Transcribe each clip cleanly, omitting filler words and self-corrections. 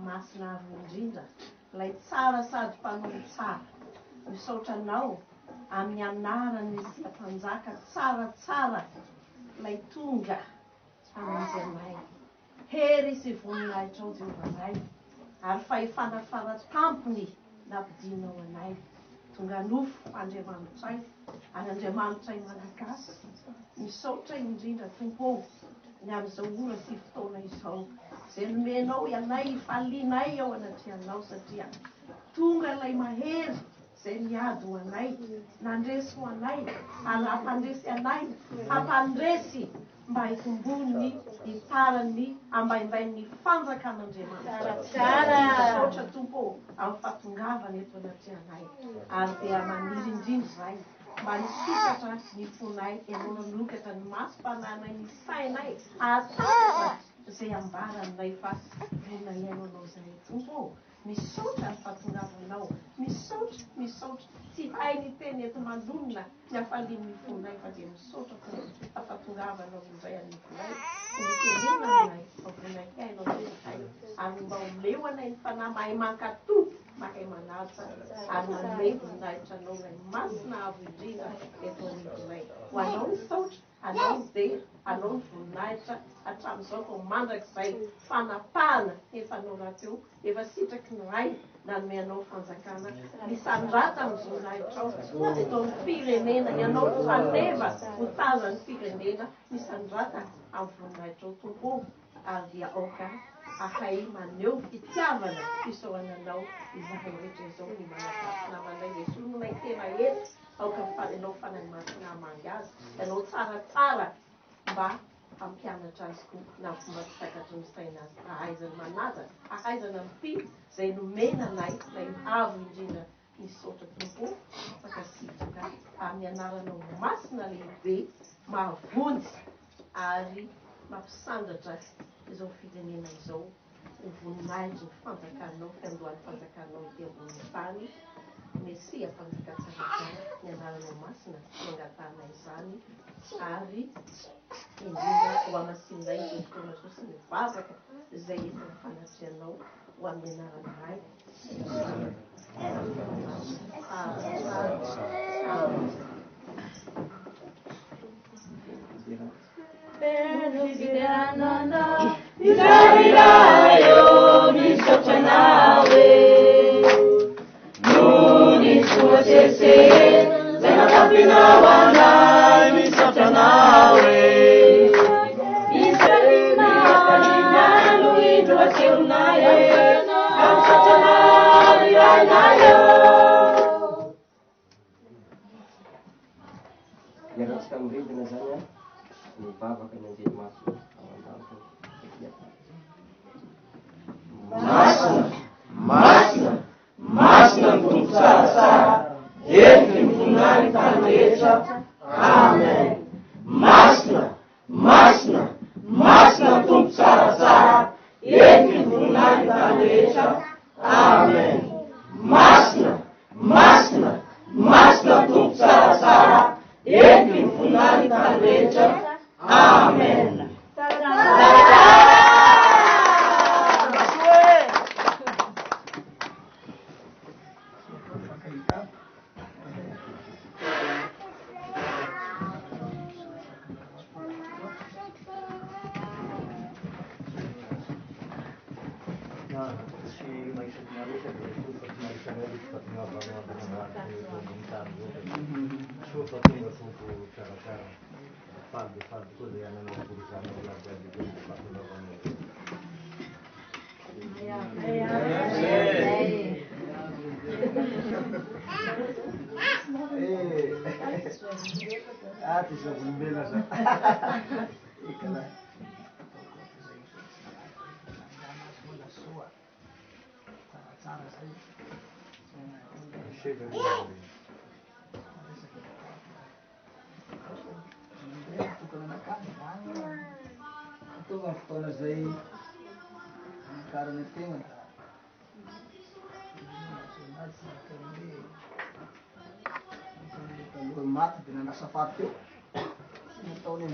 masina avy indrindra ilay tsara sady mpanohy tsara misaotra anao amin'ny anarany Sia mpanjaka tsaratsara ilay tonga hamonjy hery sy voninahitra ao Jehovanay ary fahefana faratampony nampidinao anay tonga nofo Andriamanitray ary Andriamanitray malagasy misaotra indrindra Tompo ny amin'izao ora sy fotoana izao izay nomenao ianay falianay ao anatrehanao satria tonga ilay mahery izay miady ho anay nandresy ho anay ary hampandresy anay hampandresy mba hitombony hitarany ambaimbai ny fanjakan'Andriamanitra misaotra Tompo amin'ny fahatongavana eto anatrehanay ary dia maniry indrindra izay mba nisokatra ny fonay ianao nanokatra ny masom-pananay ny sainay ahatafitra izay ambaranay fa vona iaino anao izay Tompo misaotra ny fahatongavanao misaotra tsy hay ny teny eto manonona ny hafalian'ny fonay fa dia misaotra fahatongavanao indray amin'ny fonay nitenena aminay vonay hainao teny ary mba omeo anay ny fanahy mahay mankatoa mahay manasa ary manome voninahitra anao ilay masina avo indrindra eto anivonay ho anao misaotra anao midery anao ny voninahitra hatramin'izao vao mandrakizay fanapahana efa anao rahateo efa sitraky ny ray nanome anao fanjakana misandrata amin'ny voninahitra ao eto ny firenena ianao faneva ho taza ny firenena misandrata amin'ny voninahitra ao Tompo ary dia aoka ahay maneho fitiavana fisaoananao izahay rehetra izao ny malagasy namanay lesomonay tena eto aoka ianao fanahy masina mangazy ianao tsaratsara mba hampianatra azy koa na fomba fitakatry ny saina azy ahaizany manaja ahaizana mipity izay nomena anay ilay avo indrindra misaotra Tompo fakasitraka amin'ny anaranao masina lehibe mahavonjy ary mampisandratra izao firenena izao ho voninahitra ny fanjakanao fiandohan'ny fanjakanao ety ambony tany Mesia mpanjaka-tsaratsara ny anaranao masina mangatana izany ary indrindra ho amasinay izao fotoana izao sy mivavaka izay efa fanatrehanao ho amin'ny anaranay Persideranana Israelayo misaotra nawe Nuni sua sese Zay natapinao anay misaotra nawe Israelina luidro aseunaya Misaotra nawe ilainayo Miarasika miridina zany a mivavaka ny anjely masina masina ny tompo tsaratsara entiny ny voninahiny tany rehetra amen masina ny tompo tsaratsara entiny ny voninahiny tany rehetra amen masina ny tompo tsaratsara entiny ny voninahiny tany rehetra amen Fotoana zay karana tegna maty dia nanasa faty teo nataony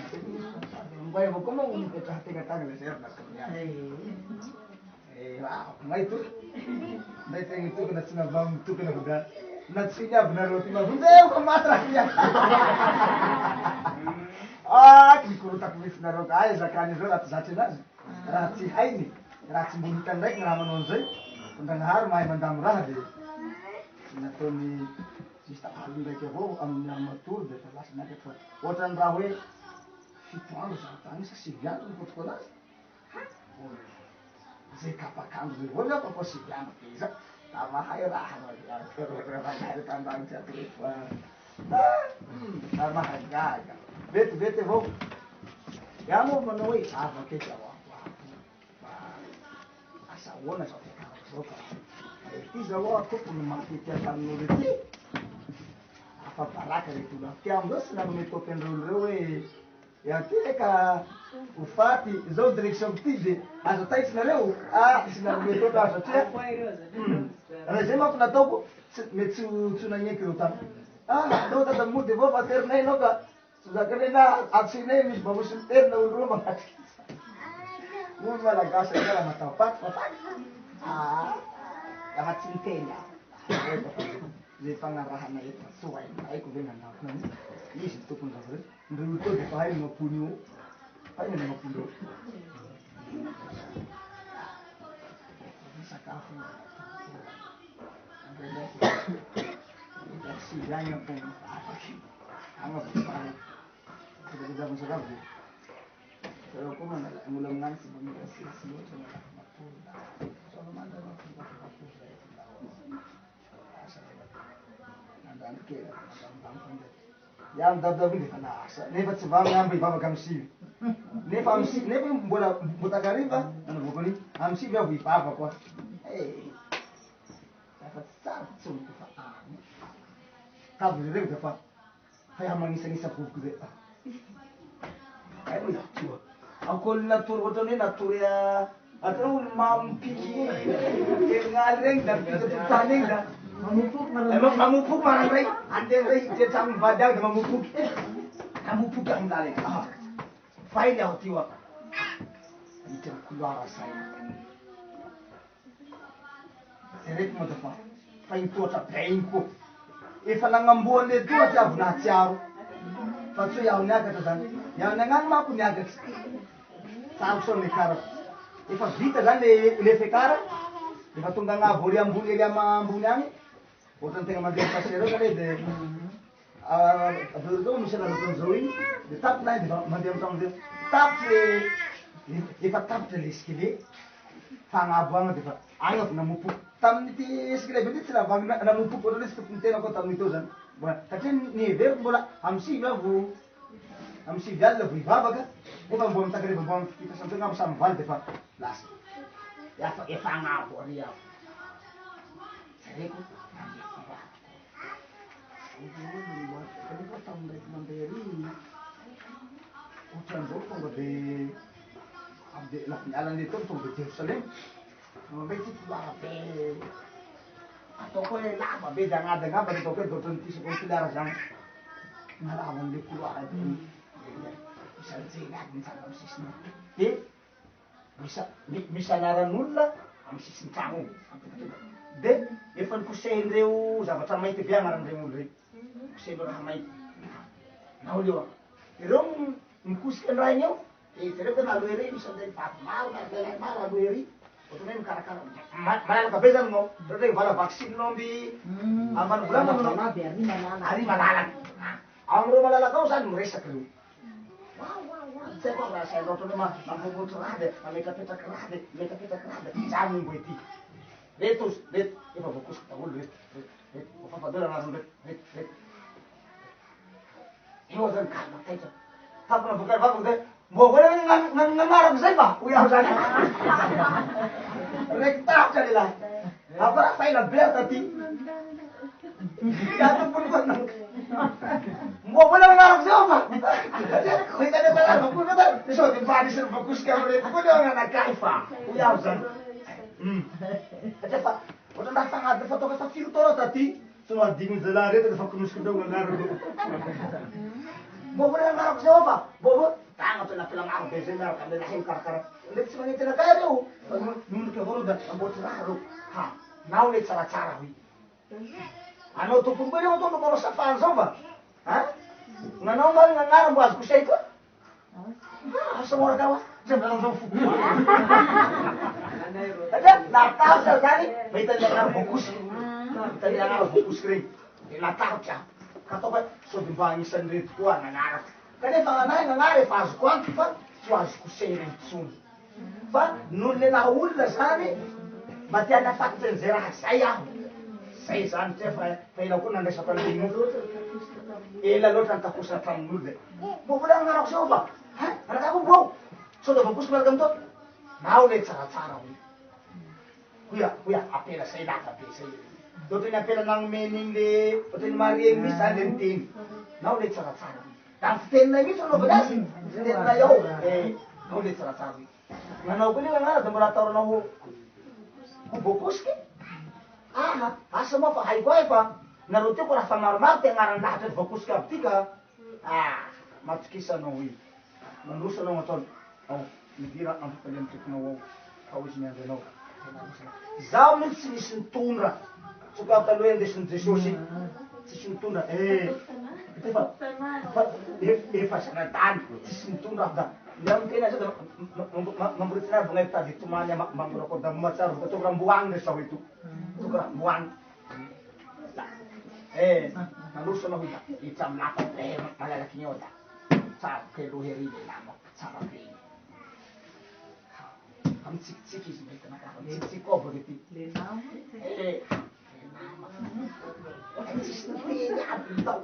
mba avao koa moa mipetraha tegna tagna zay araka miady raha ngaito nday tegna tokony tsy navamy tokony avy na tsy niabinareo ty mavonjeo fa maty raha ia mikorotako misinareo ka ay zakany zao raha tsy zatry anazy raha tsy hainy raha tsy mbolo hitany ndraiky raha manao an'izay fondragnahary mahay mandamo raha de nataony sista alo ndraiky avao amin'ny amatory de fa lasa miakaky fa ohatrany raha hoe 7 andro za tany sa 9 andro nikotoko anazy zay kapakandro zay vao miaka fa 7 andro de za da mahay raha mahairaka andagny ty ato refa da mahay gaga vetivety avao ia moa manao hoe avaky eky ao asa ahoana zao fiakarako zao ka ty zao atopony matety atamin'olo ty afa baraka reto olo ty amizao sy nanome topin'olo reo hoe iaty eka hofaty zao direction ty de azo taitsinareo sy nanome topo azo satria raha zay manko nataoko mety tsy nagneky reo tamy nao tada mody avao fa terinay anao ka tsy zakanay na atsinay misy mamosy miterina olo reo magnatriky olo malagasy zay raha matapaty fafaty raha tsy niteny zay fagnarahana eto tsy haiko ve nanapona izy tokony zao reo ndreo to de fa hay mamapony io hay ny mamapony io sakafo sivy agny po afaky agnavypare zavasakafo de pero koa manala aminany tsy mba mirasirasy loatra matory solomanda andany kely ia midabidabo de fa lasa nefa tsy va miamby ivavaky amy sivy nefa amy sivy nefa mbola mbotakariva nanavokany amy sivy aho ivava koa fa tsy tsara tsonoko fa tabo zay reko defa fa iaho magnisanisa vovoky zay ay moa tia akoly natory ohatrany hoe natory atreo olo mampiky terignaly regny da mipika tokotany egny da mamopoky manandray andendray tiatrano mivady agny da mamopoky mamopoky agny lala eky faily aho tio hitany couloir say zay reky moa dafa fa intoatra bainy koa efa nagnamboany toatsy avo nahatsiaro fa tsy hoe iaho niakatra zany iaho nagnano manko niakaky tsaroko sao nikarako efa vita zany le fekara defa tonga agnavo ary ambony ary ambony agny ohatrany tegna mandeha pasereo zany de avereo zao misy anazokan'izao igny de tapitra agny defa mandeha amy tragno tapitry efa tapitra le escalier fa agnabo agny defa agny avy namopoky tamin'ity escalier be ty tsy ravagny namopoky ohatrany hoe tsy tokony tena koa tamin'y teo zany satria niheveriko mbola amy sivy avo amy sivy aly la vo ivavaka nefa mbo mitakariva mbo amfitasan'izao gn'abo samy valy defa lasa efa agnabo ary avo zareko kanefa tamin'ndraiky mandeha ry ohatran'izao tonga de amde lafa mialany teo tonga de Jerosalem mambe ty couloir be ataoko hoe lava be de agnady agnabany ataoko hoe de ohatrany ty secondaire zany nalava an'le couloir be misy anjely aby mitsanga amy sisiny de misy anaran'olona amy sisiny tragno de efa nikosehin'ireo zavatra mainty be agnaran'ireo olo rey kosehin'ireo raha mainty nao leo ireo mikosiky an'raha igny eo zareo tena aloe ry misy an'izay vato maro lelay maro aloe ry ohatrany hoe mikarakara malalaka be zany nao reo vala vaksininao amby ambany volana ary malalaky amreo malalaka ao zany miresaky reo tsy haiko raha sainao ohatrany hoe mampamotry raha de mametapetraky raha de metapetraky raha de zany mbo ety reto ozy reto efa voakosiky daholo reto reto voafafadora anarony reto reto io zany kalma taitra tapona vokary vavaky zay mbo vola gn'agnarako zay fa ho iaho zany reky tapitra le lahy afa raha faila be taty iatompony koa mbo vola gn'agnarako zay fa hitanetaaa sao de mba nisy voakosiky amy reto koa leo gn'anakay fa ho iaho zany satria fa ohatrany raha fagnady fa tonga fa filo taona taty tsy mahadigny zalahy reto defa konosiko ndreo gn'agnarako mbo vola gn'agnarako zay fa mbo Tagna nampilamaro be zay miaraka amle raha karakara ndraiky tsy magnety anakay reo nondraky avao reo da amboatry raha reo ha nao le tsaratsara hoy anao tompony koa reo atao manao safany zao va ha nanao mba gn'agnara mbo azoko say koa asa moraka wa zay mbanao zao foko satria natahotra zany mahita le agnara voakosiky mahita le agnara voakosiky regny natahotra ka atao hoe sody mba agnisan'ny reto koa gn'agnarako kanefa gn'anahy gn'agnara efa azoko anty fa tsy azoko say regny tsony fa noho le naha olona zany mba tiany afatitsy an'izay raha zay aho zay zany tsia fa ela koa nandraisako an'regny ela loatra nitakosina atramin'olo zay mbo vola agnarako zao fa anakako mbo sody voakosiky miaraka amito nao le tsaratsara hoia apela say laka be say ohatrany apela nagnomen'igny le ohatrany marieny misy zany le miteny nao le tsaratsara da fiteninay misy anaovany azy fiteninay ao nao le tsaratsara nanao koa le agnara da mbola ataonao ho voakosiky aha asa moa fa haiko ay fa nareo teo ko raha fa maromaro ty agnarany lahatra voakosiky aby ty ka matokisanao i mandrosanao ataony ao midira ampifali amy tokonao ao fa ozy miandro anao zaho mihitsy tsy misy nitondra soka taloha indesin'ny jesosy tsisy nitondra efa sanatany tsisy nitondra da amy tena zao da mamboritsy nary vognay tady tomany mamborako da matsaro ataoko raha mboagny resa hoe to ataoko raha mboagny nandrosanao da hitra amy lapa malalaky igny ao da tsara ke loha hery le lama tsara be amtsikitsiky izy mahita anakaraha amtsikitsiky koa boke ty tsisy niteny aby tao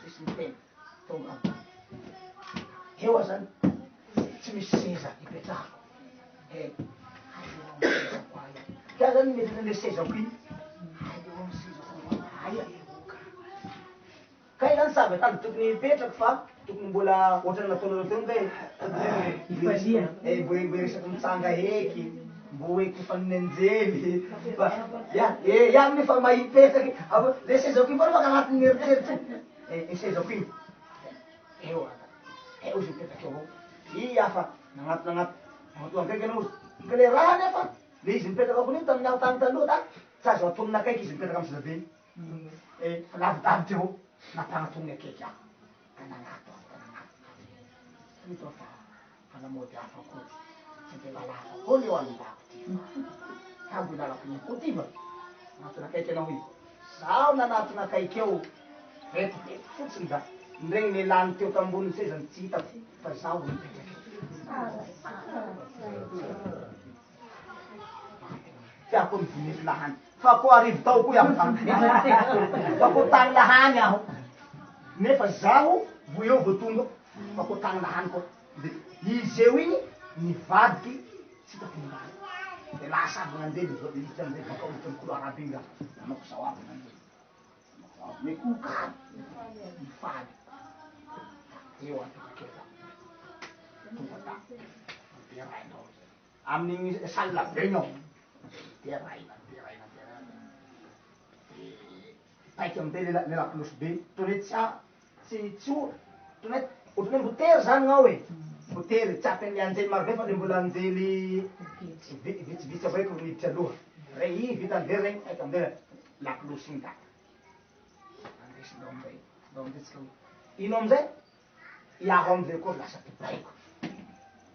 tsisy niteny tonga eo zany tsy misy seza ipetrahako ka zany mety nale sezako iny ka zany savy atady tokony ipetraky fa tokony mbola ohatrany nataonareo teo nzay mbo resaky mitsanga eky mbo eky mifaninenjely fa iaho nefa mahipetraky le sezako iny fa agnatin'ny eritseritsy sezako iny eo izy mipetraky avao i afa nagnatoankaiky anao izy ka le raha nefa le izy mipetraky ako iny tamin'ny aho tany taloha da tsy azo atononakaiky izy mipetraky amy sizabe iny fa lavidavitry avao nampagnatony akaiky aho ka nagnato ito fa fanamody afako tsy de lalako koa leo anindako ty fa mbo lalako iny koa ty va natonakaiky anao i zaho nanatonakaiky eo reto fotsiny da ndregny melany teo tambony sezany tsy hitako fa zaho mipetraky tiako nivonisy lahany fa ko arivo tao koa iaho fa ko tany lahany aho nefa zaho vo eo vo tonga fa ko tany lahany koa de izy eo iny nivadiky tsy hitako nivady de lasa aby gn'anjely izy amizay baka ohatra ny couloir aby iny raha manako zao aby gn'anjely mekokary mifady eo antokaky tonga da berainao amin'igny salle be igny ao beraina taiky amizay le lakolosy be tone tsy tone ohatrany mbo tery zany gn'ao mbo tery tsy apin'le anjely maro be fa le mbola anjely vitsivitsy avao eky miditry aloha re i vitany very regny taiky amizay lakolosy igny da andesindao amizay ndao amizay tsika ino amizay iaho amizay koa lasa pipaiko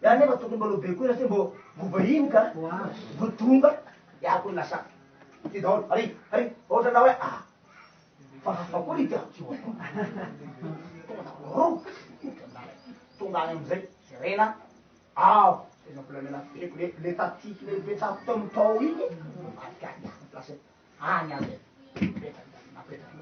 iaho nefa tokony mbalo be koa satria mbo vahiny ka vo tonga iaho koa lasa ty daholo ary ohatra na hoe fa koa ity aho tsy tonga any amizay serena ezabolamena feko le tatiky le petrahako tao mitao iny lasa any azy napetraky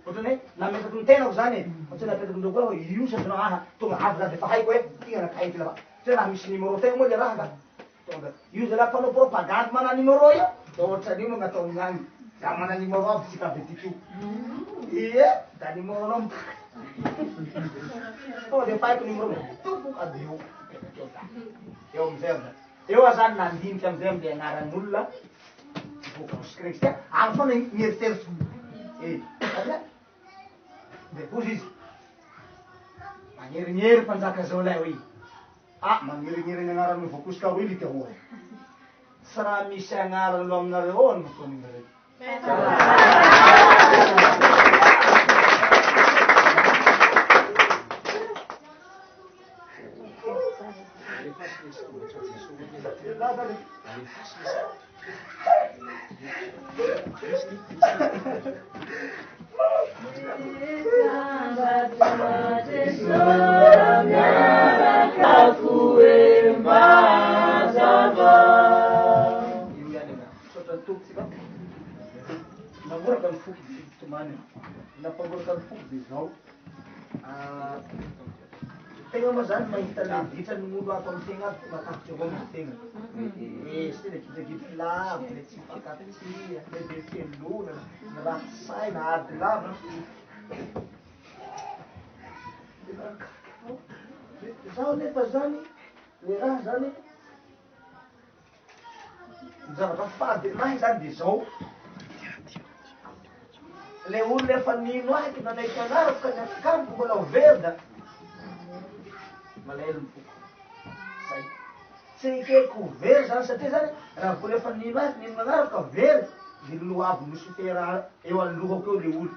ohatrany hoe nametraky ny tenako zany ohatrany napetraky ndreo koa io satinao tonga avy za de fa haiko hoe tia nakaiky lafa satria raha misy numéro tegna moa le raha ka tonga io zay la mpanao propagande mana numéro io da ohatrany io moa gnataony gnany za mana numéro aby tsika aby ty kio da numéro nao tonga de faiko numéro tompoko ady eo amizay eo zany nandiniky amizay amle agnaran'olona voakosiky regny satria agny foana mieritseritsy de ozy izy Agnerignery mpanjaka zao lay hoe magnerignery agnarany voakosika roy lika hoa tsy raha misy agnarany lo aminareo ao nofon'igny Nagoraka ny foko tomany napagoraka ny foko de zao tegna moa zany mahita le ditran'ny olo ato amin'ny tegna aby matahotry avao misy tegna sy le kidrakidy lavo le tsy mifankatia le be fielona ny raha saina ady lava zaho nefa zany le raha zany ny zavatra fady anahy zany de zao le olo lefa nino ahy ty nanaiky anarako ka niafikamiko mbola ho verda malahelo ny foko say tsy ikeko ho very zany satria zany raha vo lefa nino ahy nino anarako ka very de loavo nosofera eo alohako eo le olo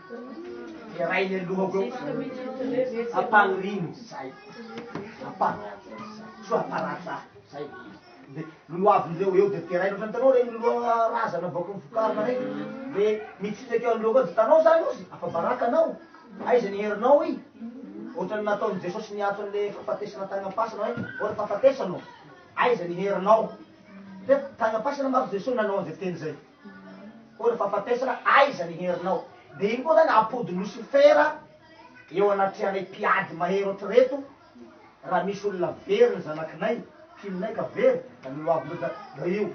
erainy alohako eo ampagniriny say apagny so aparatsa say de loloavindreo eo de terainy ohatrany tanao regny loloa razana bako mivokarina regny de mitsitsaky eo alohako eo de tanao zany ozy afa baraka anao aiza ny herinao i ohatrany nataony jesosy niatso an'le fahafatesana tagnapasana hoe ora fahafatesanao aiza ny herinao de tagnapasana maro jesosy nanao an'izay teny zay ora fahafatesana aiza ny herinao de iny koa zany apody lucifera eo anatrianay mpiady mahery ohatreto raha misy olona very ny zanakinay fininay ka very da niloavindreo da io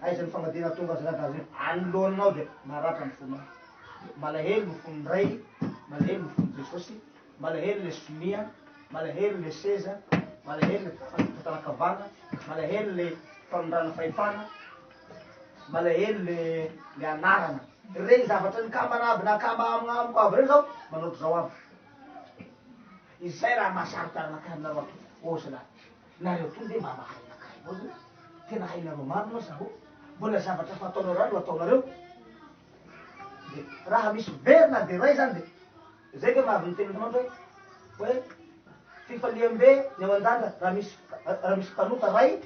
aiza ny famadina tonga zanadazy anoloanao de maratra ny fonao malahelo ny fonindray malahelo ny fony jesosy malahelo le somia malahelo le seza malahelo le fatanakavana malahelo le fanondrana fahefana malahelo le anarana regny zavatra ny kambana aby na kamba amiko aby reny zao manaotry zao aby izay raha mahasarotra anakahinareo ozy la nareo to de mba mahainakahy avao zany tena hainareo maro moa zaho mbola zavatra fataonareo rano ataonareo de raha misy verina de ray zany de zay ke mahavy ny tenyandro hoe fifaliam-be ny ao an-danja raha misy mpanota ray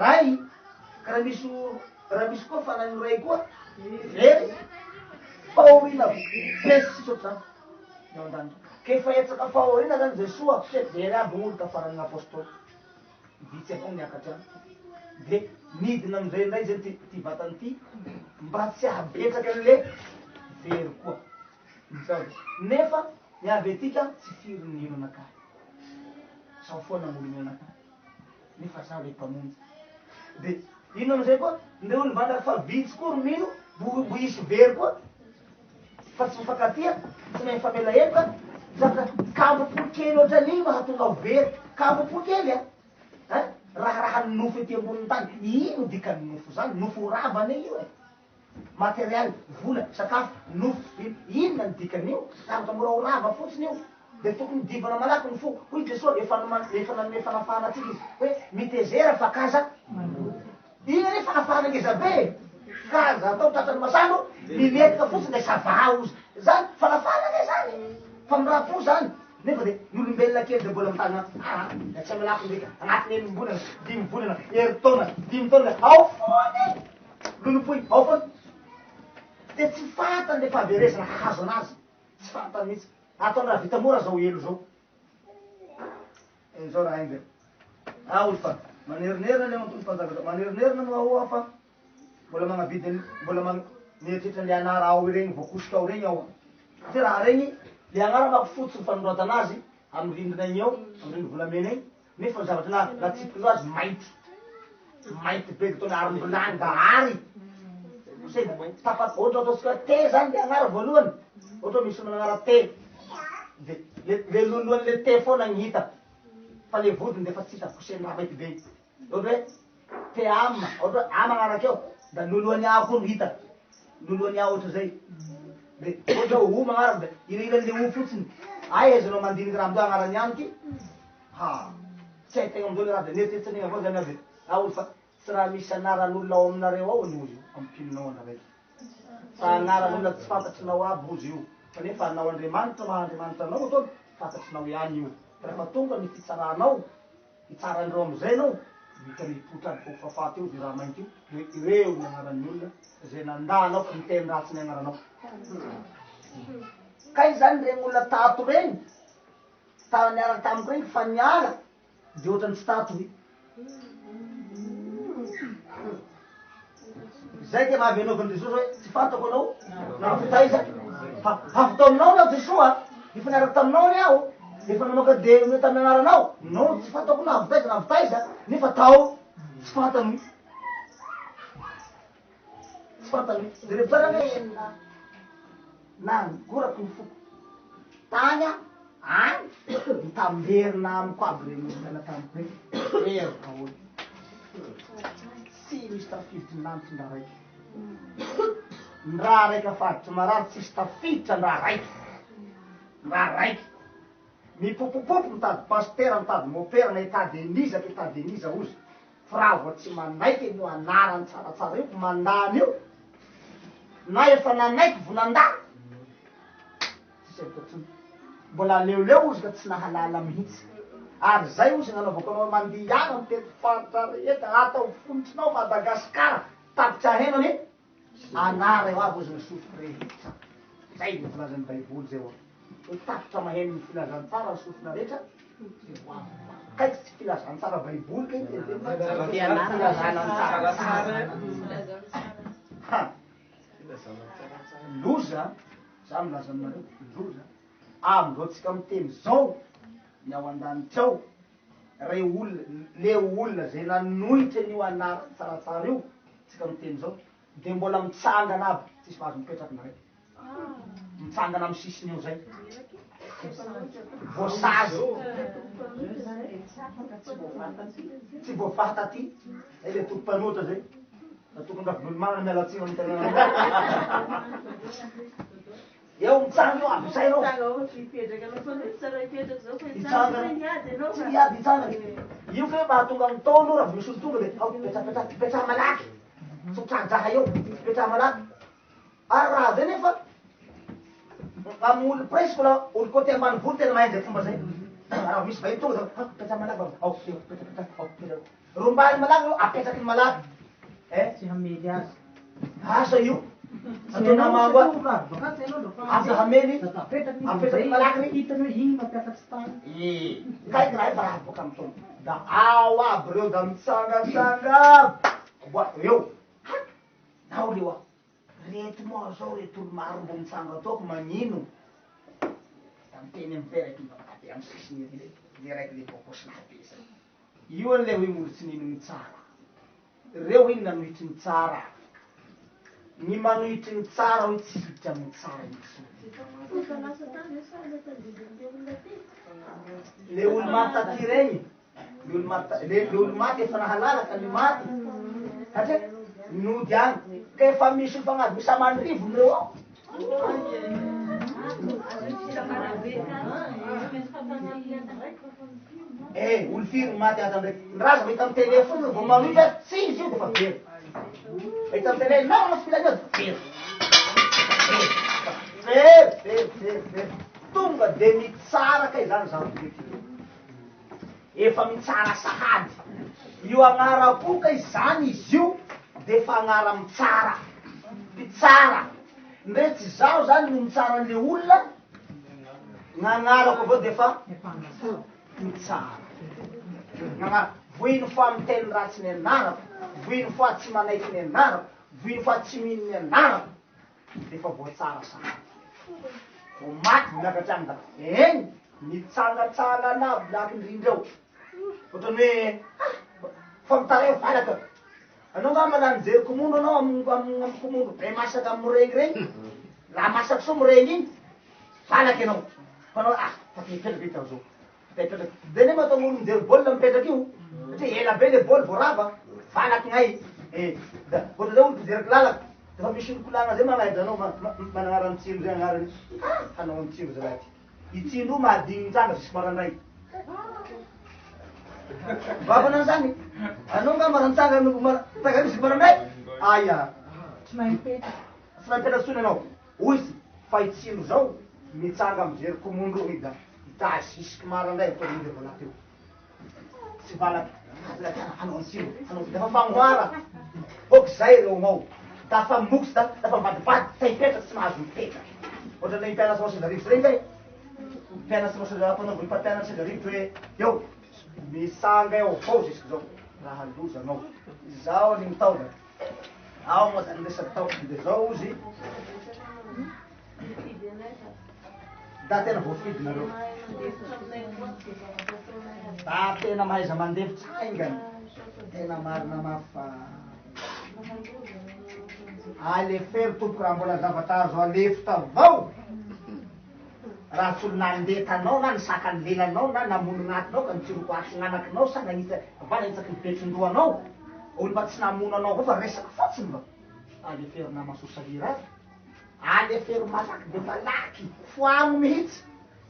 ray ka raha misy koa fanany ray koa very fahorina pesy sisy ohatrany ny ao an-danja kefa etsaka fahorina zany zay soa se very aby gn'olo ka faran'ny apôstôly vitsy avao miakatra any de midina amizay ndray zany ty vatany ty mba tsy ahabetsaky an'le very koa nefa miavy etika tsy firinino anakahy sao foana molony anakahy nefa zaho le mpamonjy de ino amizay koa nde olo vandraky fa vitsy koa romino bo isy very koa fa tsy mifankatia tsy mahay famela eloka zavatra kambopolo kely ohatran'iny mahatonga ho very kambopolo kely raha nofo ety amboniny tany ino dikany nofo zany nofo ravany io materialy vola sakafo nofo inona ny dikan'io zavatra mora ho rava fotsiny io de tokony divana malaky ny fo hoy jesosy efa nanome fanafana atsika izy hoe mitezera fa kaza ina ne fanafana ngeza be kaza atao tratrany masano mimetraka fotsiny de sava ozy zany fanafana nge zany fa mirapo zany nefa de ny olombelona kely de mbola mitana da tsy amilako ndreka agnatiny enim-bolana 5 volana herintaona 5 taona ao fony lolopoy ao fony de tsy fantany le fahaveresana hahazo anazy tsy fantany mihitsy ataony raha vita mora zao elo zao zao raha iny olo fa manerinerina le mantolo mpanjaka manerinerina no ahoa fa mbola magnavidy mbola mieritritra le anara ao regny voakosika ao regny ao ty raha regny le agnara mako fotsiny fanondroata anazy amy rindrina igny ao amy rindry volamena igny nefa ny zavatra natsipiky zo azy maity be de tona arimbolany da ary tapaty ohatra ataotsika te zany le agnara voalohany ohatra misy mananara te de le loloan'le te foana gny hita fa le vodiny defa tsy hita koseny raha maity be ohatra hoe te ama ohatra ama agnaraka eo da loloany ao koa no hita loloany ao ohatra zay de ohatra o magnaraka de iriran'le o fotsiny ay azanao mandiniky raha amizao agnarany ihany ty ha tsy hay tegna amizao le raha de neritreritsan'igny avao zany aby olo fa tsy raha misy anaran'olona ao aminareo ao ny ozy io ampiminao andraraiky fa anaran'olona tsy fantatrinao aby ozy io kanefa anao Andriamanitra mahandriamanitra anao atao fantatrinao ihany io rehefa tonga ny fitsaranao hitsarandreo amizay anao vita mipotra aby fofafaty eo zay raha mainty io hoe ireo ny anaran'ny olona zay nandanao fa miteny ratsy ny agnaranao ka izany regny olona tato regny niaraka tamiko regny fa niala de ohatrany tsy tato i zay ke mahavy anaovan'i Jesosy hoe tsy fantako anao na fitaiza avy tao aminao anao Jesosy efa niaraka taminao any aho efa namoaka de tamin'ny anaranao no tsy fantako na vitaiza na vitaiza nefa tao tsy fantany tsy fantany de rehefa zany na gorako ny foko tany any mitamberina amiko aby regny miala tamiko regny erika olo tsy misy tafiditry nanitry ndraha raiky ndraha raiky afaditry marary tsisy tafiditra ndraha raiky ndraha raiky mipopopopo mitady pastera mitady mopera na hitady enizaky hitady eniza ozy fa raha vo tsy manaiky nio anarany tsaratsara io mandany io na efa nanaiky vo nandany mbola leoleo ozy ka tsy nahalala mihitsy ary zay ozy nanaovako anao mandiana mitety faritra rehetra atao fonitrinao Madagasikara tapitra henany anara eo aby ozy misotro rehetra zay ny filazan'ny baiboly zay hoe tapitra maheno ny filazantsara ny sofina rehetra kaiky tsy filazantsara baiboly kay loza za milaza aminareo loza amizao tsika miteny zao ny ao an-danitra ao re olona le olona zay nanohitra n'io anara tsaratsara io tsika miteny zao de mbola mitsangana aby tsisy mahazo mipetraky naraiky mitsangana amy sisiny eo zay voasazy tsy voafata ty le tokom-panoatra zay na tokon-dravin'olo manana mialatsina amy tegna eo mitsanga eo aby zay reo tsy miady hitsangana io fe mahatonga mitolo raha misy olo tonga de ao petraha malaky sotradraha eo petraha malaky ary raha zay nefa am'olo presque la olo côté ambanivolo tena mahay zay fomba zay raha misy vahiny tonga da petraha malaky ao petraha rombany malaky eo apetraky ny malaky tsy hamely azy asa io atona mango aza hamely apetraky malaky hitany hoe iny mampiakatsy tany kaiky raha efa raha boka amy tona da ao aby reo da mitsangatsanga aby boato eo nao leo a rety moa zao rety olo maro mbo mitsanga ataoko magnino da miteny amy ve raiky mibakabe amy sisiny le raiky le bokosina be zay io an'le hoe olo tsy nino ny tsara reo iny nanohitry ny tsara ny manohitry ny tsara hoe tsy hiditra amin'ny tsara le olo maty regny le olo maty efa nahalalaka ny maty satria nody agny ka efa misy olo fagnady misy amandrivo reo ao olo firy maty ato ndraiky ndraza mahita amy telefony vo manohitra tsy izy io defa very mahita amy tele nao na filany io very tonga de mitsara kay zany zany efa mitsara sahady io agnara koka izany izy io defa agnara mitsara mpitsara ndretsy zao zany no mitsara an'le olona gn'agnarako avao defa mitsara gn'agnara voino fa miteny ratsy ny anarako voino fa tsy manaiky ny anarako voino fa tsy mino ny anarako defa voatsara sahady vo maty miakatry any da eny mitsangatsangana aby laky indrindra eo ohatrany hoe fa mitareo valaky anao nga manano jery komondo anao amy komondo be masaky amy morengy regny laha masaky so morengy iny valaky anao fa anao fa mipetraky ita zao mipetraky de ne matao olo mijery baolina mipetraky io satria ela be le baoly vo rava valaky gn'ay da ohatra zay olo mpijery lalaky dafa misy mikolagna zay manaiza anao mananara mitsiro zay agnarany hanao amitsiro zay ty itsindro mahadigny tranga zisy marandray vavana zany anao nga marantsanga tagamisy marandray aya tsy mahipetraky tsony anao ozy fa itsindro zao mitsanga amjery komondro i da itasy isiky marandray atolinde vola teo tsy valaky hanao amitsiro hanao dafa fagnoara hôky zay reo mao dafa mokosy dafa mbadibady ta hipetraky tsy mahazo mipetraky ohatrany mpianatra maosezarivotra regny zay mpianatra maosezapanaovy mpampianatra sezarivotra hoe eo misanga eo avao zisiky zao raha loza anao zao ny mitaona ao moa zany resaky tao de zao ozy da tena voafidy nareo da tena mahaiza mandevitsy haingany tena marina mafa alefery tompoky raha mbola zavatra azo alefita avao raha tsy olo nandetanao na nisaka ny lelanao na namono anatinao ka nitsiroko aso gn'anakinao sa nanitsa nanitsaky ny betron-dohanao olo mba tsy namono anao avao fa resaky fotsiny va alefery namasosahira azy alefery malaky de malaky foagno mihitsy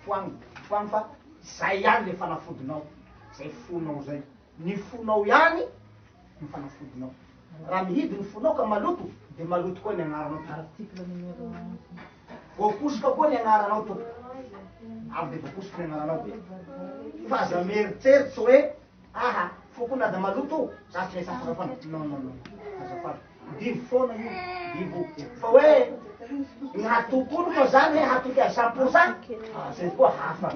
foagno fa zay ihany le fanafodinao zay fonao zay ny fonao ihany ny fanafodinao raha mihidy ny fonao ka maloto de maloto koa ny agnaranao voaposiky koa ny agnaranao to avy de voaposiky ny agnaranao fa aza mieritseritsy hoe aha fokona da maloto za tsy mesa afakafana non azafady divo foana io divo fa hoe ny hatokolo moa zany hoe hatoky azy 100% zay koa hafa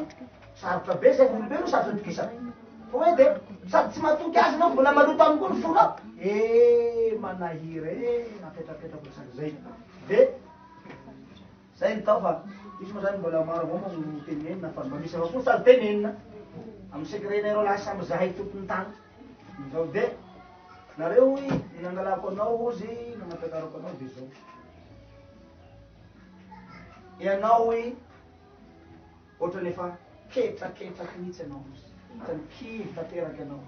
sarotra be zay olombelo sarotra mitokisa fa hoe de sady tsy matoky azy anao mbola maloto amiko ny fonao manahiry napetrapetrako resaky zay de zay ny tao fa misy moa zany mbola maro avao mo tenenina fa mba misy avao koa sady tenenina amy secrétaire lasa samby zahay tompony tany zao de nareo nangalako anao ozy nanapetarako anao de zao ianao ohatrany efa ketraketraky mihitsy anao ozy kivy tanteraky anao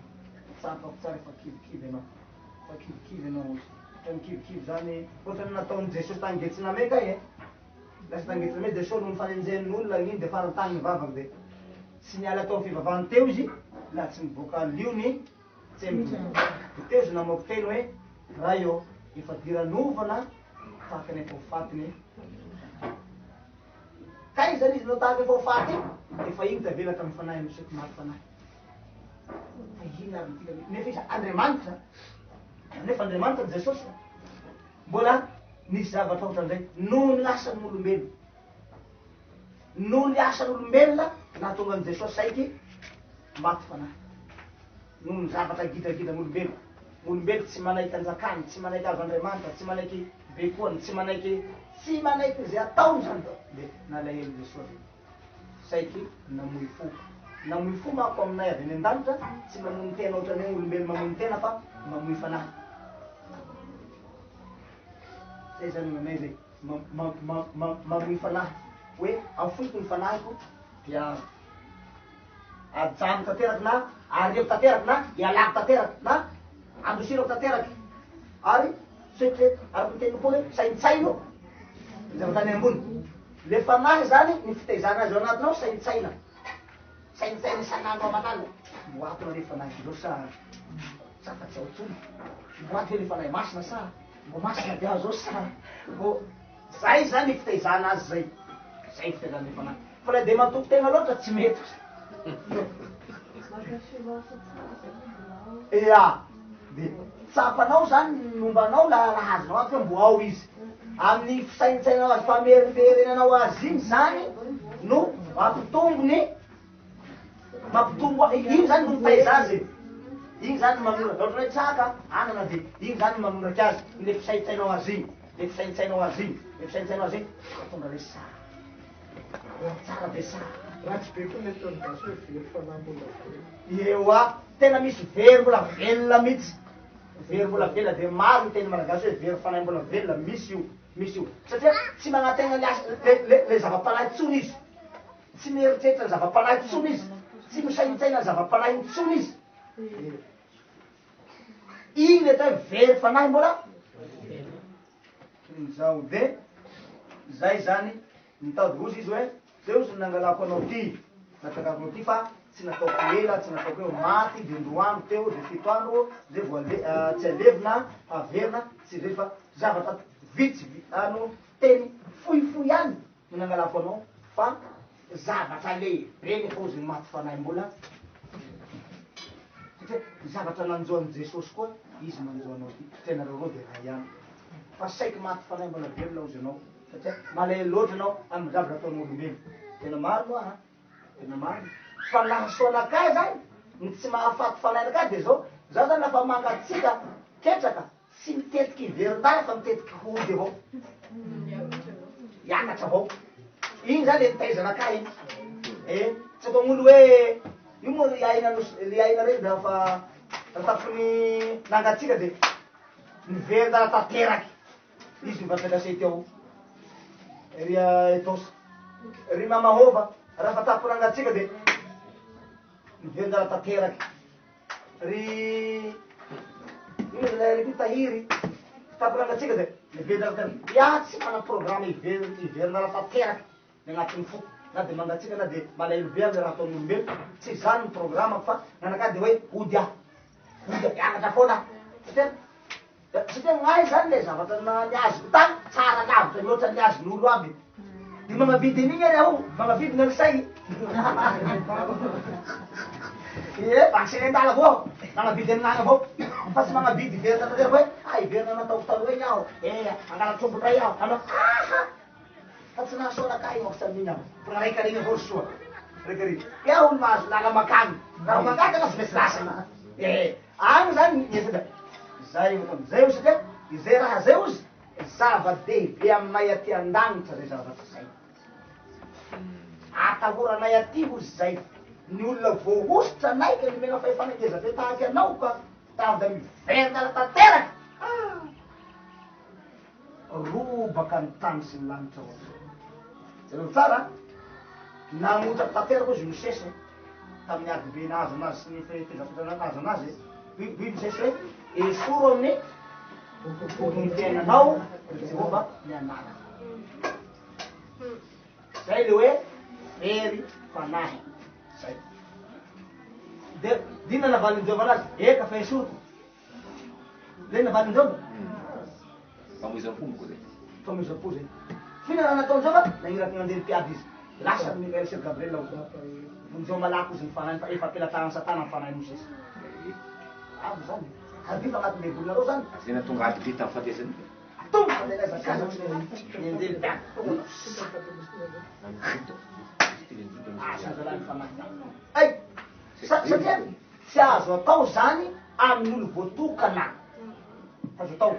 tsapako tsara efa kivikivy anao fa kivikivy anao ozy ohatrany kivikivy zany ohatrany nataony jesosy tangetsina me kay lasa tangetsina me de so noho fanenjenin'olona gn'iny de farantany ny vavaky de tsy niala tao fivavahany teo izy la tsy miboaka liony tsembo de teo izy namoaky teny hoe raha io efa diranovana tahakany efa ho fatiny kay zany izy no tahaky efa ho faty efa igny tavela tamy fanahy miseky maty fanahy fa ino ary tika nefa izy Andriamanitra nefa Andriamanitra Jesosy mbola nisy zavatra ohatran'izay noho ny lasan'olombelo noho ny asan'olombelona nahatonga an' Jesosy saiky maty fanahy noho ny zavatra gidragidra'olombelo olombelo tsy manaiky anjakany tsy manaiky azo Andriamanitra tsy manaiky bekoany tsy manaiky zay ataony zany de nalahelo Jesosy saiky namoy fo mako aminay avy any an-danitra tsy mamono tena ohatrany hoe olombelo mamono tena fa mamoy fanahy zay zany nanay zay mamoy fanahy hoe afoiko ny fanahiko dia ajano tanteraky na ariako tanteraky na ialako tanteraky na andosirako tanteraky ary soitre ary miteny koa hoe saintsaino zavatany ambony le fanahy zany ny fitezana azy ao anatinao saintsaina isan'andro aman'andro boatona le fanahy zao sa fa tsy aotsony boaty hoe le fanahy masina sa mbo masina dia zao sa mbo zay zany fitezana azy zay fitezana le fanahy fa la de matoky tegna loatra tsy mety ea de tsapanao zany nombanao la azonao aty hoe mbo ao izy amin'ny fisaintsainao azy famerimerenanao azy iny zany no mampitombo iny zany no mitaiza azy iny zany manoraka ohatry hoe tsaka anana de iny zany mamnoraky azy le fisaintsainao azy iny le fisaintsainao azy iny tonga le sa tsara be sa ratsy be koa mety ton'gasy hoe very fanambola eo tena misy very mbola velona mihitsy very mbola velona de maro ny teny malagasy hoe very fanahy mbola velona misy io satria tsy magnategna le zava-panahy tsony izy tsy mieritseritra ny zava-panahy tsony izy tsy misaintsaina ny zava-panahy tsony izy igny le atao very fanahy mbola zao de zay zany mitady ozy izy hoe zeo zy nangalako anao ty natakaronao ty fa tsy nataoko ela tsy nataoko hoe maty de ndroandro teo de fito andro zay tsy alevina averina tsy zay fa zavatra vitsy ano teny fohifohy any no nangalako anao fa zavatra lehibe nefa ozy maty fanahy mbola satria zavatra nanjoan'i Jesosy koa izy manjoanao ty tena reo de raha ihany fa saiky maty fanahy mbola velona ozy anao satria malahelo loatra anao amin'ny zavatra ataon'olombelo tena maro moa tena maro fa nahasoanakay zany ny tsy mahafaty fanahinakay de zao zaho zany lafa mangatsika ketraka tsy mitetiky iverin-dala fa mitetiky hody avao iakatra avao igny zany le nitaizanakay igny tsy ataon'olo hoe io moa iaina reny dafa tapony nangatsika de miverin-dala tanteraky izy mivatragase teo ry etosy ry mamahova raha fa tapony nangatsika de miverin-dala tanteraky ry tahiry tapony nangatsika de miverin-dala tanteraky ia tsy mana programme iverin-dala tanteraky ny agnatin'ny foko na de mangatsika na de malahelo be amle raha ataon'olombelo tsy zany ny programme fa nanakay de hoe ody ianatra foana satria gn'ay zany le zavatra niazoko tany tsara lavitra loatra niazon'olo aby de manavidy an'igny ary aho manavidy gn'alisay vaksiny an-dala avao manavidy amin'agny avao fa tsy manavidy iverina tantera hoe iverina nataoko taloha igny aho angala trombotray aho anao fa tsy nahasoanakay mako samin'igny aho fa naraikaregny avao soa raikariky ia olo mahazo lala makany raha mangaka anao sy mesy lasana agny zany niesada zay zay o satria izay raha zay ozy zava-dehibe aminay aty an-danitra zay zavatra zay atahoranay aty ozy zay ny olona voahositra anaiky ny mena fahefanangeza fe tahaky anao ka tavy da miverindala tanteraky robaka ny tany sy ny lanitra oatra tsara namotraky tanteraky ozy misesy tamin'ny ady be nazo anazy sy ny fizapitana nazo anazy ui misesy hoe esoro amin'ny ny fiainanao Jehova mianara zay le hoe very fanahy zay de dina navaliny Jehova anazy eka fa esoro le navaliny Jehova famoizam-po koa zay famoizam-po zay fina raha nataony Jehova nagniraky nandeha mpiady izy lasa Mikael sy Gabriel vonjeo malaky ozy ny fanahy fa efa ampilatahany satana ny fanahy Mosesy avo zany ardifa agnatin'ny lebolonareo zany zay natonga ady vita amin'ny fatesany tonga fandelazakaza nianjely piady azazalany fanahy ay satria tsy azo atao zany amin'olo voatokana azo atao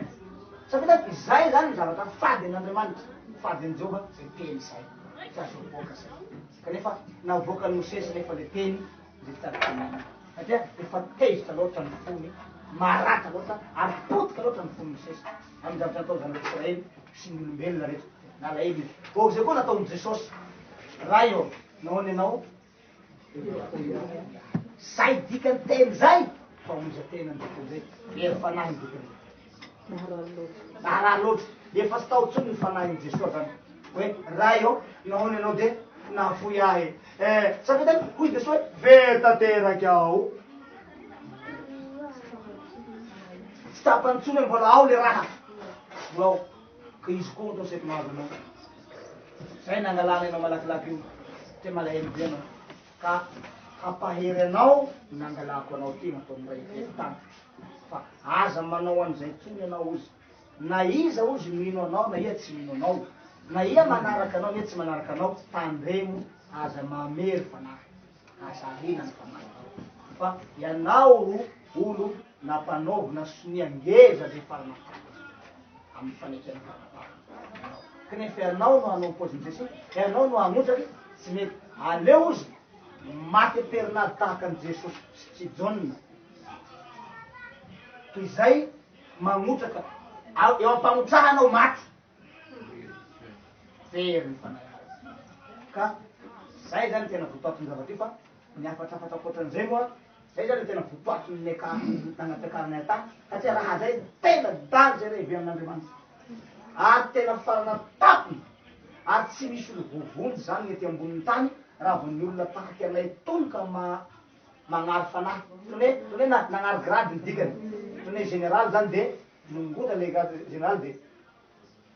satria zay zany zavatra fady an'Andriamanitra fady an' Jehova zay teny zay tsy azo avoaka zay kanefa navoakany Mosesy nefa le teny zay tsaratenany satria efa tezitra loatra ny fony maratra loatra ary potika loatra ny fony Mosesy amy zavatra natao zanaka Israely sy ny olombelona rehetra nalaelo izy o zay koa nataony Jesosy raha io nahoany ianao zay dikany teny zay fa omizatena ny dikany zay ery fanahy ny dikany naharaha loatra efa tsy tao tsony ny fanahy Jesosy zany hoe raha io nahoany ianao de nafoy ahy satria teny hoy Jesosy hoe very tanteraky aho tsy tapantsony hoe mbola ao le raha mbola ao ka izy koa atao seky mahazo anao zay nangalana ianao malakilaky io te malahelo be anao ka hampahery anao nangalako anao ty nataony ray tany fa aza manao an'izay tsony anao ozy na iza ozy mino anao na ia tsy mino anao na ia manaraky anao na ia tsy manaraky anao tandremo aza mamery fanahy aza ahina ny fanahy fa ianao ro olo nampanaovina soniangeza zay faranatany amin'ny fanekena faranatany kanefa ianao no hanao poziny Jesosy ianao no hamotraky tsy mety aleo ozy maty aperinady tahaka an' Jesosy sy tsy jonina toy zay mamotraka eo ampamotrahanao maty very ny fanahy ka zay zany tena votoatony zavatra io fa niafatrafatra akoatran'izay moa zay zany tena votoatony ny nagnapiakaranay atany satria raha zay tena daly zay rehibe amin'Andriamanitra ary tena farana tapony ary tsy misy olo vovonjy zany mety ambonin'ny tany raha vo ny olona tahaky anay tony ka magnary fanahy tone na nagnary grady ny dikany tone général zany de nongota le grady général de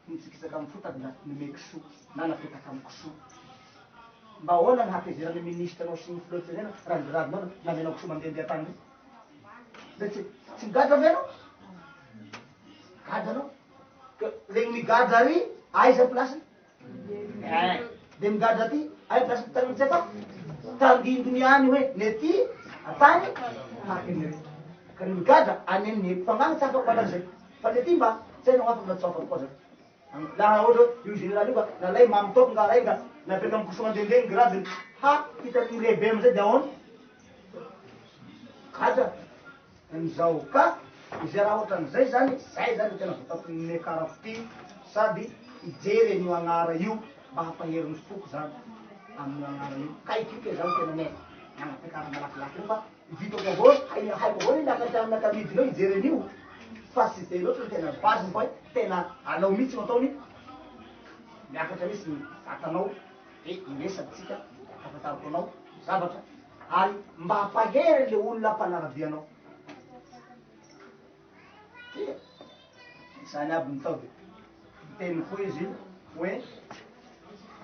nitsikitsaka amy fotaky da nomeko so na napetaka amy kiso mba ahoana ny hampezerany ministre anao sy ny filohantenena raha ny gradinao namenao kiso mandehandeha tany de tsy migadra avy anao gada anao le migadra ary aiza plasiny de migadra ty ay plasiny tanitsy atao tandindony any hoe nety atany hakynyre ka ny migadra anenny mpanagny tsy afako manazay fa nety mba zay nao afaka tsy afako koa zay laha ohatra io général io ka nalay mamitoky nga ray nga napetraka amy koso mandehandeha ny gradiny ha hitany lehibe amizay de ahoany gadra amizao ka izay raha ohatran'izay zany tena votako ny karapty sady ijery an'io agnara io mba hampaherin'ny foko zany amin'ny agnara io kaikike zany tena ne anampekara malakilaky io fa vitako avao haiko avao niakatry amin'ny akamidinao ijery an'io fa tsy zay loatra tena basiny fa hoe tena anao mihitsy ataony miakatra misy ny vatanao iresatsika afatariko anao zavatra ary mba hampahery le olona mpanarabianao isany aby mitao de teny koa izy hoe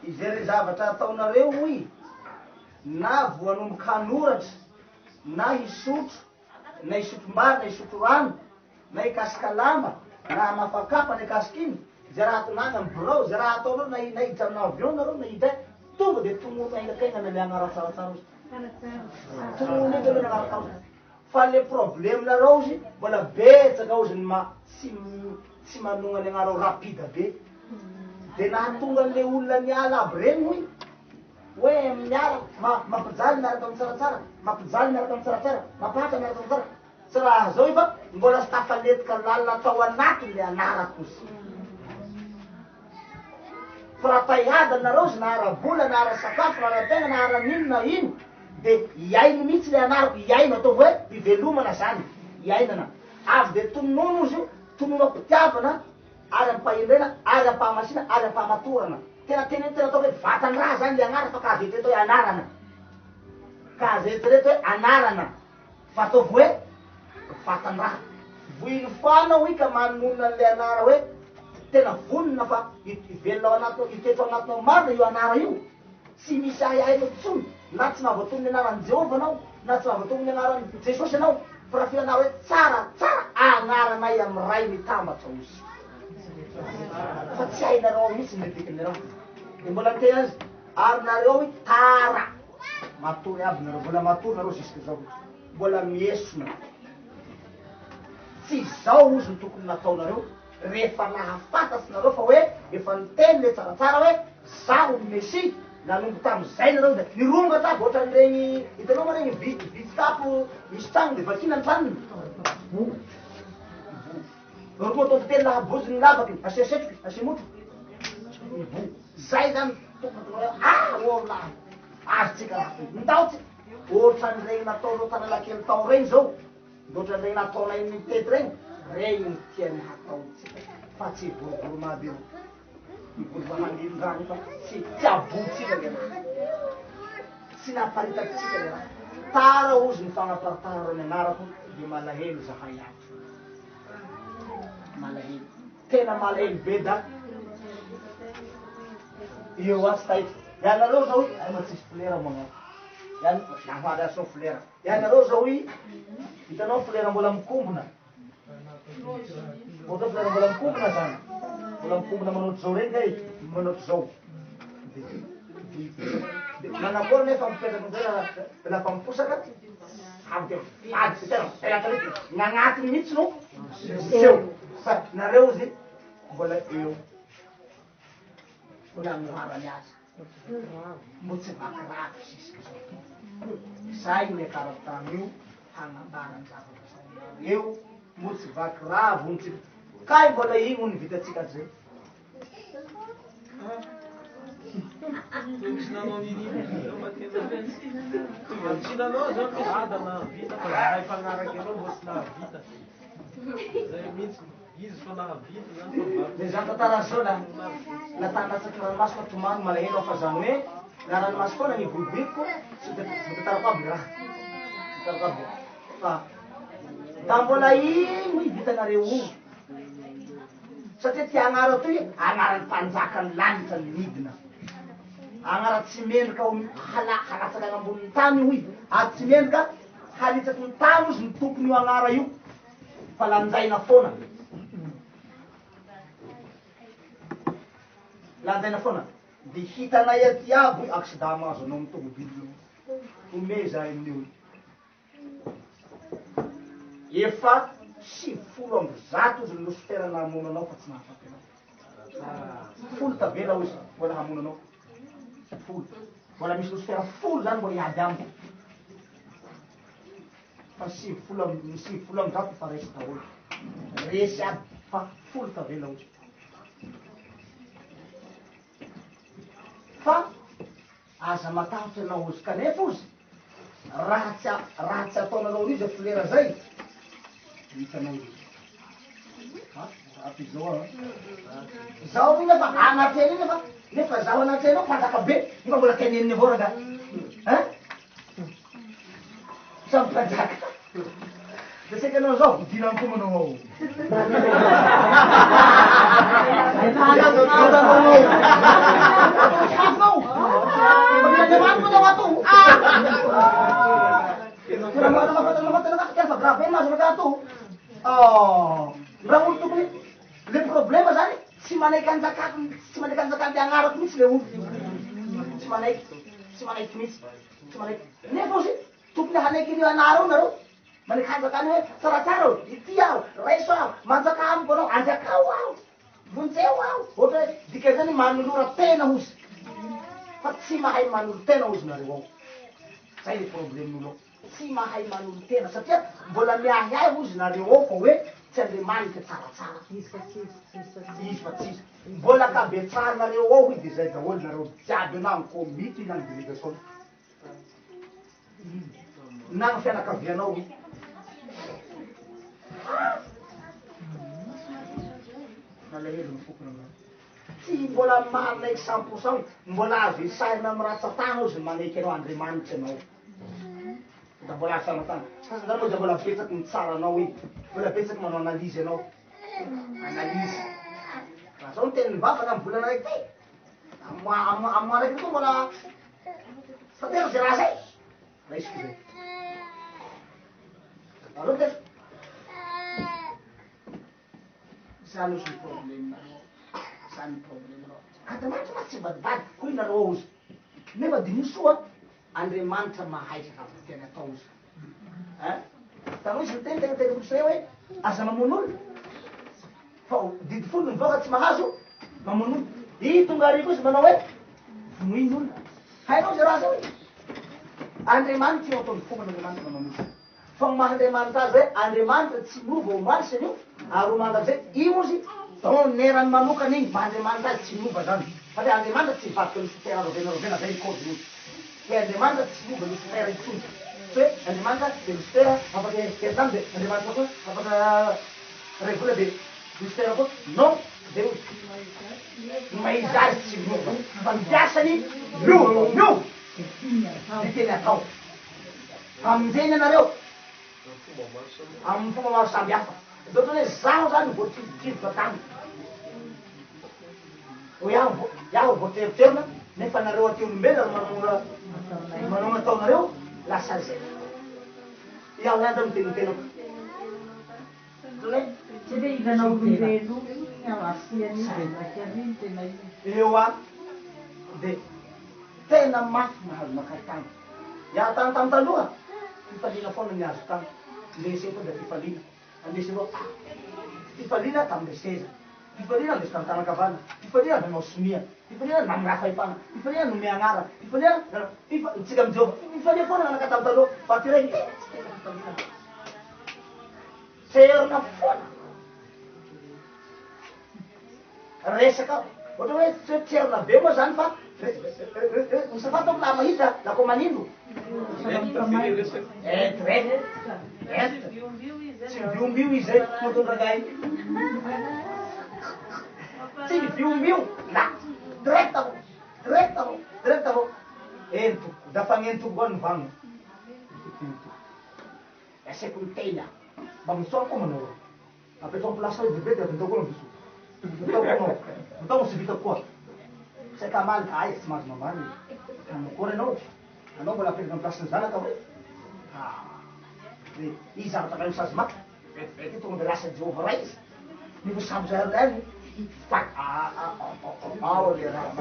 izay re zavatra ataonareo hoy na voanomboky hanoratry na hisotro na hisotrom-bary na hisotro rano na hikasika lamba na hamafakapa na hikasika iny zay raha atonany amy birao zay raha ataonao na hiditra amina avion nareo na hidray tonga de tomono aingakaingana le agnara tsaratsara ozy tomono eka le agnara ozy fa le problème nareo ozy mbola betsaka ozy ny tsy manogna le agnareo rapide be de nahatonga le olona miala aby regny hoy hoe miala mampijaly miaraka amy tsaratsara mampijaly miaraka amy tsaratsara mampahatra miaraka amy tsara tsy raha zao i fa mbola sy tafaletika lalina atao anatiny le anarako ozy fa raha tahiada nareo zy nahara-bola nahara sakafo nahara-tegna nahara nino na ino de iaino mihitsy le anarako iaino ataovy hoe ivelomana zany iainana avy de tonono izy io tonono ampitiavana ary ampahendrena ary ampahamasina ary ampahamatorana tena atao hoe vatandraha zany le anara fa kazetreto hoe anarana kazetreto hoe anarana fa ataovy hoe vatandraha voiny fanao i ka manona le anara hoe tena vonina fa ivelonao anatinao itetro anatinao marina io anara io tsy misy ahiahinao tsony na tsy mahavoatonony anaran'ny Jehova anao na tsy mahavoatonony anaran'ny Jesosy anao fa raha filanao hoe tsaratsara anaranay amy ray mitambatra ozy fa tsy hainareo mihitsy nydikiny de mbola mitena azy ary nareo hoe tara matory aby nareo mbola matory nareo ziska zao mbola miesona tsy zao ozy ny tokony nataonareo rehefa nahafantatsy nareo fa hoe efa niteny le tsaratsara hoe zaho ny mesi nanombo tamizay nareo de nirongatra aby ohatran'regny hitanao ma regny vitikapo misy tragno de vakina ny tranony oroko atao titely lahaboziny lavaky asiasetroky asiamotro ibo zay zany tokony olona azotsika raha nitaotsy ohatran'regny nataonao tanalakely tao regny zao ohatran'regny nataonay mitety regny regny tiany hataotsika fa tsy boroboromaby io iboromahanindranny fa tsy abotsika le raha tsy naparitatsika le raha tara ozy ny fanaparitara ro ny anarako de malahelo zahay azy malahelo tena malahelo be da io azy taity ianareo zao i ay matsisy folera magnao nahoady aso folera ianareo zao i hitanao folera mbola mikombona ohatra folera mbola mikombona zany mbola mikombona manoto zao regny kay manoto zao de manakory nefa mipetraky amizay lafa miposaka aby de fady tena eatarety nagnatiny mihitsy no seo fa nareo zy mbola eo namioharany azy mbo tsy vakiravy sisika zao zay ny karatany io hanambarany zavatra eo mbo tsy vakiravo ontsika kay mbola igno ny vitatsika zay Tsy nanao ninino tsy nanao zao misy adana vita fa zahay mpanaraky anao mbo tsy nahavita zay mihitsy de zany tantara zao la tandatsaka ranomasy fa tomany malahelo fa zany hoe la ranomasy foana ny boriboriko sy tantarako aby raha tantarako aby fa da mbola ino hivitanareo io satria ty agnara toy agnarany mpanjakany lanitra ny midina agnara tsy mendrika halatsaka any ambonin'ny tany io izy ady tsy mendrika halitsaky ny tany izy ny tompony io agnara io fa lanjaina foana lanjaina foana de hitanay aty aby aksida mahazo anao mitobobily ome za amin'io efa 70 izy no soferana hamono anao fa tsy nahafaty anao folo tavela izy mbola hamono anao folo mbola misy losofera folo zany mbola iady amiko fa 70 amzato fa resy daholo resy aby fa folo tavela izy fa aza matahotry anao ozy kanefa ozy raha tsy ataonanao izy flera zay hitanao izy aty zao zao iny fa anaty iny nefa zaho anaty anao mpanjaka be nefa mbola teneniny avao raga samy mpanjaka de seka anao zao vidina ampo manao ao raha olo tokony le problema zany tsy manaiky anjakany ty agnarako mihitsy le olo tsy manaiky mihitsy tsy manaiky nefa ozy tokony hanaiky rio anara io nareo manaiky hanjakany hoe tsaratsara o ity aho raiso aho manjaka amiko anao anjakao aho vonjeo aho ohatra hoe dika zany manolora tena ozy fa tsy mahay manolo tena ozy nareo ao zay le problemen'olo tsy mahay manolo tena satria mbola miahiahy ozy nareo ao fa hoe tsy andriamanitra tsaratsara izy fa tsisy mbola ka be tsara nareo ao de zay daholo nareo jiaby anao komity na délégation na ny fianakavianao nalahelo mifokony amina tsy mbola manaiky 100% mbola azo isahina amy ratsatana ozy manaiky anao andriamanitra anao da mbola asanatana sasany moa da mbola betsaky ny tsara anao i mbola betsaky manao analyzy anao analyzy raha zao ny teniny vavana amy volana raiky ty amy araiky koa mbola satera zay raha zay raisiko zay alo te zany ozy ny problemenareo zany problemenao andriamanitra ma tsy vadivady koa inareo ozy nefa diny soa andriamanitra mahay sakafo tiany atao ozy tano izy miteny tegna fotsiny hoe aza mamono olo fa didy folo mivoaka tsy mahazo mamono olo i tonga arivo izy manao hoe vonoiny olo hainao zay raha zao andriamanitra io ataony fomba andriamanitra manao misy fa ny mahandriamanitra azy hoe andriamanitra tsy miova omarisiny io ary omanga amizay io izy donerany manokana iny mahandriamanitra azy tsy miova zany fa andriamanitra tsy vatika misotera rovena zay code io hoe andriamanitra tsy miova misotera itsony hoe andriamanitra de misotera afaka heritany de andriamanitra koa afaka revola de misotera koa non de maizazy tsy miova fa mipiasany miova ny teny atao aminjeny anareo amy fomba maro samby hafa dotry hoe zaho zany vo trivotrivotra tany ho iaho vo teriterina nefa nareo aty olombelona manao ataonareo lasa zay iaho zany zany tenitenako eo a de tena mafy mahazo makary tany iaho tany tamy taloha fifaliana foana ny azo tany lese koa da fifaliana andesy avao fifaliana tamle seza fifaliana andesy tamy tanakavana fifaliana nanao somia fifaliana na miraha fahefana fifaliana nome agnara fifaliana tsika amy jehova fifalia foana nanaka tamy taloha fa ty raiky serina foana resaka ohatra hoe tserina be moa zany fa Safatako la mahita la ko manindo. Direct. Tsy mbiombio izy zay matondragay. Tsy mbiombio la direct avao. Entoko, dafa gn'entoko koa nyvagno. Asaiko ny tena. Mba misoa koa manao. Apetrako place bebe dia ataoko koa miso. Ataoko tsy vita koa. Saika amaly ka ay tsy mahazo mamaly. Akory anao mbola apetraka amin'ny place-ny zanaka hoe. Izy zavatra ka misazy maky. Vetivety tonga dia lasa Jehova ray izy. Ny misambo zay ary fa ao le raha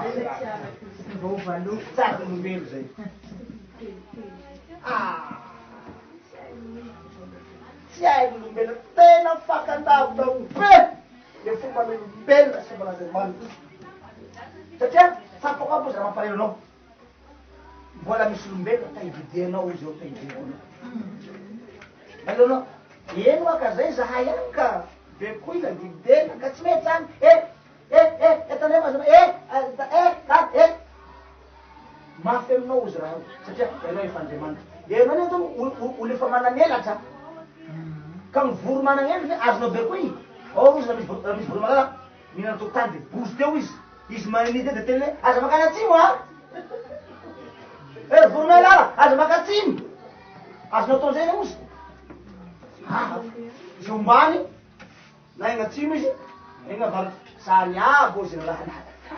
tsara olombelo zay. Tsy haiko olombelo tena fakandavona be le fomban'olombelona sy man'Andriamanitra. Satria sampako za mampalelo anao. Mbola misy olombelona ta hividianao izy eo ta hividianao. Alonao, eno aka zay zahay any ka be koila vidiana ka tsy mety zany. Etanay mazana mafy aminao izy raha satria ianao efa Andriamanitra. Ianao ne olo efa manan'elatra ka mivory manan'elatra azonao be koa i. Ao izy misy vory malala mihinana tokotany de bozy teo izy manidy de tena aza makany atsimo vory malala aza makatsimo azonao atao zay ozy. Izy ombany na egna atsimo izy egna avary sany abo izy raha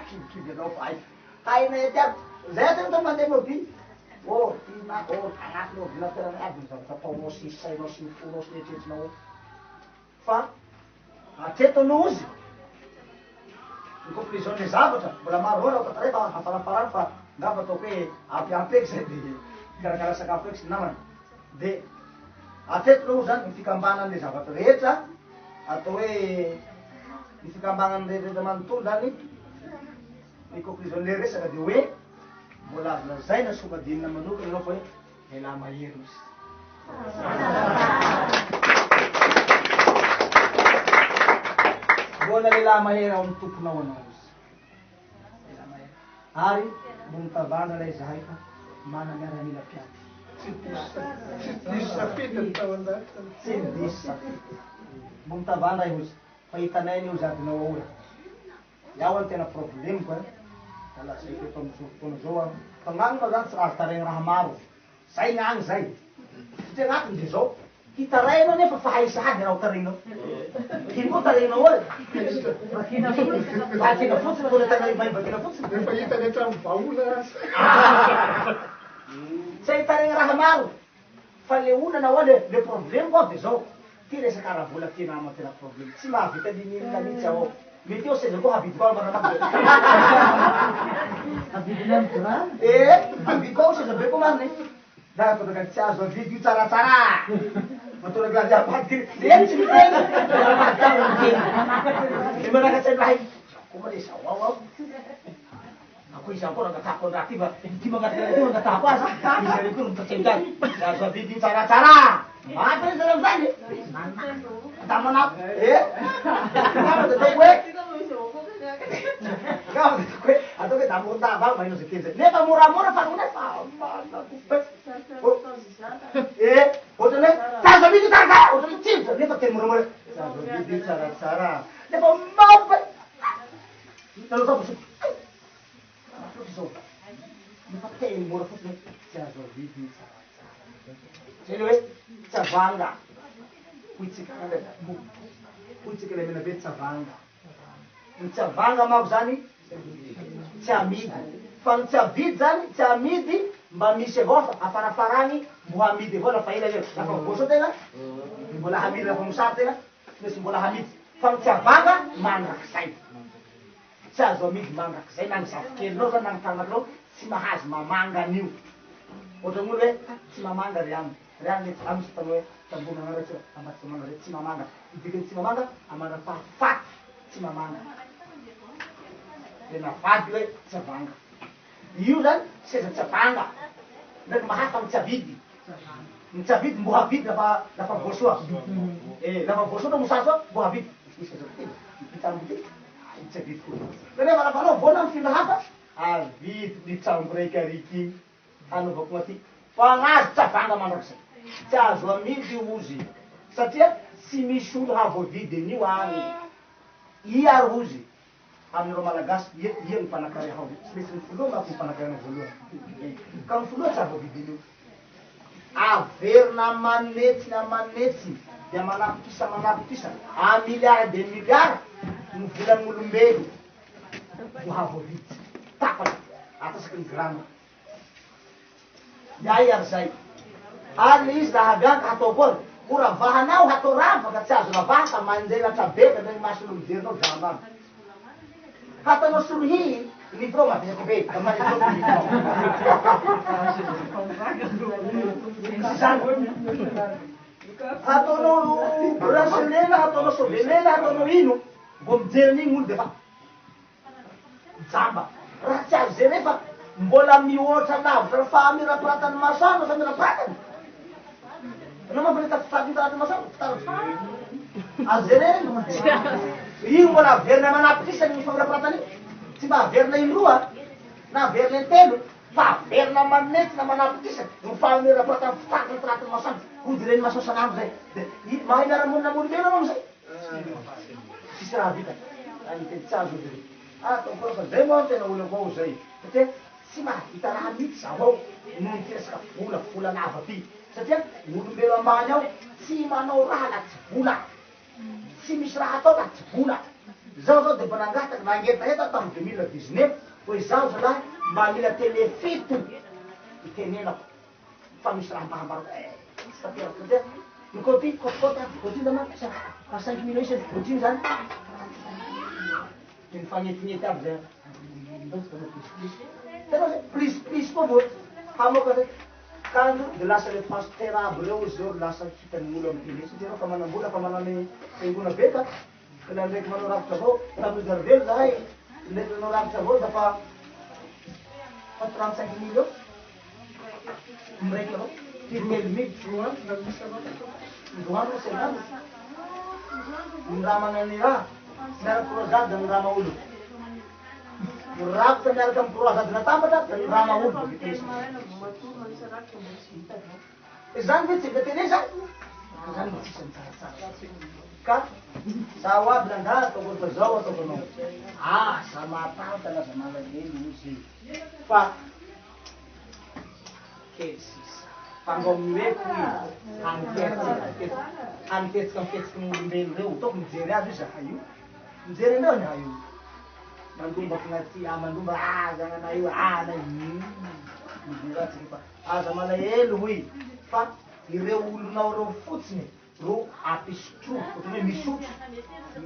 kivikivy anao fa hainay ty aby zay tena tao mandeha mobily agnatinao ordinateur aby ny zavatra ataonao sy sainao sy mifonao sy eritreritrinao fa atreto anao izy ny conclusion ny zavatra mbola maro ora fa tarefa hamparaparany fa ngamba ataoko hoe ampiampy eky zay de karakara sakafo eky sy namana de atretonao zany ny fikambanan'le zavatra rehetra atao hoe ny fikambanan'le rehetra manontolo zany ny conclusion-le resaka de hoe mbola azo lazaina somadinina manokana anao fa hoe lehilahy mahery izy. Mbola lehilahy mahery ao amin'ny tomponao anao izy. Lehilahy mahery. Ary mbo mitavandra lay zahay fa mana miaramila mpiaty. Tsy diso safity. Mbo mitavandra izy fa hitanay ny ozy adinao aora. Iaho any tena problemiko la zay feto amin'izao fotoana zao fa gn'agny ma zany tsy azo taregny raha maro zay gn'agny zay satria gn'atiny de zao hitarainao nefa fa hay sady raha ho taregnao ino koa taregnao oe vakina fotsiny koa vakina fotsiny efa hitany hatramy vahola tsy hitaregny raha maro fa le onana oa le problème koa de zao ty resaky aravola tena ama tena problème tsy mahavita lininina mihitsy ao mety eo seza koa havidy koa maranaky havidy koa seza be koa mariny da tonga tsy azo avidy io tsaratsara matonga gazy avadiky eny tsy miteny le manakatsy lahy koa male sao ao ako izy akoa nangatako andraha ty fa ty magnatiny koa nangatako azy izy ary koa mitateny gazy azo avidy io tsaratsara matany zany amizany damanako gama de teko hoe gama de teko hoe atao hoe da morondava agny mahinao zay teny zay nefa moramora fa nefa ohatrany hoe tazo avidy tsaratsara ohatrany tsimotra nefa teny moramora tazo avidy tsaratsara nefa maope talo zao bosoko zao nefa teny mora fotsiny tsy azo avidy tsaratsara zay le hoe tsavanga hoitsika hoitsika le menabe tsavanga ny tsavanga mako zany tsy amidy fa ny tsy avidy zany tsy amidy mba misy avao fa afarafarany mbo hamidy avao lafa ela ela lafa voso tena mbola hamidy lafa mosary tena misy mbola hamidy fa ny tsavanga mandrakizay tsy azo amidy mandrakizay na ny zavokelinao zany na ny tanakinao tsy mahazo mamanga an'io ohatra gn'olo hoe tsy mamanga ry any amisy tano hoe tambona anaretra ambaty mamanga re tsy mamanga idikiny tsy mamanga amana fahafaty tsy mamanga tena vady hoe tsavanga io zany seza tsavanga ndraiky mahafa ny tsy avidy ny tsy avidy mbo havidy lafa voasoa lafa voasoa na mosary soa mbo havidy itsarambotely tsy avidy koa kanefa lafa anao voana mifindra hafa avidy ny tsambo raiky ariky iny anaovako aty fa anazy tsy avanga mandrakzay tsy azo amidy ozy satria tsy misy olo havoavidy an'io any i ary ozy amin'ireo malagasy ia ny mpanakary hao tsy lesy ny foloa maky ny mpanakary voalohany ka ny foloa tsy avoavidy an'io averina manetsy dia manapitisa amiliara de miliara ny volan'olombelo ho havoavidy tapaka atasaky ny grama ay ary zay ary izy raha avianka hatao koa ho ravahanao hatao rava ka tsy azo ravaha ka manjay latrabeka zay mason'olo mijerinao drama hatanao sorohy livrao mavisaky be da hataonao bracelet hataonao sovelela hataonao ino mbo mijeren'igny olo defa jamba raha tsy azo zay nefa mbola mihoatra lavitra fa mirapiratany masoandro sa mirapiratany anao mampaleta fitaraty masoandro fitaraty azo zay reny io mbola averina manapitrisany ny famirapiratany tsy mba averina indroa na averina intelo fa averina manetsy na manapitrisany no fa mirapiratany fitaraty masoandro hody reny masosanandro zay de mahay miara-monina molombelo anao zay sisy raha vita anyteny tsy azo ody ataoko fa zay moa tena olo avao zay satria tsy mahita raha mihitsy zavao no nytiresaka vola lava ty satria olombelo ambany ao tsy manao raha la tsy vola tsy misy raha atao la tsy vola zao de mba nangataky nangetaheta tamy 2019 hoe zaho zalahy mba mila tele fito itenenako fa misy raha mbahambarako satria nikôty kôty zama 5 millions isa kôty zany mifagnetiny aby zay tena zay plus koa vo hamoka zay kanjo de lasa le pasteur aby reo zao lasa hitan'olo amy tele satria reo fa manambola fa maname fiangona beka ka la ndraiky manao ravitra avao tamin'izarivelo zahay ndraiky manao ravitra avao dafa 35 millions miraiky avao tirmely ndoandro senany ny raha manany raha miaraky croisade ny rama olo ravitra miaraky amy croisade natambatra da ny rama olo zany ve tsy vetele zany zany mba tsisy mitsaratsara ka zaho aby nanga ataoko fa zao ataoko anao asa matanta laza malagely ozy fa kely sisa fangao mireko aniketsiky n'olombelo reo taoko mijery azy io zaha io mijery andreo ny ha io mandomba fagnaty mandomba zanana io na mijery fa aza malahelo hoy fa ireo olonao reo fotsiny ro apisotro ohatry hoe misotro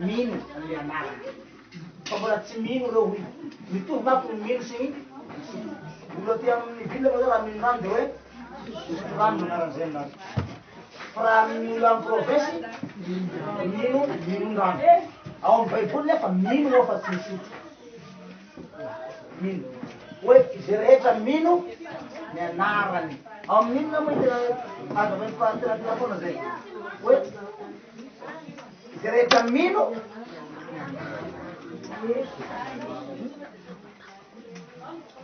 mino amle anarany fa mbola tsy mino reo hoy mitovy mako ny mino sy ny olo aty amin'ny villa ma zao raha mino rano de hoe misotro rano manaran'izay aminazy fa raha mino amy province mino rano ao amy baiboly nefa mino reo fa tsy misotro mino hoe izay rehetra mino ny anarany ao amin'inona moa tena azo avy tena tena foana zay hoe izay rehetra mino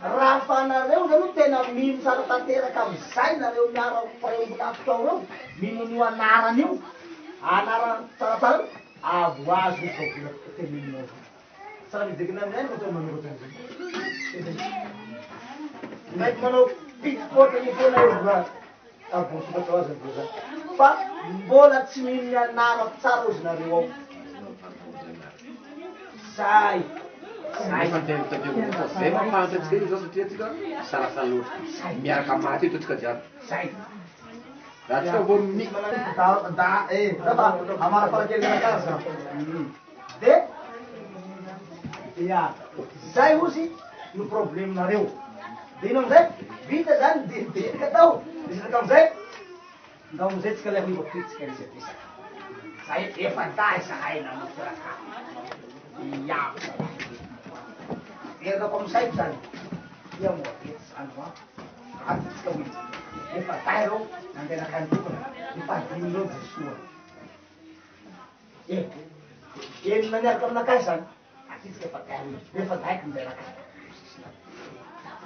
raha fa nareo zany tena mino tsara tanteraka amizay nareo miara pareombolafika ao reo mino nio anarany io anarany tsaratsara avo azo izy fa vola te minonao tsara midekina amin'any fa tao manorotany ndraiky manao pitipôty ny foana io abosokatao azy vo zany fa mbola tsy mino ny anarako tsara ozy nareo ao zay zay mampahatra atsika io zao satria tsika sarasara loatra miaraka maty eto atsika jiaby zay raha tsika vo amaraparakelyakasa de ia zay ozy no problemenareo de ino amizay vita zany dedeka tao isaka amizay ndao amizay tsika le hoivapitsika resapisaky zay efa da zahay namofiraka ia erakako amisaiko zany ia moa ety zany va atitsika hoe efa tay reo nandenaka ny tokona mifadiny reo jesoa eny miaraka aminakahy zany atitsika efa tay efa daiky mindenaka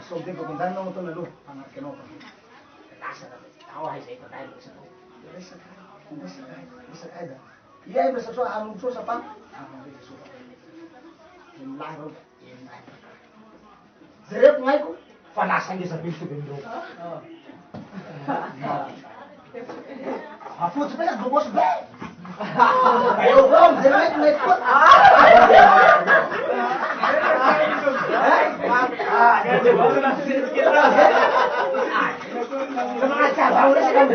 saudade ko dan nang tolo lo anak keno lasa na tawa hay sa ito dahil sa Isa ada. Iya yang besok anu so apa? Besok. Yang lahir yang lahir. Zerep ngai ko panasan dia sampai itu bendo. Apa tu pernah bos be? Ayo bom, zerep ngai ko. Dia baru nak sikit lah. Kenapa baru dah kamu?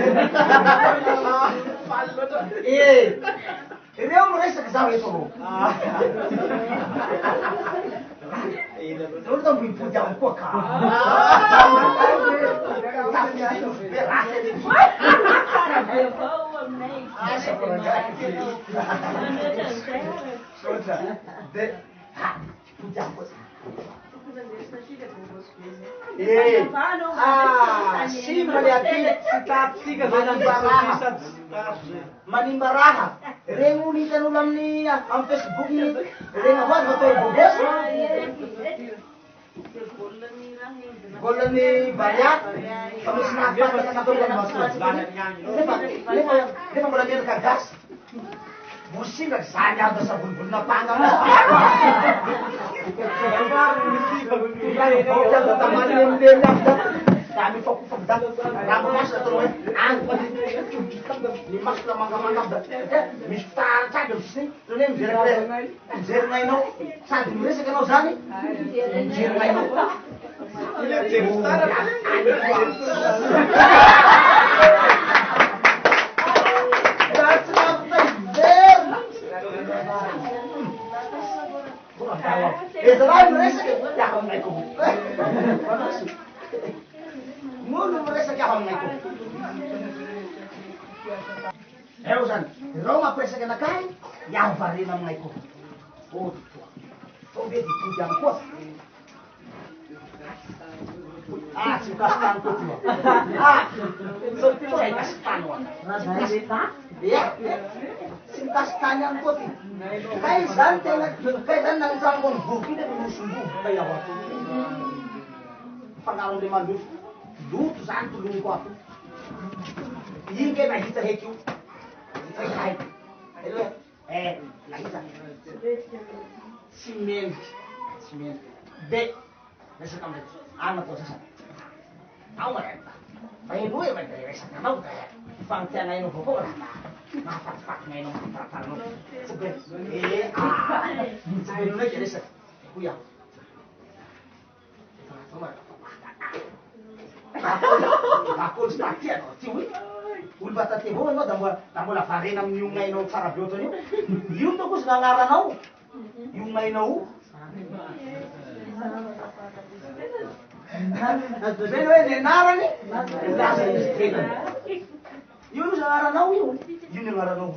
Ini orang mereka kesal itu. Itu tu bipu jam kuat kah? Si melihat si manimbaraha rengu ni tanulam ni ang Facebook ni rengu buat betul bobos golden ni banyak kami senapat dengan satu yang masuk dia mulai dia kagas musim dah saja dah sabun pun nak panggang kami fokus pada ramu mas atau angkut limas lama mangap mistar saja sini tu ni jermai no saat ini saya kenal sani jermai no Israel mereka jangan naik kubu. Mulu mereka jangan naik kubu. Usan, Roma mereka kena kain, yang bari nam naik kubu. Oh, so dia dipuja kuat. Suka tangkut tu. So tu saya kasih tanuan. Ya, sintas tanyang putih. Kaya dan nang sangkong bukit na binusumbong kaya waktu. Pangalong di mandus, luto santo lungo ako. Yung kaya nakita hekyo. Ito kahit. Nakita. Simen. Be. Nasa kamay. Ano po sa sana? Ako marenta. Pahinuwi man tayo sa kanaw tayo. Pangtiyan ngayon ng buko wala na. Mapat-pat ngayon ng matatano. Sabi nung nangyari sa kuya. Bakul sa katiyan. Tiwi. Ulbata tibo, no? Damo la farinam yung ngayon ng sarabyoto niyo. Yung to ko sa nangaranaw. Yung ngayon Pero nara ni. Yun sa aranaw yun. Yun ang aranaw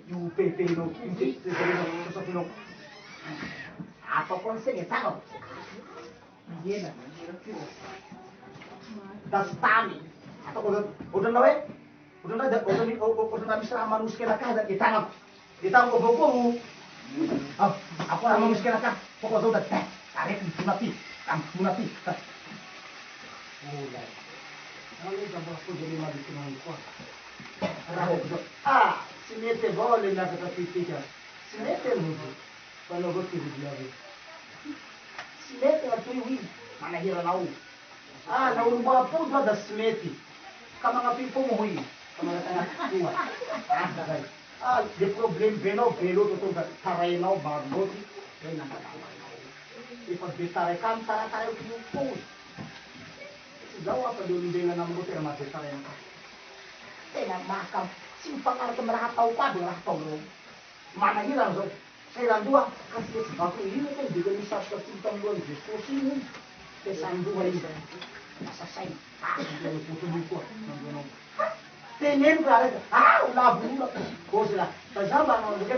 yung pepe no. Yung sa pino. Apa pun sige tao. Yan na. Das tami. Ato udah na we. Udah na bisa manusia ka da itang. Itang ko buko. Ako ang manusia ka. Pokok udah teh. Tarik mati. Mati. Mulai. Ano ba ako jadi mabit ng kuha? Sinete boleh na katapitika. Sinete mo. Panogot ko dia. Sinete at tuwi. Manahira na u. Naulwa po ba da sinete. Kamanga pipo mo huy. Kamanga tanga kuha. The problem beno to taray na bagot. Kaya nakakawa. Ipagditare kam taray pipo. Gawa pa doon din na naman buti na matita rin. Kaya makam, simpang arto marataw pa, marataw mo. Manahilang so, kaya dua, kasi ako yun ito, hindi ko nisas ka simpang doon, so sino? Kaya saan buhay ba? Nasasay, hindi ko putuloy ko. Tingin ko rin, ulabula. Ko sila, kasama nga mga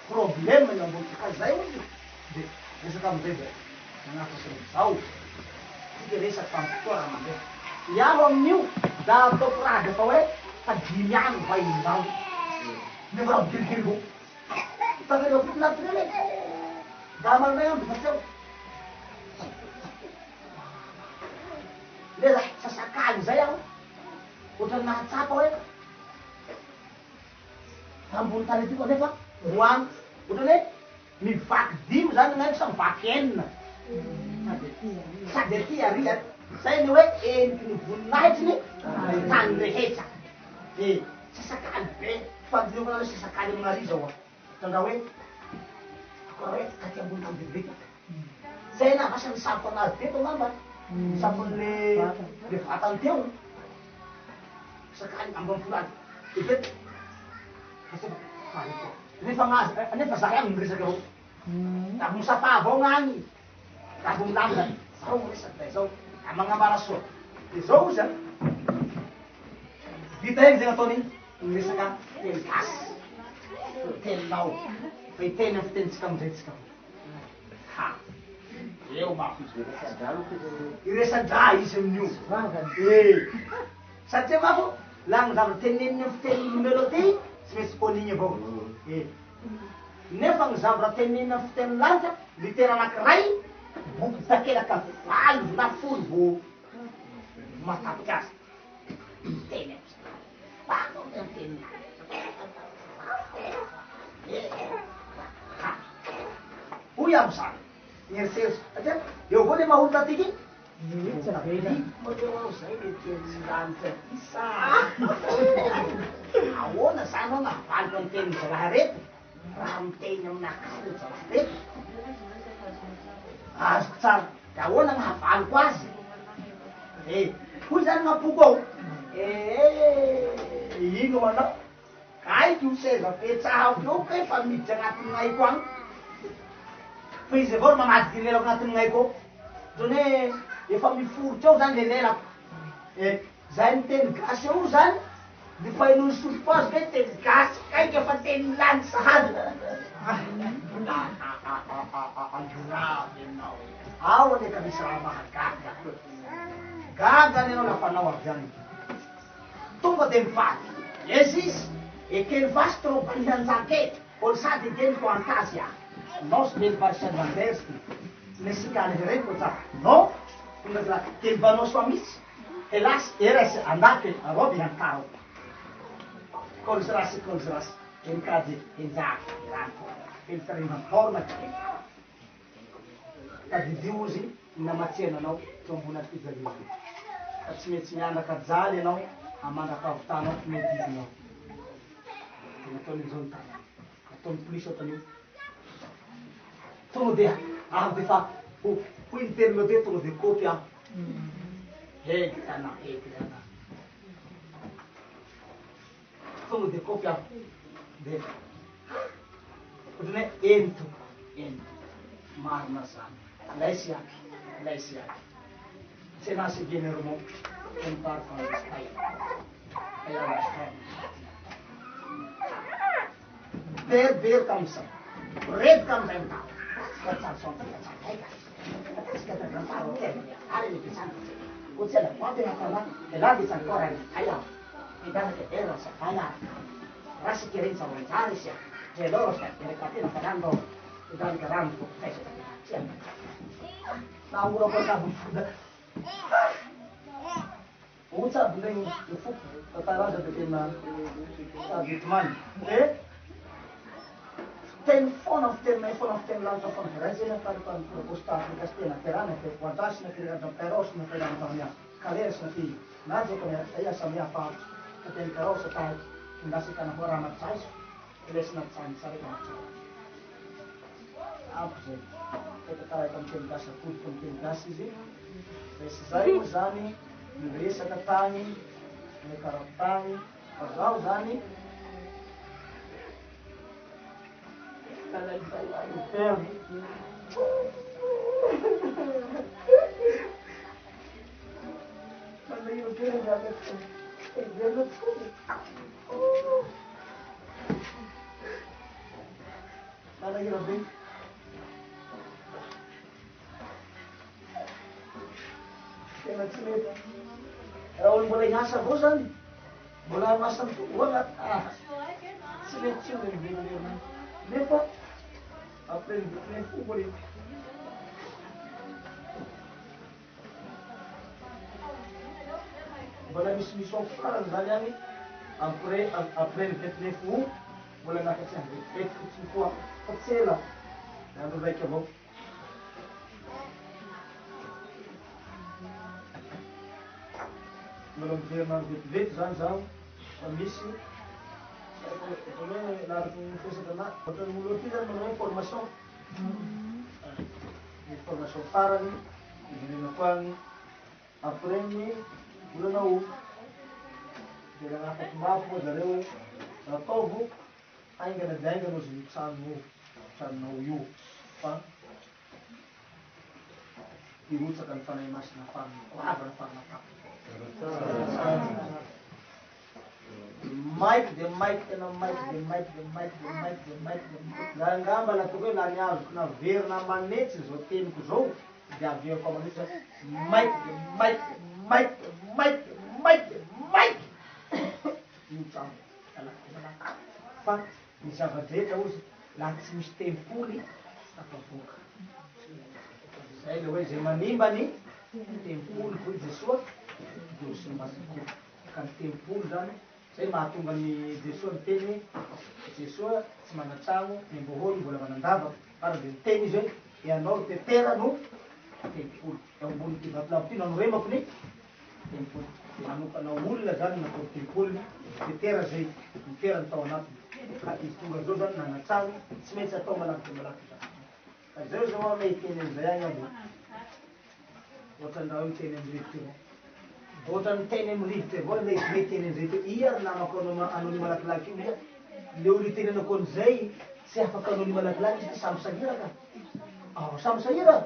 problema yung buti. Kasi yun, hindi, nasa kamutay, nangasasaw. Sige sa pangkura mga. Yaron niyo dato prada to paghinyan bay daw. Ni ba bilgil ko? Tagay ko na pinili. Damal na yun, basta. ohatrany nahatsapa hoe ambony tany aty koa nefa roany ohatrany hoe mivaky dimy zany gn'aiko sa mivaky enina sady aty aria zay ny hoe eniky ny voninahitsiny ny tany rehetra sasakany be fandiniovana hoe sasakany amin'ary zao tandra hoe koa hoe katy ambony tany bebeka zay na vasa ny safo anazy teto ngamba safon'le vatany teo sakany ambony folady bebeka nefa zay agny miresaky avao da misafa avao gn'agny da vo milanga zao miresaky da zao da magnambara soa de zao izy a vita egny zay ataony miresaka teny gasy teninao fa iteny amy fitenitsika amizaytsika ha eo mafy iresadra izy amin'io satria mafo la gny zavatra teneniny amy fiteny mélodie tsy maintsy konigny avao nefa gny zavatra teneniny amy fiteny lanitra litera anakiray boky takelaka valo na folo vo matapiky azy miteny amizay hoy amizany mieritseritsy satria eo avao le maholota atiky maleo ao zay le teny lanitra ty sa ahoana zany ao nahavaliko any teny zalahareto raha miteny aminakazy zalahareto azoko tsara de ahoana gnahavaliko azy hoy zany gn'apoko ao ino manao aiky io seza petrahako eo ka efa miditsy agnatin'ny gn'aiko agny fa izy avao ro mamadiky lelako agnatin'ny gn'aiko ao zany hoe efa miforotsy ao zany le lelako zay ny teny gasy eo zany de fa inony solopazy ke teny gasy kaiky efa teny lany sahady andorave anao ao aneka misy raha mahagaga gaga ny anao lafa anao avy any tonga de mivaky ezizy ekeny vasy trop banihanjake olo sady geniko antazy a non se mely varisiany vandersky nesikany hereko za non tonga de la teny banao soa misy hélas eresy andake aroby hantaro kolzrasy enikady enjaky ranko elitarimahorna kadidio ozy namatsiana anao to ambony atyjalizy fa tsy maintsy mianaka jaly anao amandrakavotanao medidinao nataony zao ny tany ataony polisy ataon'io tonga de aho de fa hoy ny teny mode tonga de kopy aho heky ana tonga de kopy aho de ohatrany hoe ento marina zany laisy aky tsy anasy generement teny parfantay ayarastay verivery kamizay redoka amizay mitao Kutsela wapi na kama eladi sankora aya idana ke era sakaya rasi kirin sa wantari sia jelo sa kati na kadando idan karam ko pesa sia na ura ko na buda uta bling ufuk tatara da betina bitman telephone of ten lanto von resina para con proposta aplicastena terana che guardasse che era peros na terana mia kaleres na ti naje ko ya samia pa ten peros ta ndasi kana hora na tsais les na tsai sare ka apse eta kaya kon ten gasa put kon ten gasi zi les zai zani niresa ka tani ne karapani azau zani inferno. Quando io vedo già questo, e vedo tutto. Guarda che lo vedi. Che non ci vede. Era un boleh ngasa bosan. Boleh masam tu wala. Silenzio del video. Nefa aprende ne fuboli mbola misimisy farany zany any après ny 29 août mbola nafatsy any fety fotsiny koa fa tsy ela andro raiky avao. mbola miverina vetivety zany zaho fa misy lariky mifesaka ana ohatrany olo aty zany manao hoe formation ny formation farany iverenako agny après ny volana août de nagnafaky mafy moa zareo ataovo aingana de aingana ozy mitranonao io fa irotsaka ny fanahy masina farany koavana farana tapo maiky de maiky tena maiky de maiky de maiky de maiky de maiky de angamba la toko hoe la niazoko na verina manetsy zao teniko zao de aveako amanetsy maiky de maiky de maiky de maiky de maiky de maiky mitrano alaka fa ny zava-drehetra ozy laha tsy misy tempoly tafavoaka zay le hoe zay manimbany tempoly koa jesoa de sy masiko ka ny tempoly zany zay mahatonga ny jesoa ny teny jesoa tsy manatrano ny mboholo mbola manandava para de teny izy hoe ianao tetera no tempoly ambony ty vatolavo ty nanoremako ny tempoly manokanao olona zany natao tempoly tetera zay mitera ny tao anatiny ka izy tonga zao zany nanatrano tsy maintsy atao malaky de malaky zany ka zao zao ame teny amizay agny aby ohatrandraha hoe miteny am'rivotry avao ohatrany miteny am'rivotry avao le izy teny am'zay te ia ry namako anao ny malakilaky io ia le olo itenenako an'izay tsy afaka anao ny malakilaky izy samy sahiraka samy sahira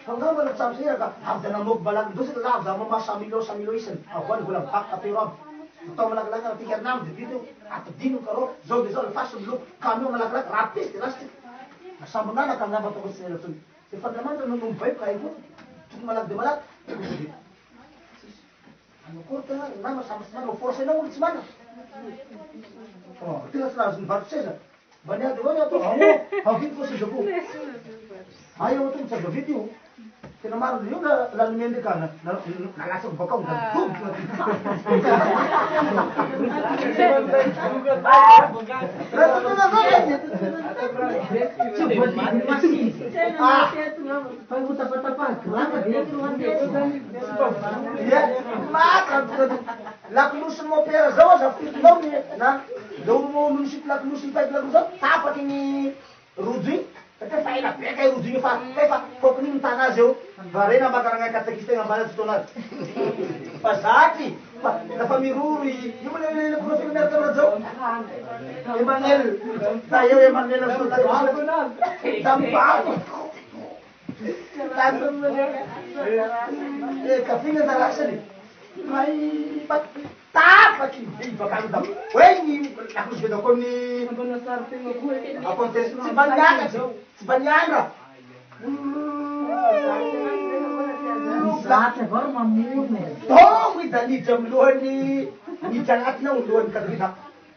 fangambana samy sahira ka avy da namoky malaky ndosy lavy za mama 100 millions isany avoany vola mivaky apero aby atao malakilaky aty herinamo de vita io ampidino karô zao de zao le fasy miloko camion malakilaky rapiste lasty sambonanaka angamba atao tsy elatsony de fandriamanitra no mivaiko hay koa toko malaky de malaky akory tena nama samy tsy mana force anao olo tsy mana tena tsy nahazo nivarotsy seza mba niady avao atao avity fo seza ko ay eo tonga tsy azo avity io tena maro io la nomendry ka nalasako bakao lakinosy mopera zao aza fitinao na le olo misy lakinosy mipaiky lakinosy zao tapaky ny rojo iny satria fa ela beka rojo iny fa fokony iny mitana azy eo varena makaragna katekistegna ambany azy fotoana azy fa zatry lafa mirory io le profily miaraka amina zao Emmanuel da eo Emmanuel da mibako kafina da lasany may tapaky bakany da hoe ny lakinosy vedako ny akontery tsy baniaka tsy baniandra Zaty avao mamono tongo da nidra milohany nidra anatiny ao milohany kadrina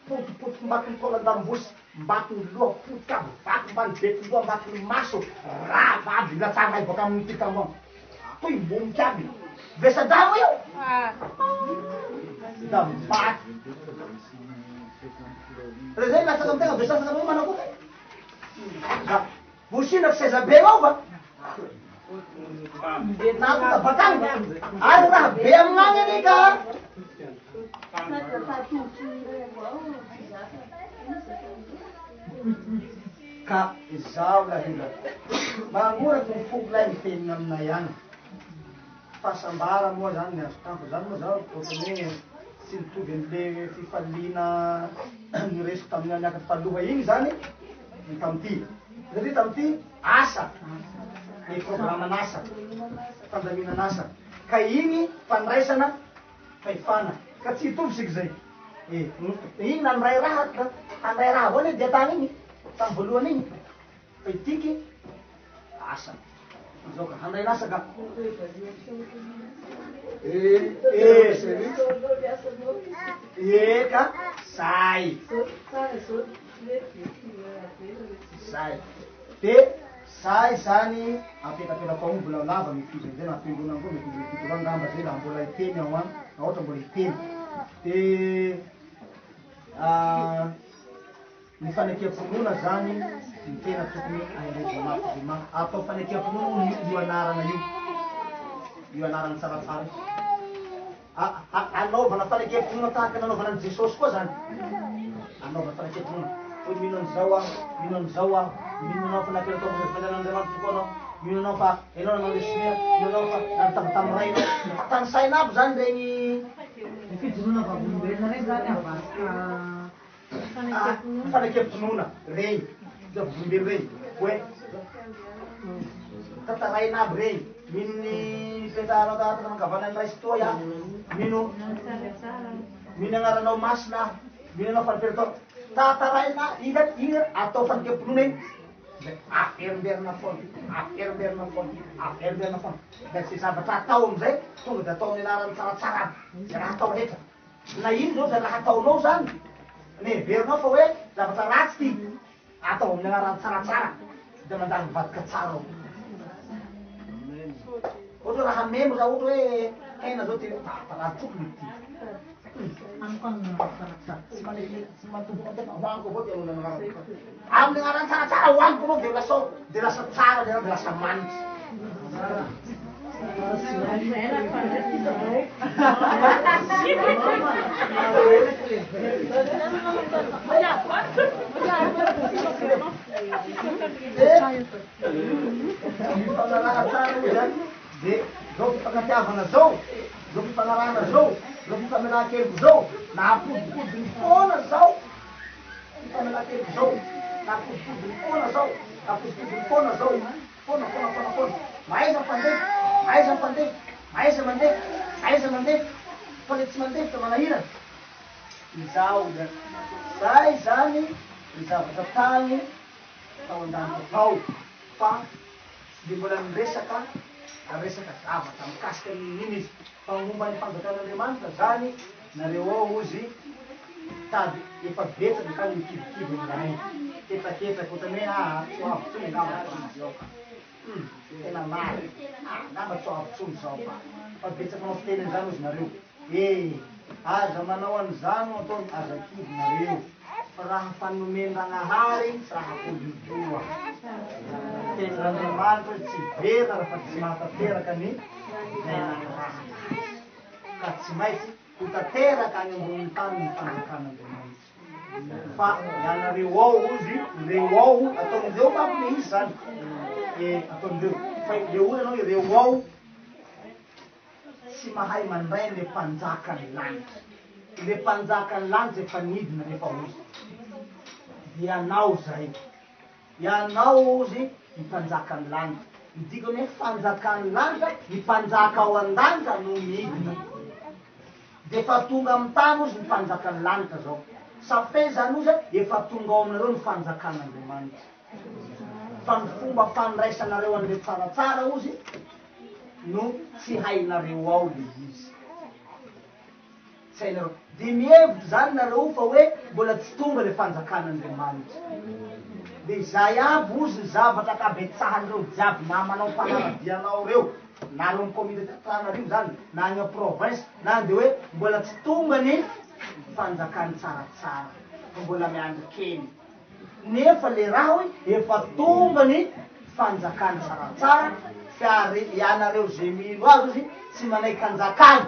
potipotiky mbaky kola mbosy mbaky ny loha potika vaky mbany bety loha mbaky ny maso rava aby latsara ay baka amin'ny tikambo toy mbomoky aby vesadamo io da mbaky re zay lasaka amtegna vesasaka ame manakoky da vosinaky sezabe ao ba nakuta bakang ada raha be amnany ani ka ka izao la hila mangoraky ny foko lay mitenina aminay any fahasambara moa zany ny azo tampo zany moa zao ohatrany hoe tsy nitovy am'le fifaliana niresiko tamin'ny niakaty taloha iny zany ny tamity satria tamity asa ny programan'asa fandaminan'asa ka igny fandraisana faifana ka tsy hitovy siky zay igny nandray raha handray raha avao ny diatany igny tamy voalohany igny fa itiky asa zao ka handray n'asa ka eka say say de Say zany apetapetako ao mbola lava mifidy zay na ampindona ngo mifidy ngamba zay la mbola iteny ao any na ohatra mbola iteny de ny fanekem-ponona zany ny tena tokony aendrezy mafy atao fanekem-ponona io anarana io anarana tsaratsara anaovana fanekem-ponona tahaka nanaovana an Jesosy koa zany anaovana fanekem-ponona hoe mino an'izao aho mino anao fa napelatao fanan'Andriamanitra koa anao mino anao fa ianao nanao lesomera mino anao fa nanotava tamin'ny ray anao tany saina aby zany regny ny fijoroana vavolombelona regny zany avasika fanekem-ponona regny vavolombelo regny hoe tataraina aby regny mino ny petaramankavanany ray sy toa ia mino agnaranao masina mino anao fa napelatao tataraina igny atao fanekem-ponona igny aferimberina foana da tsy zavatra atao amizay tonga de atao nianarany tsaratsara aby ze raha atao rehetra na ino zao zay raha ataonao zany neverinao fa hoe zavatra ratsy ty atao amin'ny anarany tsaratsara de mandany mivadika tsara ao ohatra raha memo za ohatra hoe hena zao ty raha tsokony ty amin'ny anarany tsaratsara hoaniko avao de lasa tsara de lasa manitsy mifanaraha tsara io zany de zao fifagnatiavana zao zao fifanarahana zao zao fifamelan-keloko zao na apodipodiny foana zao fifamelan-keloko zao na apodipodiny foana zao apodipodiny foana zao foana aiza mandeha fa le tsy mandeha fa manahirana izao zay zany ny zavatra tany tao an-dany avao fa de mbola niresaka zavatra mikasika iny izy fa momba ny fanjakan'Andriamanitra zany nareo ao ozy tady efa betsaky kany mikivikidy am'raha ketraketraky ohatrany hoe tsoavitsony angamba zao tena mary angamba tsoavitsony zao fa betsaky manao fiteny zany ozy nareo aza manao an'izano ataony aza kidy nareo fa raha fanomen-dragnahary sy raha politoa ten'Andriamanitra tsy vera raha fa tsy mahatanteraka ny raha ka tsy maintsy ho tanteraka any ambony tany ny fanjakan'Andriamanitra fa ianareo ao ozy reo ao ataon'ireo mampo le izy zany ataon'ireo fa le ozy anao ireo ao tsy mahay mandray le mpanjakany lanitra le mpanjakany lanitra efa nidina rehefa ozy ianao zay ianao ozy mpanjakany lanitra midikany hoe fanjakany lanitra ny mpanjaka ao an-danitra no midina de efa tonga amy tany ozy ny mpanjakany lanitra zao safe zany ozy efa tonga ao aminareo ny fanjakan'Andriamanitra fa ny fomba fandraisanareo an'le tsaratsara ozy no tsy hainareo ao le izy tsy hainareo de mihevitry zany nareo fa hoe mbola tsy tonga le fanjakan'Andriamanitra de zay aby ozy ny zavatra akabetsahan'ireo jiaby na manao mpanaradianao reo na reo mikomité teatranareo zany na agny province na de hoe mbola tsy tonga ny fanjakany tsaratsara fa mbola miandry kely nefa le raha hoe efa tonga ny fanjakany tsaratsara fa ianareo zay mino azy ozy tsy manaiky anjakany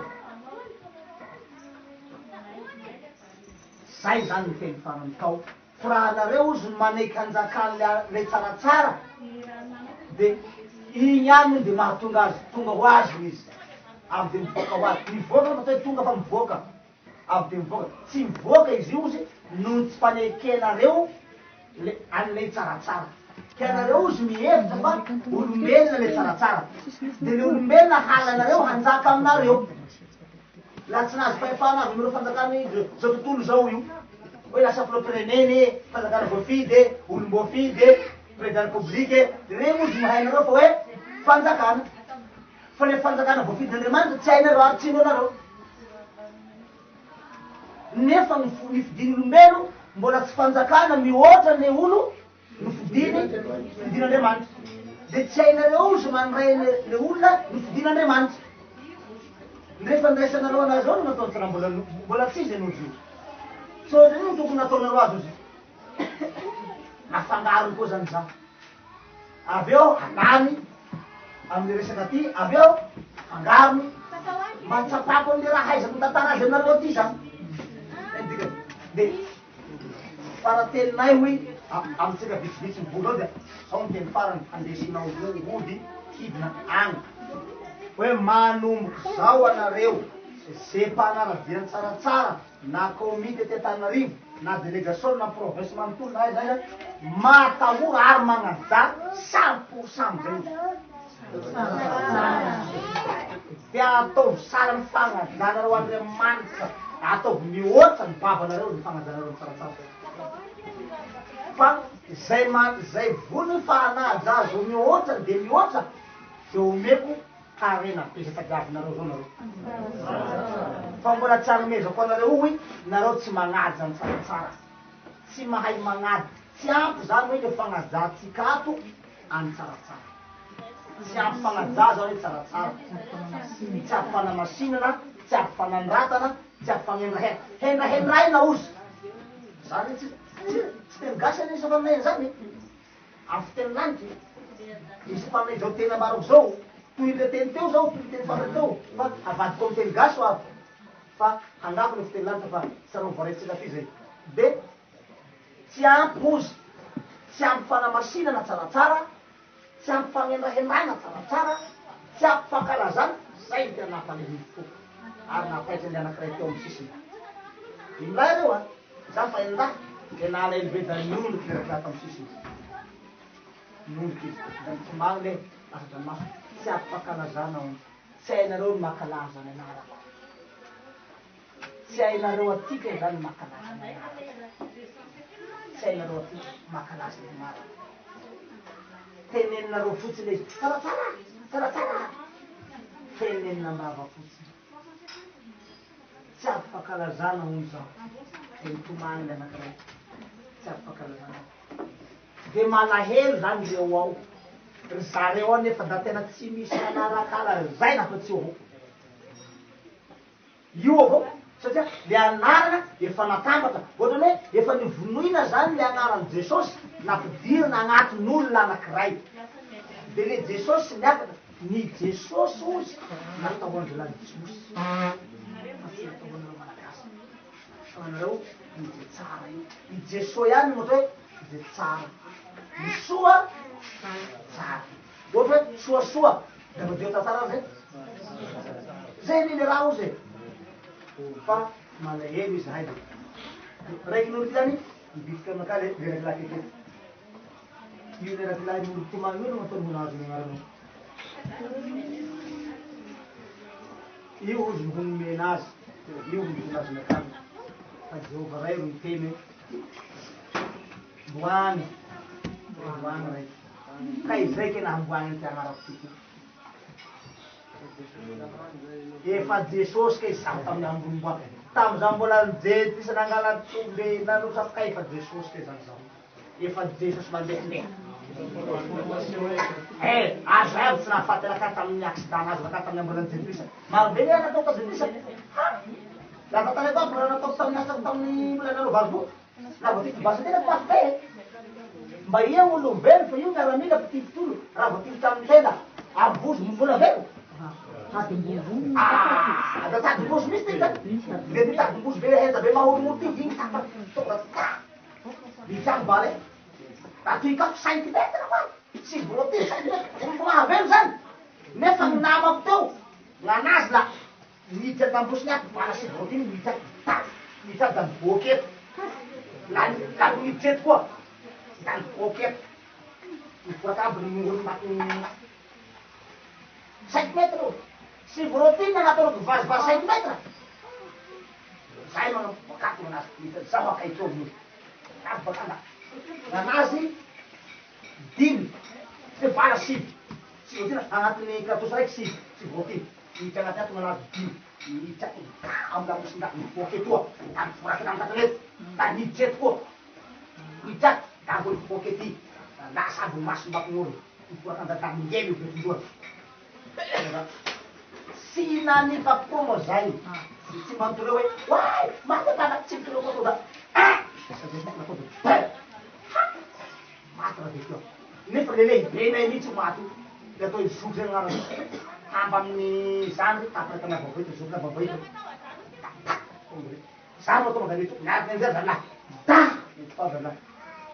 zay zany ny teny farany tao fa raha nareo ozy manaiky anjakany le tsaratsara de igny any de mahatonga azy tonga ho azy izy avy de mivoaka ho azy mivoaka fa toe tonga fa mivoaka avy de mivoaka tsy mivoaka izy io ozy noho tsy fanekenareo an'le tsaratsara ka nareo ozy mihevitra fa olombelona le tsaratsara de le olombelona halanareo hanjaka aminareo laha tsy nazy fahefana avy amireo fanjakany zao tontolo zao io hoe lasa filopireneny fanjakana voafidy olom-boafidy président république regny ozy mahainareo fa hoe fanjakana fa le fanjakana voafidin'Andriamanitra tsy hainareo ary tsino anareo nefa ny fidin'olombelo mbola tsy fanjakana mihoatra ny olo ny fidin'Andriamanitra de tsy hainareo izy mandray le olona nifidin'Andriamanitra. Nefa ndraisanareo anazy ao no nataony tsy raha mbola tsy izy nozy io. So io no tokony nataonareo azy izy. Nafangarony koa zany zany. Avy eo alamy amin'ny resaka ty, avy eo fangarony mba tsapako an'le raha haizako tantara azy anareo aty zany. Endika de faratelinay hoy amitsika vitsivitsy mivola ao de sao ny teny farany andesinao ody hidina agny hoe manomboky zao anareo ze mpanaradiany tsaratsara na komite tetanarivo na délégation na province manontolo na zay matahora ary magnaja 100% de ataovy sara ny fagnajanareo Andriamanitra, ataovy mihoatra ny babanareo ny fagnajanareo ny tsaratsara. Fa zay vony fa anaja azy mihoatra de mihoatra de omeko karena pesatadiavinareo zao nareo. Fa mbola tsy anomezako anareo hoy nareo tsy magnaja ny tsaratsara, tsy mahay magnaja, tsy ampy zany hoe le fagnajantsika ato any tsaratsara, tsy ampy fagnaja zany hoe tsaratsara, tsy ampy fanamasinana, tsy ampy fanandratana, tsy ampy fanendrahena, hendrahendraina ozy zany tsy teny gasy any isa faminay zany amy fiteny lanitra misy faminay zao teny amaroko zao toy le teny teo zao toy le teny farany teo fa avadiko amy teny gasy ho avy fa handako le fiteny lanitra fa tsy rano voaretsika ty zay de tsy ampy ozy, tsy ampy fanamasinana tsaratsara, tsy ampy fanendrahendraina tsaratsara, tsy ampy fankalazana, zay tena nampalehiny tokoa ary nampaitra le anakiray teo amy sisiny imilay reo a zany fa endah le nala eliveda nondriky le rakilaty amy sisiny nondriky izy zany tsy magny le asadranomaso tsy ampy fankalazana on tsy hainareo ny makalaza ny anarako, tsy hainareo atika zany makalaza ny anarako, tsy hainareo atika makalaza ny anarako, teneninareo fotsiny izy tsaratsara tsaratsara, teneninambava fotsiny, tsy ampy fankalazana on zao de mitomany le anakiray tsy ampy fankalazana de malahelo zany reo ao ry zareo ao nefa da tena tsy misy manarakala zay na fa tsy avao io avao satria le anarana efa natambatra ohatrany hoe efa nivonoina zany le anaran'i Jesosy nampidirina agnatin'olona anakiray de le Jesosy niakatra ny Jesosy ozy natao andrelany Jesosy fa tsy natao anareo malagasy anareo izy tsara io i Jesosy ihany moa hoe izy tsara ny soa tsara ohatra hoe soasoa da madio tantara zay zay nile raha o zay fa malahelo izy hay raiky n'olo zany mibitika aminaka le rakilahy keketo io le rakilahy n'olo tomagny io no mataony honazy agnaranao io ozy mihonomena azy io mihonazy nakany fa Jehova ray ro miteny mboany mboany raiky ka izay ke nahamboany ny tiagnarako tiko efa Jesosy ke izaho tamin'ny ambonimbony tam'izao mbola nijety isa nangala tombe nanosaky ka efa Jesosy ke zany zaho efa Jesosy mandehandeha azo ay tsy nahafaty laka tamin'ny accident azy laka tamin'ny mbola nijety isa marobe le natao tamin'ny isa lafa tany koa mbola nataoko tamin'ny asako tamin'ny mbola nalovarivo na vo tiky basa tena pafe mba ia olombelo fa io miaramila pitipitolo raha vo tiky tamin'ny tenda ambozo mbola velo da tadimbozo misy ty zany le ty tadimbozo be heza be mahoromoro ty igny tapa tonga mijano bale atoikako 5 metre fa tsy volotiny 5 metre mahavelo zany nefa ny namako teo gn'anazy la miditra tambosiny ato bala sy volotiny miditra miditra da miboaky eto la miditra eto koa da miboaky eto miboaky aby ny mongolo maty 5 metre o sy volotiny nanatoroko vazivazy 5 metre zay manabakato anazy zaho akaitsoviny aby bakanda gn'anazy dimy tsy bala sivy tsy voatina agnatin'ny katosy raiky sivy tsy voatiny miditra agnaty ato gn'anazy dimy miditra amy lamosiny miboaky etoa da miforakina amy tatany eto da miditra eto koa miditra da ambony miboaky ety da lasa aby maso mbaky gn'olo ikorakanjakangely betondroa sy nanifa koa moa zay tsy manotoreo hoe way matapana tsy mitoreo koa toda maty raha bekeo nefa le lehibenay mihitsy maty le atao izoky zay gn'anana hamba amin'ny zany taparaka navavoito zoky navavoito zany moa tonga ganeto miaraka an'izay zalahy da fa zalahy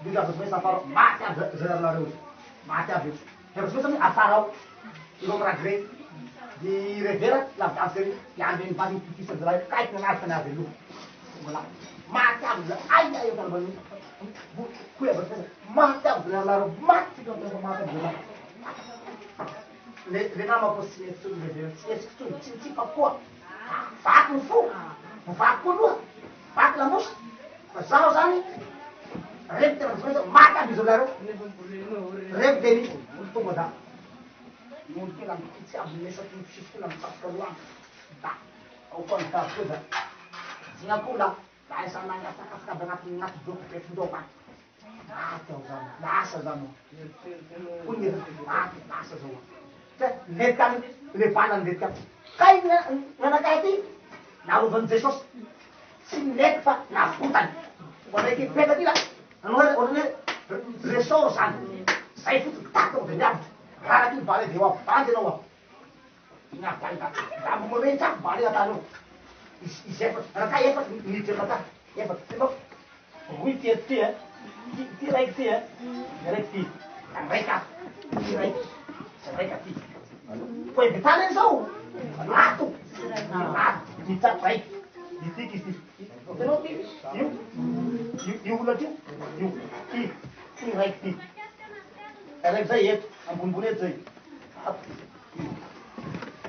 biga avosomesa afara maty aby zay ralareo maty aby io avosomesa mi afara ao ilomragré di revera lavdavy iamby ny bany pitisa zalahy kaiky nanazy fa niavy aloha voilà maty aby zay ay ay tanabany koy avosomesa maty aby zay ralareo maty maty aby zalahy le namako tsy mety tsony revera tsy mety tsony tsitsipa koa vaky ny fo vaky koa loha vaky lamosy fa zaho zany revi tena avosomesa maty aby izy lareo revi deny tonga da molo kela mipitsy aby mesaky misisy kela mitsapika loany da ao koa nitavy koa da zinakola da esanangasakafika aby agnaty doko pefindoko any maty ao zany lasa zany koa ny maty lasa zao letika any le banany letika kay nanakay ty narovany jesosy tsy mety fa navotany oanaiky petaky la oanane resor zany zay fotsy tatao de miavitra raraky bale de oa bandy anao a miavitany da mometsy aby bale atanao izy efatsy rakay efatsy minitra mata efatsy ty nao roy ty ty ty raiky ty raiky ty raiky ty raiky raiky aty fa evitany any zao lato mitsapy raiky itiky izy ty tenao ty io olona ty io ty raiky ty raiky zay eto ambonimbony eto zay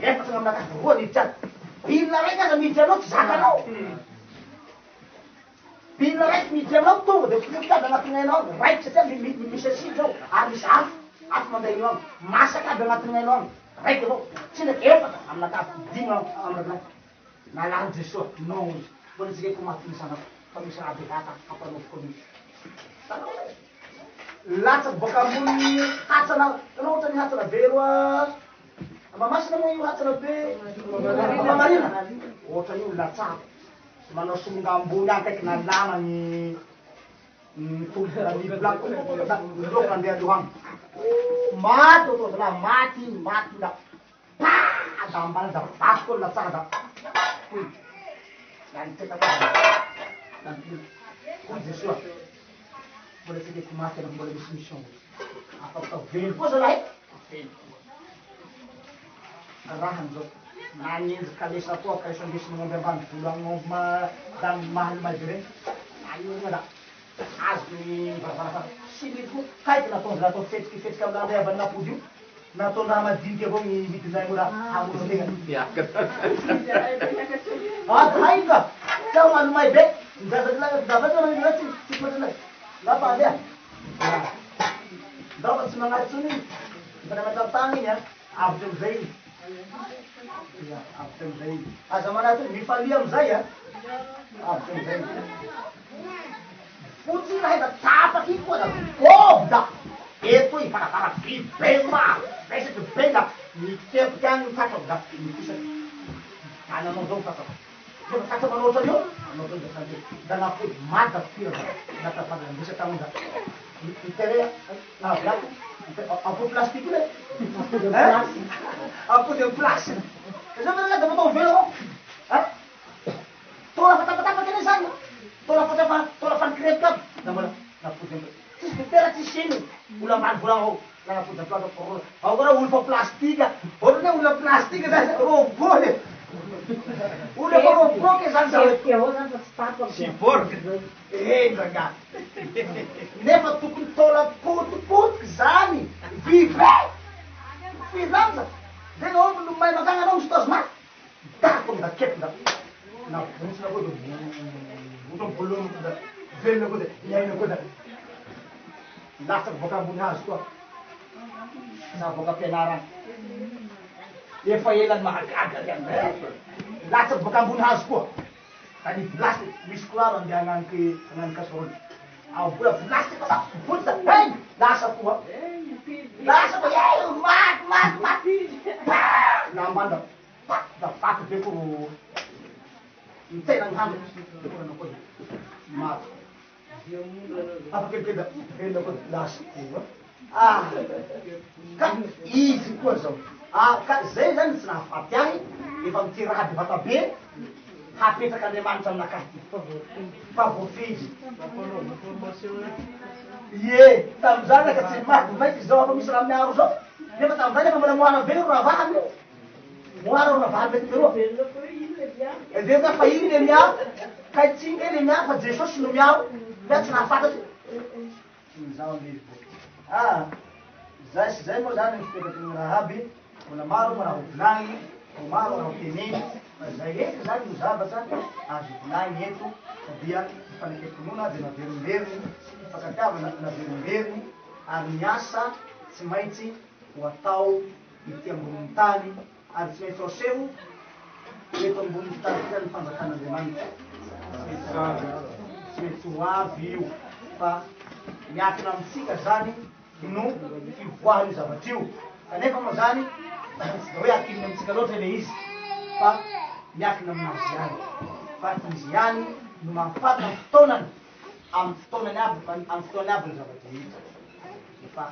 efatsy gn'aminakazy roa nitsy pilina raiky aza miditry anao tsy zakanao pilina raiky miditry aminao tonga de fotikaby agnatin'ny ainao raiky satria misy asiny zao ary misy afo manday io any masaky aby agnatin'ny ainao any raiky avao tsy ndraiky efatra aminakazy dimy aminakazy nalany jesoa non izy mbola izy reko matinysana fa misy raha bevata ampanoviko misy latsaky boka ambony hatsana anao ohatra ny hatsana be roa mamasina moa io hatsana be mamarina ohatra io latsako manao somonga ambony any kaiky nalama ny tolonaniblaky loko nandeha aloha any maty oto zalahy maty da pa da ambany da vaky koa latsaka da koy nanitsetaka koy jesoa mbola tsy reko maty ana mbola misy mission afaka velo koa zalahy rahany zao nanenjy kalesa koa kalesa ndesy magnomby ambany volo agnomby da mahalimady reny aiona da azony varavara sy mety koa kaiky nataonzy raha atao fetsiketsiky amy raha nday avany napody io nataony raha madiniky avao ny midinay mo raha hamozategna haika sao malomay be mizazaky tsy potrana lapa andeha daoka tsy magnaty tsony fa namatapitany iny avitra amizay iny avitra amizay iny aza manaty mifalia amizay avitra amizay iny fotsiny raha da tapaky koa da bôby da eto ivaravara vy be vesaky be da mitepiky any tapaky da mipisaky any anao zao tapaky fa tata manao ohatran'io anao zao da sante da napody maty da fira da natapana misaky aminy da miterea na blaky apody plastique le apody amy plasy zao mana da matao velo avao tola fa tapatapaky ane zany tola fa nikrepiky aby da mbola napody amy tsisy ditera tsisy iny ola ambany volagna ao la napody amy plasy ao koa raha olo fa plastika ohatrany hoe olona plastika zany robot le olona fa robot ke zany sy borky ndraga nefa tokony tola potipotiky zany vive filanja de no may makagny anao misy tazo maty da tonga da keky da navonsina koa de otrambolono da velona koa de miaina koa da latsaky boka ambony hazo koa na boka ampianarany efa elany mahagaga any latsaky boka ambony hazo koa da ny vlasy misy kolaro andeha agnaniky casserole ao bola vlasy koa foty da hey lasa koa lasa ko maty nambanda da faky be ko mitena ny hando koranao koa maty afakelikely da velona koa lasa ka izy koa zao ka zay zany tsy nahafaty ahy efa mitirady vata be hapetraky andriamanitra aminakahy fa voafizy ie tamizany ka tsy maty maiky zao afa misy raha miaro zao nefa tamizany efa mbola moana be ravahany moara ravahany mety beroa de fa iny le miaro ka tsinga le miaro fa jesosy no miaro fa tsy nahafantatsy zao le zay sy zay moa zany mipetraky ny raha aby mbola maro raha hovolagny maro raha hoteneny fa zay eky zany no zavatra azo volagny eto sadia faneketonoana de naverimberiny fakatiavana naverimberiny ary miasa tsy maintsy ho atao ity amboniny tany ary tsy maintsy aseho eto amboniny tany ny fanjakan'andriamanitra tsy maintsy ho avy io fa miakina amitsika zany no fivoahany io zavatra io kanefa moa zany da hoe akiliny amitsika loatra le izy fa miakina aminazy ihany fa izy ihany no mahafata ny fotoanany amy fotoanany aby amy fotoany aby ny zavatra hita efa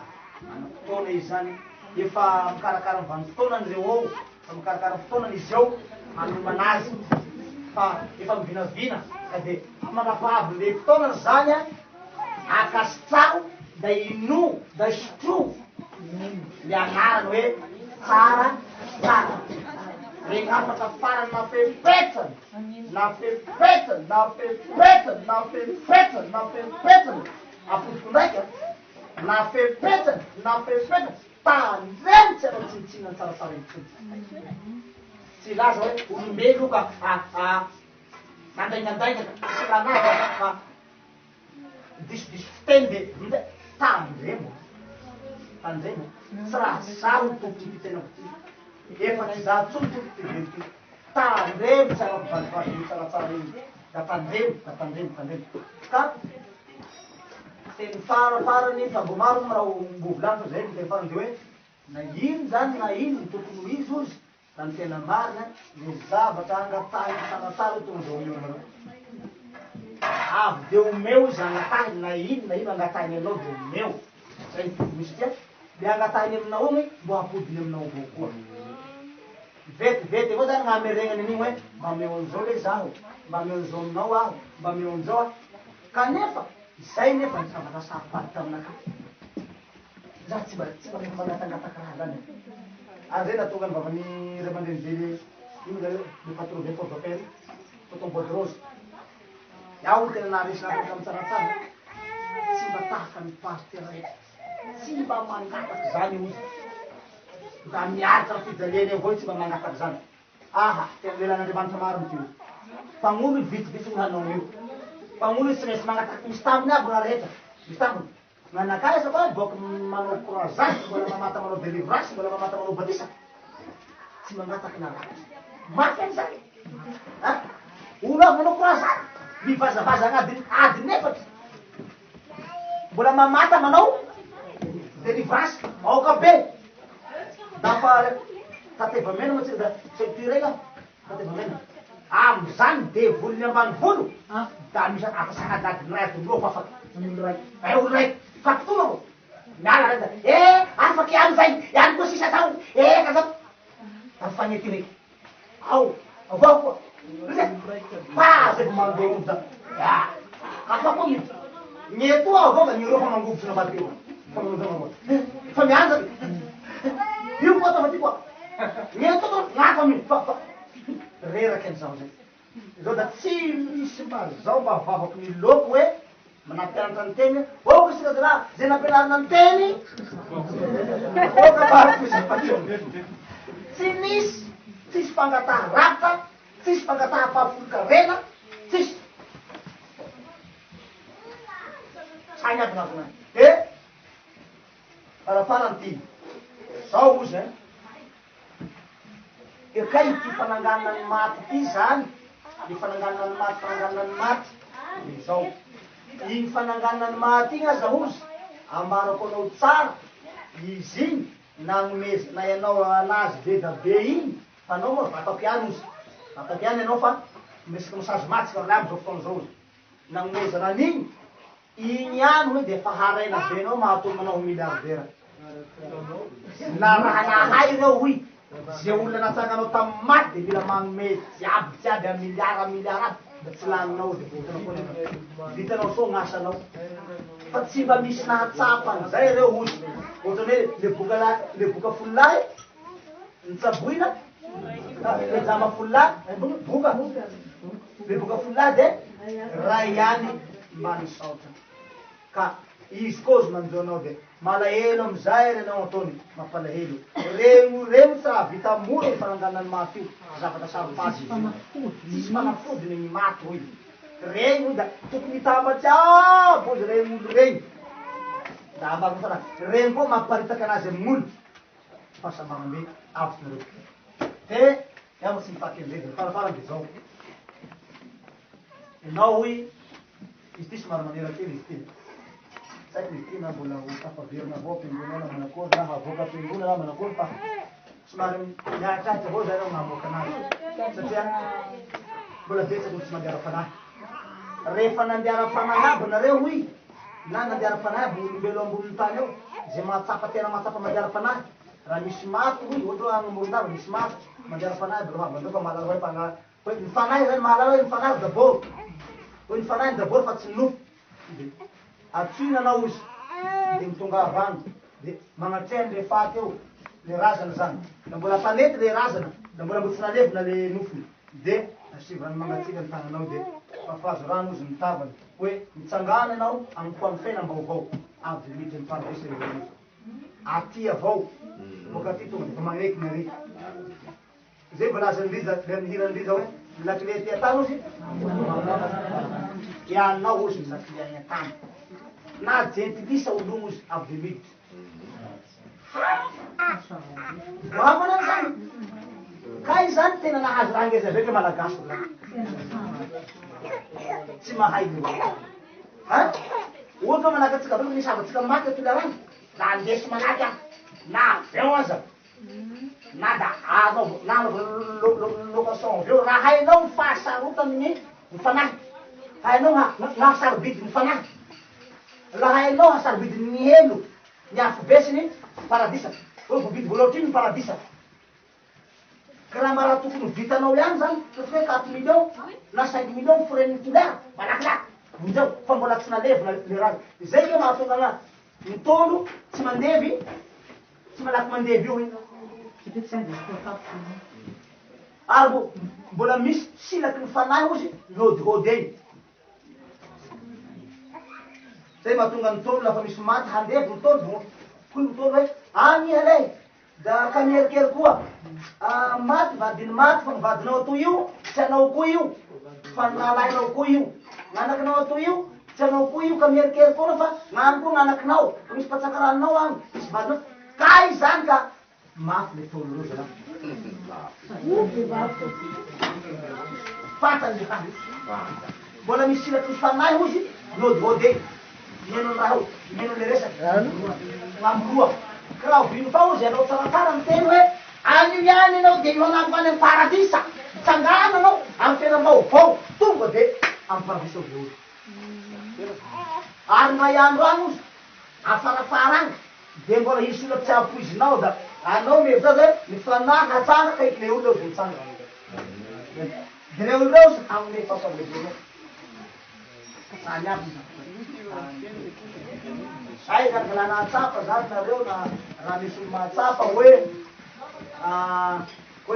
ana fotoana izy zany efa mikarakara mivany fotoanany reo ao fa mikarakara fotoanany izy ao manomana azy fa efa mivinavina ka de manapavy le fotoanany zany akasitrao da ino da sotro le anarany hoe tsara tsara regny afaka farany nafepetsany nafepetsany nafepetsany nafepetsany nafepetsany apodiko ndraiky nafepetsany nafepetsany tanjeny tsy ara tsinitsinany tsaratsara itsony tsy laza hoe olombelo ka mandaingandaingaka tsy ranazy fa disodiso fiteny de minday tandremo tandremo tsy raha zao tompony ty tenako ty efa tsy za tsony tompo ty velo ty tandremo tsy arako valivali tsaratsara iny da tandremo ka teny farafarany fa mbo maro raha mbovolany fa zay teny farany de hoe na ino zany na ino ny tokony ho izy ozy da ny tena marina le zavatra angatahiny tsaratsara tonga de omeonareo avy de omeo izy angatahiny na ino angatahiny anao de omeo zay misy tia le angatahiny aminao igny mbo apodiny aminao avao koa vetivety avao zany gn'ameregnany an'igny hoe mba meo an'izao le zaho mba meo an'izao aminao aho mba meo an'izao kanefa zay nefa ny zavatra saripady taminaka za tsy mba mangatangataky raha zany ary zay natonga ny vavany ray aman-drenively ino zay le patron de forvapere totomboa de rose iaho tena naharesy nafaky amy tsaratsara tsy mba tahaka ny pasteur reky tsy mba mangataky zany ozy da miaritra fijaliany avao tsy mba mangataky zany aha tena lelan'andriamanitra maro mity mpagnolo vitsivitsy ny hanao io mpagnolo tsy maintsy mangataky misy tambiny aby raha rehetra misy tambiny manakasa koa boky manao couragage mbola mamata manao délivrance mbola mamata manao batisa tsy mangataky na raha maty an'izany olo avy manao couragage mivazavaza ady nefatry mbola mamata manao délivrance aoka be dafa tatevamena moa tsika da septirega tatevamena amizany devolony ambany volo da misy afasakadadiny ray atoloa fa afaky olo raiky fakitona ko miala raiky da afaky ihany zay ihany koa sisa zao ka zao afanety reky ao avao koa fa zay mandeha olo da afa koa nyetoa avao da nireo fa mangovotry na bateo fa manao fa mianja io koa tafa ty koa nyetoa ngaka mi fa reraky an'izao zay zao da tsy misy mazao mba vavaky ny loko hoe manampianatra ny teny oka sika zala zay nampianarina ny teny oka baroky tsy misy tsisy fangataha rapitra tsisy fangataha fahafolokarena tsisy sainy aby gn'azona farafarany ty zao ozy ekay ty fananganana ny maty ty zany ny fananganana ny maty fananganana ny maty de zao iny fananganana ny maty igny aza ozy ambarako anao tsara izy igny nagnomeza na ianao anazy be da be igny fa anao moa vata-piano izy vata-piano ianao fa miresaky misazy matsika lamy zao fotoana zao nagnomeza an'igny igny any hoe de fa haraina be anao mahatonga anao ho milliardaire na raha nahay reo hoy ze olona natsanganao tamy maty de mila manome jiaby a milliard aby da tsy laninao de vitanao so gn'asanao fa tsy mba misy nahatsapa an'izay reo hoy ohatrany hoe le boka folahy nitsaboina le jama folahy boka le boka folahy de ray ihany mba nisaotra ka izy koa zy manjonao de malahelo amizay renao ataony mampalahelo regny tsy raha vita mora ny faranganany maty io zavatra saropazy tsisy manafodiny ny maty hoy regny hoy da tokony hitambatsy aby ozy regny olo regny da ambakafana regny koa mamparitaky anazy amin'olo fahasamanambe avitrareo te iama tsy mifaky an'izay farafarany de zao enao hoy izy ty somary manerakely izy ty saky izy ty na mbola ho tafaverina avao am-piangonana manakory na havoaka am-piangona na manakory fa somary miaratraitra avao zay reo mamoaka anazy satria mbola betsaky olo tsy mandiara-panahy rehefa nandiara-panahy aby nareo hoy na nandiara-panahy aby olombelo amboniny tany ao zay mahatsapa tena mahatsapa mandiara-panahy raha misy maty hoy ohatra agnomorondava misy maty mandiara-panahy aby roha bandreo fa mahalala hoe fanahy hoe ny fanahy zany mahalala hoe ny fanahy daboro hoe ny fanahy ny daboro fa tsy nofo atsoina anao izy de mitonga avany de magnatrehany le faty eo le razana zany da mbola tanety le razana da mbola mbo tsy nalevina le nofony de asivrany magnatsika ny tananao de fafazo rano izy mitavany hoe mitsangana anao amin'ny foamifena mbaovao avy midry ny paradisy rehetra aty avao boka ty tonga defa magneky nariky zay voalaza nriza le mihirandriza hoe lakile ty atano izy ianao ozy lakile any atano na jentilisa ologno izy avy de midry vamanany zany ka izy zany tena nahazo raha ngeza zay ke malagasy zany tsy mahay ha ohatra manaka atsika be nisy avatsika maty atolarany la andesy manaky aho na aveo aza na da anao na location aveo raha hainao mifahasarotany ny fanahy hainao nahasarobidi ny fanahy la hainao hasarobidiny ny helo ny afobesiny paradisa hoe vobidy voaloatriny ny paradisa ka raha mba raha tokony vitanao ihany zany satria hoe 4 millions na 5 millions foreniny tolera malakilaky vonjao fa mbola tsy nalevina le raha zay ke mahatonga ana mitondro tsy mandevy tsy malaky mandevy io ary mbola misy silaky ny fanahy ozy lodihody eny zay mahatonga mitondro lafa misy maty handevy mitondro koy mitondro hoe any alay da kamerikery koa maty vadiny maty fa mivadinao atoy io tsy anao koa io fa nalainao koa io gn'anakinao atoy io tsy anao koa io kamerikery koa fa gn'any koa gn'anakinao fa misy patsakaraninao any misy vadinao ka izy zany ka mafy le tolo rozy la fatany le ka mbola misy silaky ny fanahy ozy lodihody eny meno raha io meno le resaky gn'amoroa ka raha vino fa ozy anao tsaratsara miteny hoe anio ihany anao de io anambo any amy paradisa tsangana anao amy tena mbaovao tonga de amy paradisa ovy ary mahandro any ozy afarafara any de mbola hisy olo tsy apoizinao da anao mevza zay ny fanahy hatsanga ka le olo eo mitsanga de le olo reo zy amine fampalebenao sany aby ay zany la nahatsapa zany nareo na raha misy olo mahatsapa hoe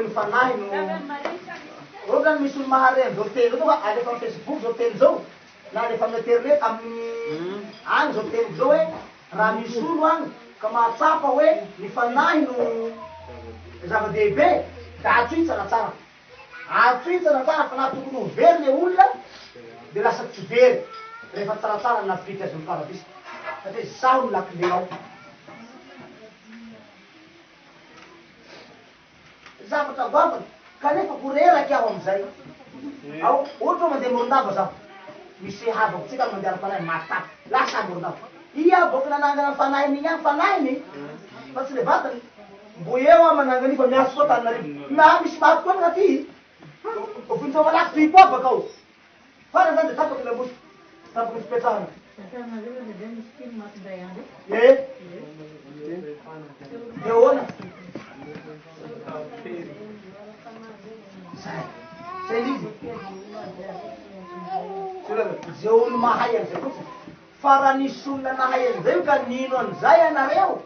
ny fanahy no ro zany misy olo mahare am'zao telo zao alefa amy Facebook zao telo zao na alefa amy internet amin'ny any zao telo zao hoe raha misy olo any ka mahatsapa hoe ny fanahy no zava-dehibe da atsoy tsaratsara atsoy tsaratsara fa na tokony ho very le olona de lasa tsy very rehefa tsaratsara navity azy amy paradisa satria zaho no lakilenao zavatra vavany kanefa koreraky aho amizay ao ohatra mandeha morondava zaho misy havako tsika mandeha fanahy matapy lasa morondava ia boky nanangana fanahiny igny any fanahiny fa tsy le vatany mbo eo a manangany fa miaso koa Tananarivo na misy maty koa agnaty vonjeo malaky toy koa bakao farany zany de tapaky lamoso tapaky fipetrahana eo ona zay izy zay olo mahay an'izay fotsiny fa raha nisy olona nahay an'izay ka nino an'izay anareo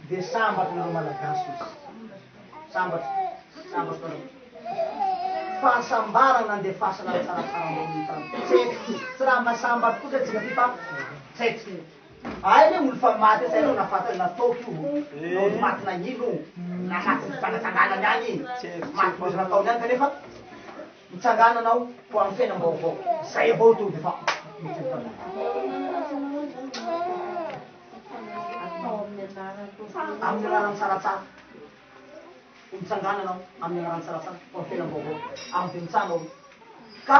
de sambatry nareo malagasy izy sambatry anareo fahasambarana nandefasana tsaratsara ambony tseky tsy raha masambatry kosa tsika ty fa tseky ay le olo fa maty zay anao nafata nataoko io olo maty nagnino na maty mitsangatsanganany any maty mozy nataony any kanefa mitsangana anao ho amin'ny fiainam-baovao zay avao to de fa amin'ny anarany tsaratsara mitsangana anao amin'ny anarany tsaratsara ho amin'ny fiainam-baovao amin'ny dimintsanao ka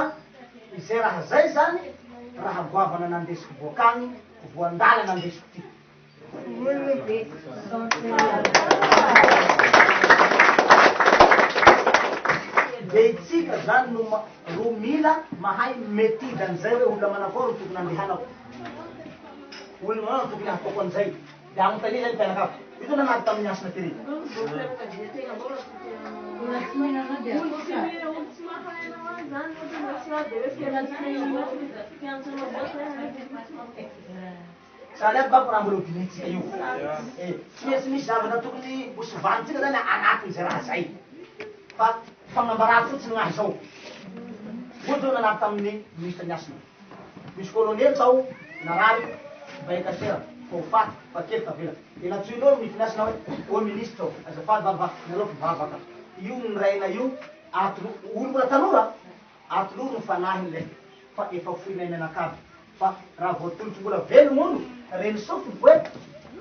izay raha zay zany raha goavana nandesiko voakany voandala nandesiko ty de itsika zany ro mila mahay métide an'izay hoe olona manakôry tokony andehanao olona manao tokony hataoko an'izay de agnontania zay mpianakavo io zao nanaty tamin'ny asina tery zany aby bako raha mbola hodinitsika io tsy maintsy misy zavatra tokony hosovanitsika zany anatin'izay raha zay fa fagnambarà fotsiny gnahy zao ohatsy zao nanaty tamin'ny ministre ny asina misy colonel zao narary baikasera fo faty fa kely tavela de natsoinao ministre ny asina hoe o ministre ao azafady vava nareo mpivavaka io niraina io olo mbola tanora atoloro ny fanahiny le fa efa foinay menakaby fa raha voatolotry mbola velogno olo reny sofiny hoe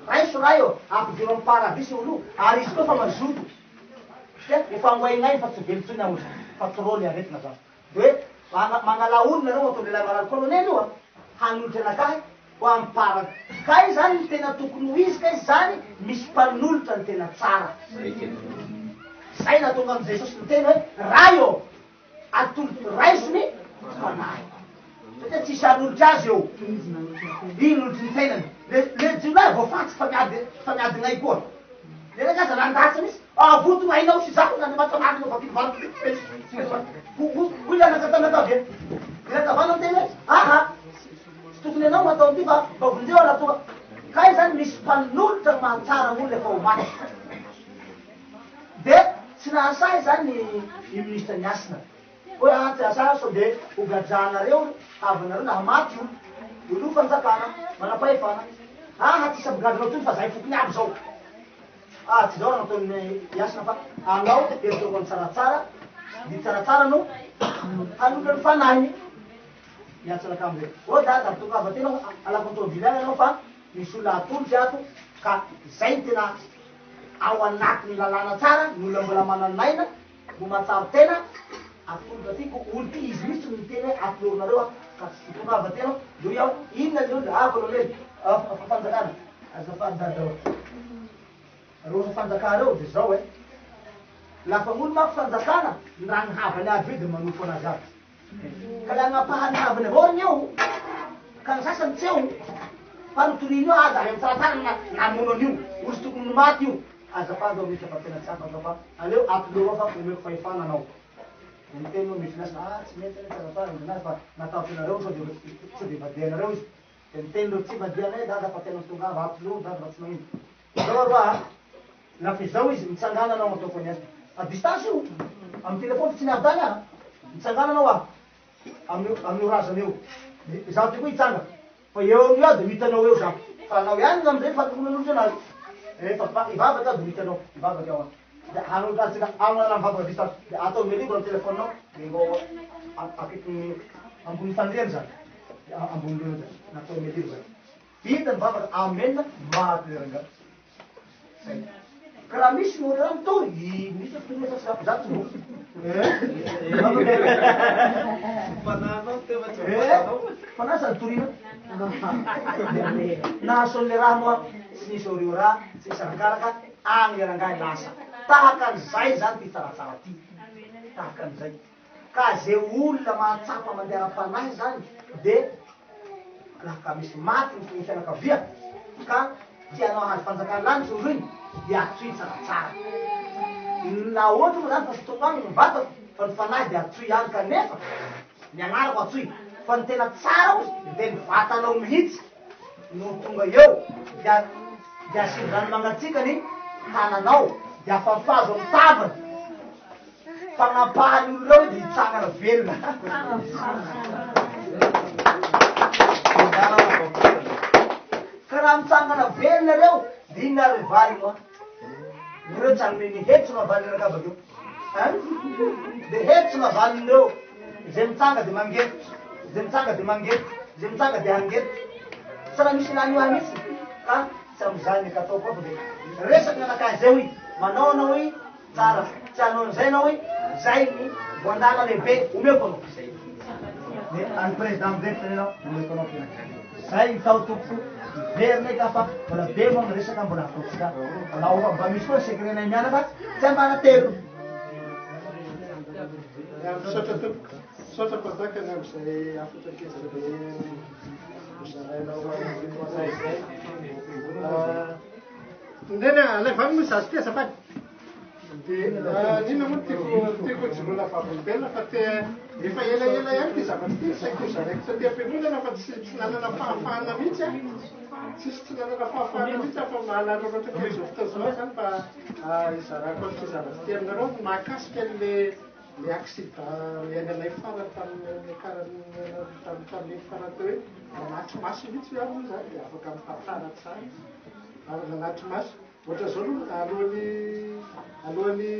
raiso raha io ampidiro amy paradisy olo ary izy koa fa mazoto efa angoaignay fa tsy velontsony aolo fa trôny aretina zany de hoe magnala olo nareo atao lehilahy marary colonel io a hanolotry anakahy ho amy parady kay zany ny tena tokony ho izy kay zany misy mpanolotra ny tena tsara zay na tonga am'izay sosy ny tena hoe raha io atoloty raisony fanahy satria tsisy hanolotry azy eo ino nolotry ny tenany le jiolahy voafatsy fa miady gnay koa le reka aza nandatsy misy avoto hainao sy zako zany matamaty no vakivaky hoilanakatanakavy ilakavana ny tena hoe aha tsy tokony anao matao ty fa vonjeo anatonga kay zany misy mpanolotra mahatsara olo efa ho maty de tsy nahasahy zany i ministre ny asina hoe tsy asahy so de hogajanareo havanareo laha maty io olo fanjakana manam-pahefana aha ty sabogadinao tony fa zay fokony aby zao tsy zao raha nataony iasina fa anao eritoko any tsaratsara di tsaratsara no hanolotra ny fanahiny miatsaraka am'zay o da tonga tena alako nytômobily anao fa misy olona atolotsy ato ka zay ny tena ao anatiny lalàna tsara ny olona mbola mananaina no matsaro tena atolotra atyko olo ty izy misy ny tena hoe atoloronareo ka tsy tonga avatena lo iaho inona ny olo colonel fanjakana azafady dadao reo fanjakà reo de zao e lafa olo mako fanjakana raha ny havany aby io de manofo anazy aby ka la gnapahany havany avao ny eo ka ny sasany tsy eo fa notonino io aza amy tsaratsara namono an'io olo sy tokony maty io azafady ao misy afa tena tsy afa fa aleo atoloro fa omeko fahefana anao de miteny hoe misy nasina tsy mety ne tsaratsara minazy fa natao tenareo so de vadianareo izy de miteny reo tsy vadianay dada fa tena tongava atoloro dada fa tsy magnino zao roa lafa izao izy mitsangana anao ataoko any azy a distance io amy telefony tsy niavdany aha mitsangana anao ah amin'ny orazany eo zaho ty koa hitsanga fa eo amio ah de mitanao eo zaho fa anao ihany amizay fa nolonolotry anazy fa ivavaky ah de mitanao ivavaky ao de hanolotra azy tsika agnana mivavaky distance de atao melibra amy telefoninao de mbô akaiky ambony fandriany zany ambony lena zany natao melibra zany vita mivavaky amenina maty leranga ka raha misy gn'olo raha mitory misy fitonesa zato mo fanasa nitorina nahason'le raha moa tsy nisy oreo raha tsy nisy arakaraka agny rangahy lasa tahaka an'izay zany ty tsaratsara ty tahaka an'izay ka ze olona mahatsapa mandeha ara-panahy zany de laka misy maty ny fianakavia ka tianao ahazo fanjakana lanitry olo iny de atsoy tsaratsara na ohatra moa zany fa fotoagno agny mibatako fa ny fanahy de atsoy agny kanefa ny agnarako atsoy fa ny tena tsara ozy de ny vatanao mihitsy no tonga eo de asiny rano mangatsikany tananao de afafazo amy tavany fagnapahany olo reo de hitsangana velona karaha mitsangana velona reo de iny ary valinoa reo tsy anome ny hetsona valiny raka bakeo de hetsona valinireo zay mitsanga de mangetitra zay mitsanga de mangetitra zay mitsanga de angetitra tsy raha misy nanioa mitsy ka tsy amizany ka atao koa fa de resaky nanakahy zay hoe manao anao hoe tsara tsy anao an'izay anao hoe zay ny voandala lehibe omeko anao de any président amizay fitenenao omeko anao zay tao tompo verina ka fa mbola be moa amy resaka mbola ataotsika laofa mba misy koa secrenay miana fa tsy ambana telo misaotra mpanjakany am'izay afatra kezana be zarainao zay zay ndena alevany moa zazy ty azafady de nina moa tiako joroana vavolombelona fa te efa elaela ihany ty zavatra ty saiko zaraiky satria am-piangonana fa tsy nanana fahafahana mihitsy a tsisy tsy nanana fahafahana mihitsy fa mahalaroroatra kely zao fotoa zany fa izarako ty zavatra ty aminareo mahakasika le accident iainanay farany tamin'ny farany teo hoe nanatry maso mihitsy hoe amo zany de afaka mitantara tsara ary nanatry maso ohatra zao alohan'ny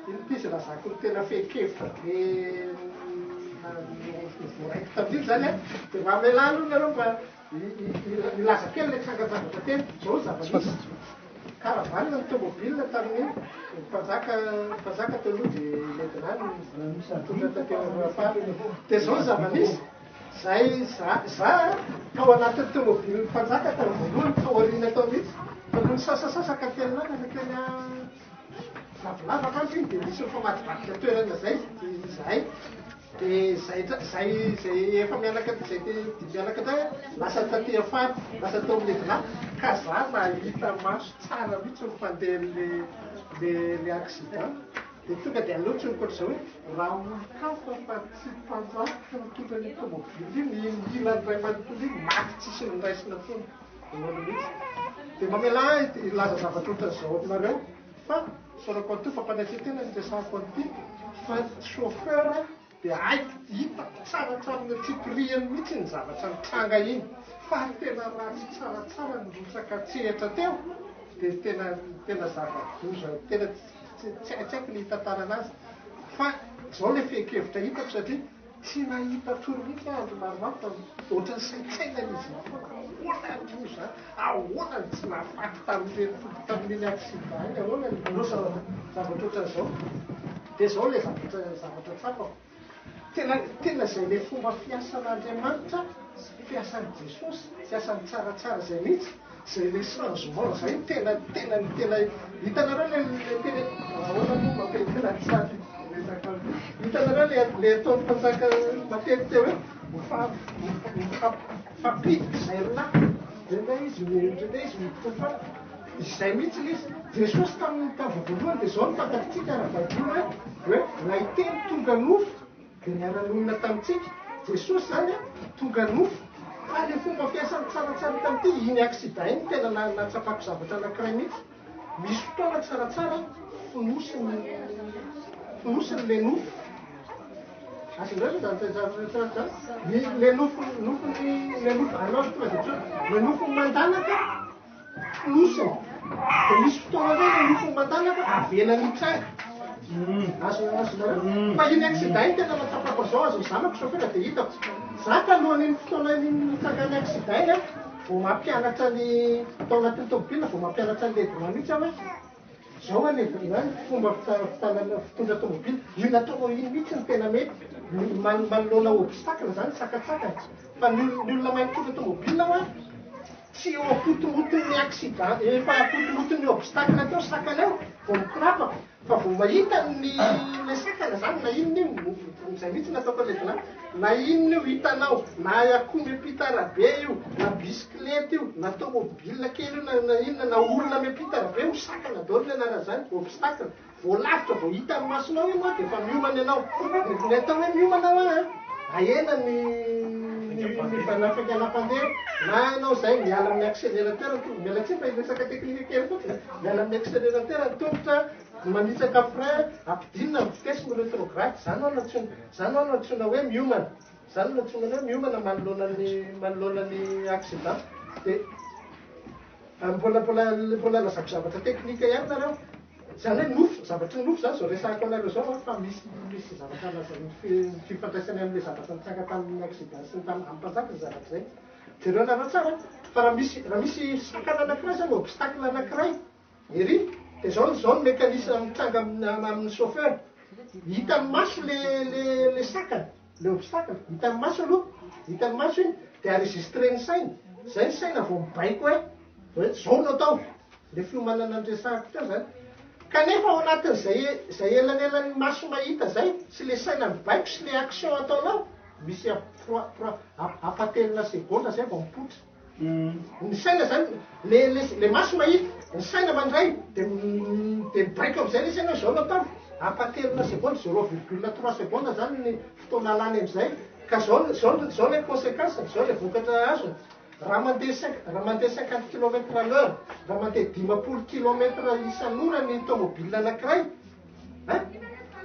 iny pisy lazako ny tena fekevitra be voaraiky taminy zany a de mba amela aloha nareo mba ilaza kely le tsangatsangatra teny zao zava-misy karavanina ny tomobile tamin'ny mpanjaka teo aloha de letinany mitondra tateo de zao zava-misy zay za tao anatin'ny tomobile mpanjaka tao voalohany tao arina tao mihitsy fa no ny sasasasaka tenanana fa tena lavalava kanto iny de misy mifamativadika toerana zay zay de zay efa mianaka zay mianaka zay lasa taty afary lasa tao amin'ny letina ka za nahita maso tsara mihitsy mifandeha le accident de tonga de aloatra nykoatr'izao hoe raha makafa fa tsy mpanjaka mitondra ny tomobily iny ilan'ray manontolo iny maty tsisy nyraisina fona olo mihitsy de mamela ilaza zavatra ohatran'izao aminareo fa sorako anto fa mpanatsetena ny resako an'ity fa chauffeur de haiko hita tsaratsara ny tsipiriany mihitsy ny zavatra mitranga iny fa tena ratsy tsaratsara ny rotsaka tsehatra teo de tena zava-doza tena tsy haiko ny hitantara anazy fa zao le fekevitra hitako satria tsy nahita tory mihitsy andro maromaro fa ohatrany saitsainany izy ahoanany ahoanany tsy nahafaty tamin'iny accident iny ahoanany losa zavatra ohatran'izao de zao le zavatra tsapako tena zay le fomba fiasan'Andriamanitra fiasan'i Jesosy fiasan'ny tsaratsara zay mihitsy zay le changement zay tena hitanareo le tena ahoana moa mampetena tsara hitanareo le ataon'ny mpanjaka matety teo hoe mifapitiky zay rona ndrena izy mitofa izay mihitsy izy Jesosy tamin'ny voalohany de zao nifantatitsika raha Baibily hoe nahiteny tonga nofo de niara-nonina tamitsika Jesosy zany a tonga nofo fa le fomba fiasan'ny tsaratsara tamity iny accident iny tena natsapako zavatra anankiray mihitsy misy fotoana tsaratsara fonosiny le nofo asindreo le nofo mandanaka fonosiny de misy fotoana zay le nofo mandanaka avelany mitsanga fa iny accident iny tena natsapako zao azo zamako chauffeur de hitako zaka alohan'iny fotoana iny mitsangany accident iny a vao mampianatra ny tao anatin'ny tomobile vao mampianatra ny ledigna mihitsy aho hoe zao a ledigna fomba fitondra tomobile io natao iny mihitsy ny tena mety manoloana obstacle zany sakatsakany fa ny olona mahay mitondra tomobile hoa tsy eo apotomoton'ny accident efa apotomoton'ny obstacle teo sakana eo vao mikorapaka fa vao mahita le sakana zany na inona io zay mihitsy nataoko lehitina na inona io hitanao na akomy ampitarabe io na bisikilety io na tomobile kely io na inona na olona miampitarabe io sakana daholo ny anaran'izany obstacle vao lavitra vao hita amin'ny masonao io moa dia efa miomana ianao ny atao hoe miomana ho ahena ny fanafaka-na-mpandeha na ianao zay miala amin'ny accélérateur miala tsy fa iresaka teknika kely fotsiny miala amin'ny accélérateur tongotra manitsaka frein ampidinina ny vitesse ny rétrograde zany ao no antsoina hoe miomana zany no antsoina hoe miomana manoloanany accident dia mbola lazako zavatra teknika ihany nareo zany hoe nofo zavatra nofo zany zao resahako anareo zao fa misy zavatra laza fifandraisany amin'le zavatra nitsanga tamin'ny accident sy ny amin'ny mpanjaka ny zavatra zay jereo nareo tsara fa raha misy sakana anankiray zany obstacle anankiray ery dia zao no mécanisme mitsanga amin'ny chauffeur hita amin'ny maso le sakana le obstacle hita amin'ny maso aloha hita amin'ny maso iny dia enregistré ny saina zay ny saina vao mibaiko hoe zao no atao le fiomanana andresahako teo zany kanefa ao anatin'izay elanelan'ny maso mahita zay sy le saina mibaiko sy le action ataonao misy apatelina segonda zay vao mipotra ny saina zany le maso mahita ny saina mandray dia mibaiko am'izay le saina zao no atao apatelina segonda 0,3 segonda zany ny fotoana lany am'izay ka zao le conséquence zao le vokatra azony raha mandeha 50 km à l'heure raha mandeha 50 km isan'ora ny tomobile anankiray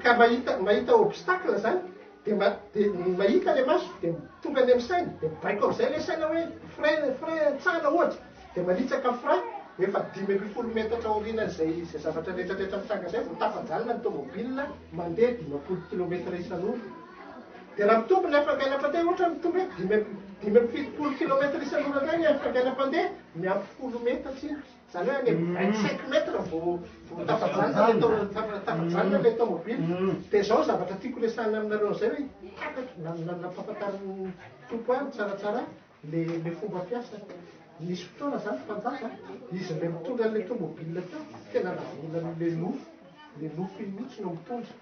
ka mahita obstacle zany dia mahita le maso dia tonga any amin'ny saina dia mibaiko am'izay le saina hoe frein tsana ohatra dia manitsaka frein efa 10 metatra aorinan'izay zavatra rehetrarehetra mitsanga zay vao tafajalona ny tomobile mandeha 50 km isan'ora dia raha mitombony afaka ainam-pandeha ohatra mitombo hoe 50 km isan'ora zay ny afaka ainam-pandeha miampy 10 metatra iny zany hoe any 25 metra vao tafajalona le tomobile dia zao zavatra tiako resahana aminareo zay hoe nampahafantarin'ny tompo any tsaratsara le fomba fiasa nisy fotoana zany mpanjaka izy le mitondra le tomobile teo tena navolany le nofo iny mihitsy no mitondra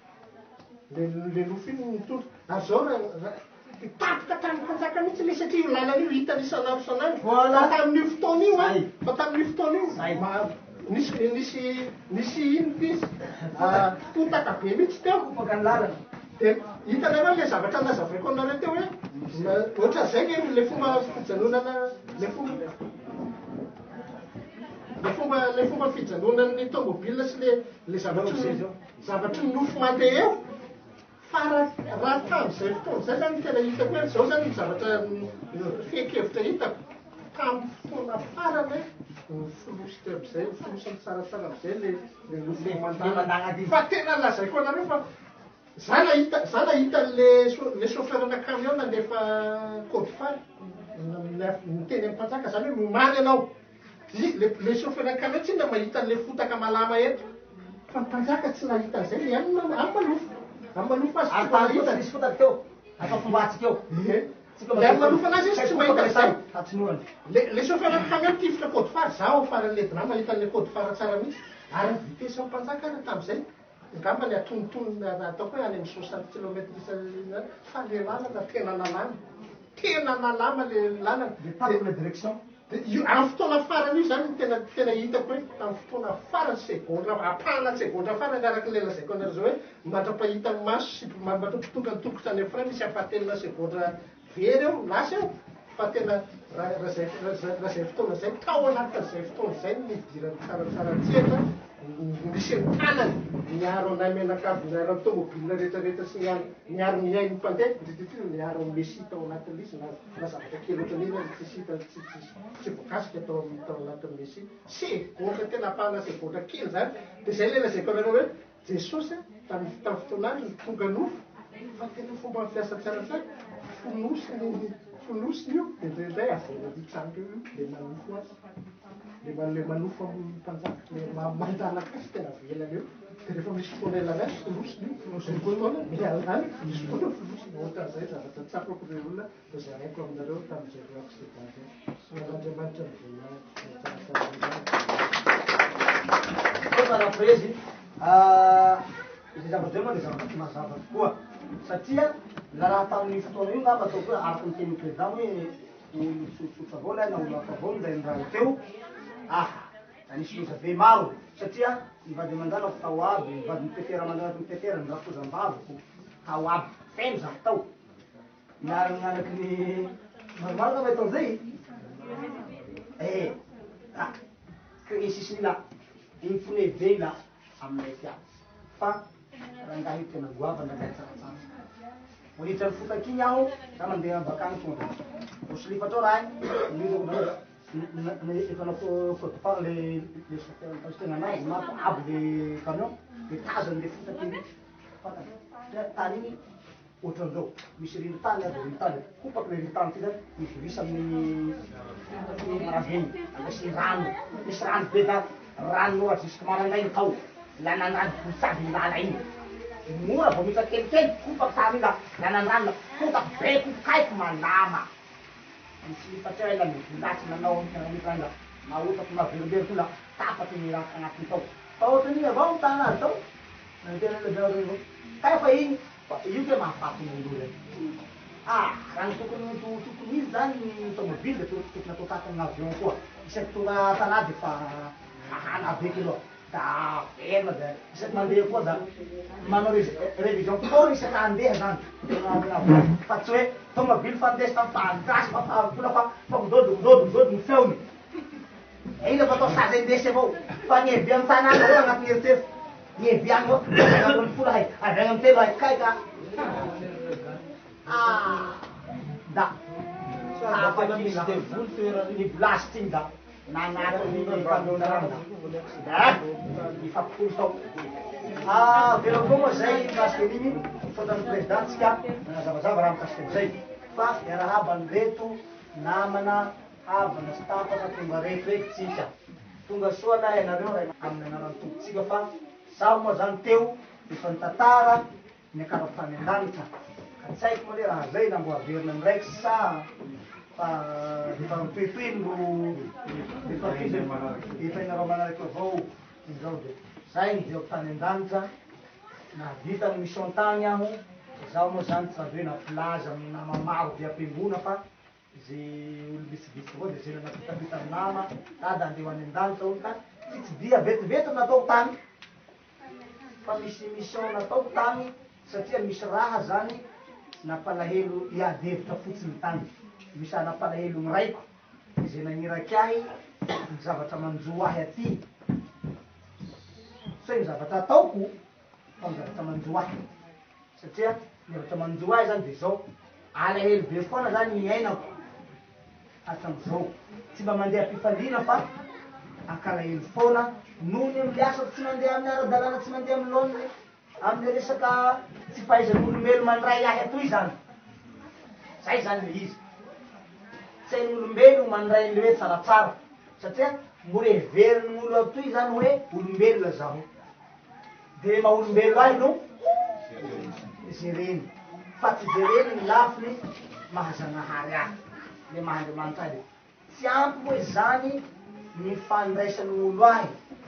le nofo iny mitondra ary zao tapika tamin'ny mpanjaka mihitsy le satria io lalana io hitany isan'andro fa tamin'io fotoana io nisy ino izy fotaka be mihitsy teo fopaka ny lalana dia hitanareo le zavatra nazavaiko anareo teo hoe ohatra zay le fomba fijanonana le fomba fijanonan'ny tomobile sy le zavatry ny nofo mandeha eo fa raha tamin'izay fotoana zay zany tena hitako hoe zao zany zavatra fekevitra hitako tamin'ny fotoana farany folosy teo am'izay folosany tsaratsara am'izay le nofo mandana fa tena lazaiko anareo fa za nahita le chauffeur ana camion nandefa code phare miteny amin'ny mpanjaka zany hoe momany ianao le chauffeur ana camion tsy na mahita le fotaka malama eto fa mpanjaka tsy nahita an'izay le any malofa azy misy fotaka teo akafombatsika eo le any malofa anazy izy tsy mahita an'izay le chauffeur ana camion tifitra code phare zaho faran'edina mahita le code phare tsara mihitsy ary ny vitesse amin'ny mpanjaka ana tamin'izay ngamba ny atonotony ataoko hoe any amin'ny 60 km fa le lalana tena nalama le lalana tapina direction amin'ny fotoana farany io zany tena hitako hoe amin'ny fotoana farany segonda apahana segonda farany araka le lazaiko anareo zao hoe mandrapahita ny maso sy tonga ny tongotra any amin'ny frein misy afahatena segonda very eo lasa eo fa tena raha zay fotoana zay tao anatin'izay fotoana zay nidirany tsaratsara tsehatra misy ny tanany miaro anay menakavy miaro amin'ny tomobile rehetrarehetra sy miaro ny ainy mpandeha miaro amin'ny mesy tao anatin'izy na zavatra kely ohatran'iny tsy voakasika tao anatin'ny mesy segonda tena apahana segonda kely zany dia zay le lazaiko anareo hoe jesosy tamin'ny fotoana any tonga nofo fa tena fomba fiasa tsaratsara fonosiny io dia ndraindray avela ditsango io dia manofo azy le manofo mpanjaka le mandalaka sy tena velany eo de rehefa misy fotoana elana folosiny misy fotoana mialany misy fotoana folosiny ohatran'izay zavatra tsapako le olona de zaraiko aminareo tamin'izay roako sy dady Andriamanitra mivola paraprezy izay zavatra moa de zavatra tsy mazava tokoa satria la raha tamin'ny fotoana io ngamba atao koa araky ny teny président hoe olo tsotsotra avao lay na olo hafa avao nizay niraha teo anisy loza be maro satria mivady aman-danako tao aby mivady mipetera mandanaky mipetera ny rapozam-bavoko tao aby feno zaho tao miaranaanaky ny maromaro ngamba atao zay créer sisiny la iny fone be la aminay fiaby fa rangahy io tena goavana lay tsaratsara monitra ny fotakiny aho za mandeha bakany tonga osilifatrao raha efa nafotopa le tegnanay mako aby le camion de tazany le fotakiny tany iny ohatran'izao misy rino tany aby rino tany kopaky le rino tany ty zany mivorisa amin'ny maraveny misy rano be na rano ohatsy isaka marandrainy tao la nandrano posady milala iny mora vao mitra kelikely kopaky tany la nanandrano la kotaky be kokaiko malama misy lifatrao ela mivolasy nanao mitrany la naotaky maverimbery to la tapaky ny raha agnatiny tao fa ohatrany avao ny tana azy tao tena lebeareo kay fa iny io ke mahafaty olo reny raha ny tokony izy zany ny tomobile de tokony atao tapany avion koa isaky tonga tanà de fa ahana beky aloha da verina de isaky mandeha koa da manao révision fotoana isaky andeha zany fa tsy hoe tomobile fandesy tamy fandrasy fafapola fa midodo ny feony iny fa atao sazy indesy avao fa ny eviany tanàna eo agnatin'ny eritseritsy ny eviany eo avy folo hay avy agny amy telo hay kay ka da misy devoly toerany blasy ty da nanatiny camion-rano da ifapokolo tao velo koa moa zay masike an'iny fotany présidentsika manazavazava raha mikasika amizay fa iarahabany reto namana havana sy tampana tonga reto tsika tonga soa lahy ianareo ray amin'ny anarany tompotsika fa zaho moa zany teo efa nitantara ny akaram-pany an-danitra ka tsy haiko moa le raha zay na mbo averina am'raiky sa fa efa mitohitohiny no efa inareo manaraky avao izao de zay nijeoko tany an-danitra na vita ny mission tany aho zaho moa zany tsy rabe na plaza amy nama maro be am-piangona fa ze olo bisibisiky avao de ze nanapitapita ny nama da andeho any an-danitra olo ka tsy dia vetivety nataoko tany fa misy mission nataoko tany satria misy raha zany nampalahelo iadevitra fotsiny tany misy nampalahelo ny raiko ze nagniraky ahy ny zavatra manjo ahy aty so ny zavatra ataoko fa ny zavatra manjo ahy satria ny zavatra manjo ahy zany de zao alahelo be foana zany iainako hatram'izao tsy mba mandeha am-pifaliana fa ankalahelo foana noho ny amliasa tsy mandeha amin'ny ara-dalàna tsy mandeha amy lôny amin'ny resaka tsy fahaizan'olomelo mandray ahy atoy zany zay zany le izy tsy hain'olombelo mandray le hoe tsaratsara satria mbola heveriny olo atoy zany hoe olombelona zaho de maha olombelo ahy no jereny fa tsy jereny ny lafiny mahazagnahary ahy le mahandriamanitra ahy tsy ampy moa zany ny fandraisan'olo ahy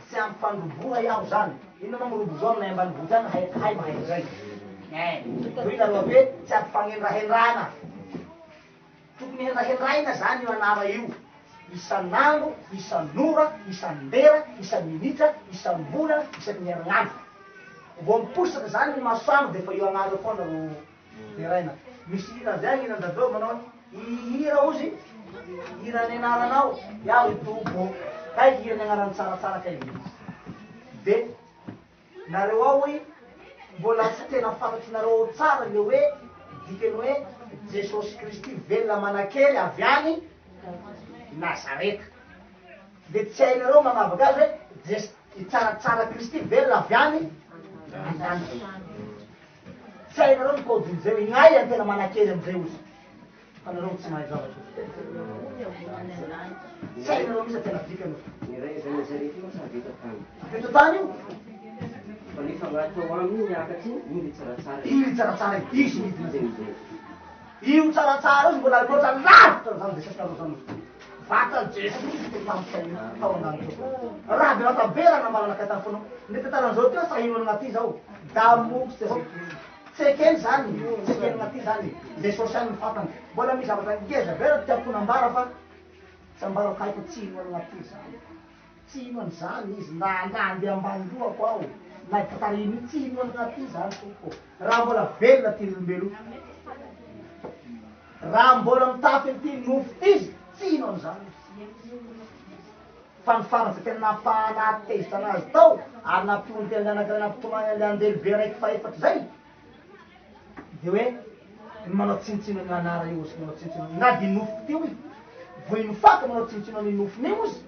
tsy ampy fandroboha iaho zany ino ma mirobo zao aminay ambanivohitsy any hay mahay zay toy nareo hoe tsy ampy fagnendrahendrana tokony hendrahendraina zany io anara io isan'andro isan'ora isan'lera isan'minitra isan'vola isaky ny herignandro vo miposiky zany ny masoandro de fa io anara foana ro teraina misy hira zay hinan-daveo manao ihira ozy hira ny anaranao iaho itobo kay hira ny anarany tsaratsara kay de nareo ao i mbola tsy tena fantatry nareo tsara le hoe dikany hoe jesosy kristy velona manakely avy any nazareta de tsy hainareo magnavaky azy hoe tsaratsara kristy velona avy any an-danitra tsy hainareo mikodiny zay hoe gn'ay an tena manakely amizay ozy fa nareo tsy mahay zavatra say nareo misy tena dikany Ny ray zay nazarefa io sa vita tany. vita tany io Fa nefa agnaty ao aminy miakatra iny le tsaratsara. iny tsaratsara izy midina Zay zay. io tsaratsara izy mbola loatra lavitra zany de sakareo zany vata jesy tao andany raha be nataberana malanaka tafonao ny tantaran'izao teo sahino anaty zao damoky zao tsekeny zany tsekeny anaty zany le sosialy fatany mbola misy zavatra ngeza vera tiaponambara fa tsy ambara kaiko tsino anaty zany tsino an'izany izy na andeha ambany loako aho na tatariny tsino anaty zany toko raha mbola velona ty olombelo raha mbola mitafy ty nofo izy tsino an'izany fa ny farany tena nampahanatezitra anazy tao ary nampiontely anakirana ampitomany le andely be raiky fa efatry zay de hoe manao tsinitsino ny anara io ozy manao tsinitsino na di nofo teo i vo inofaky manao tsinitsino ny nofony ozy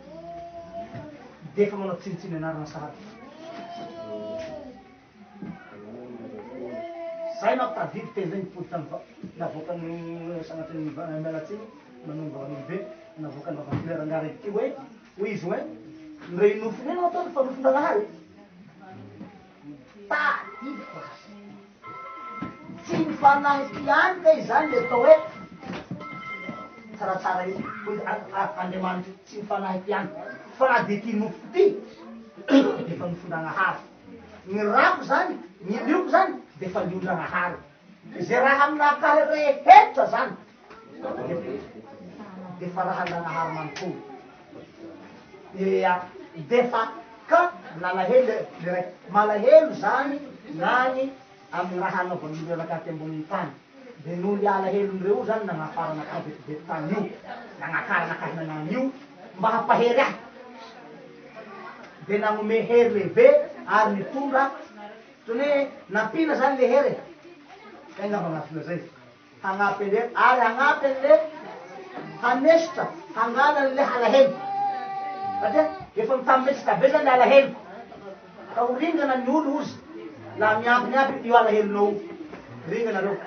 de efa manao tsinitsino anarana sahady zay mampitadidy teny zay nipoditra ny navokany sanatrany mialatsiny manomba van'olobe navokany vavafilerangara ty hoe izy hoe ndre nofony ino ataony fa nofon-drangahary tadidy tsy mifanahy piany ka izany le atao hoe tsaratsara io andriamanitry tsy mifanahy piany fa na de ty nofo ty defa nofon-drangahary ny rako zany ny lioko zany defa lion-drangahary zay raha aminakahy rehetra zany defa raha ndrangahary manontolo defa ka nalahelo le raiky malahelo zany nany amin'ny raha anaovan'olo anakaty amboniny tany de no le alahelondreo zany nagnafara anakahy betibety tany io nagnakara anakahy nanany io mba hampahery ahy de nagnome hery lehibe ary nitondra tony hoe nampina zany le hery engamba anatona zay hagnampy le ary hagnampy an'le hanesitra hanganany le halahelo satria efa mitamesitra be zany le alahelo ka ho ringana ny olo ozy la miampy io alahelonao ringanareo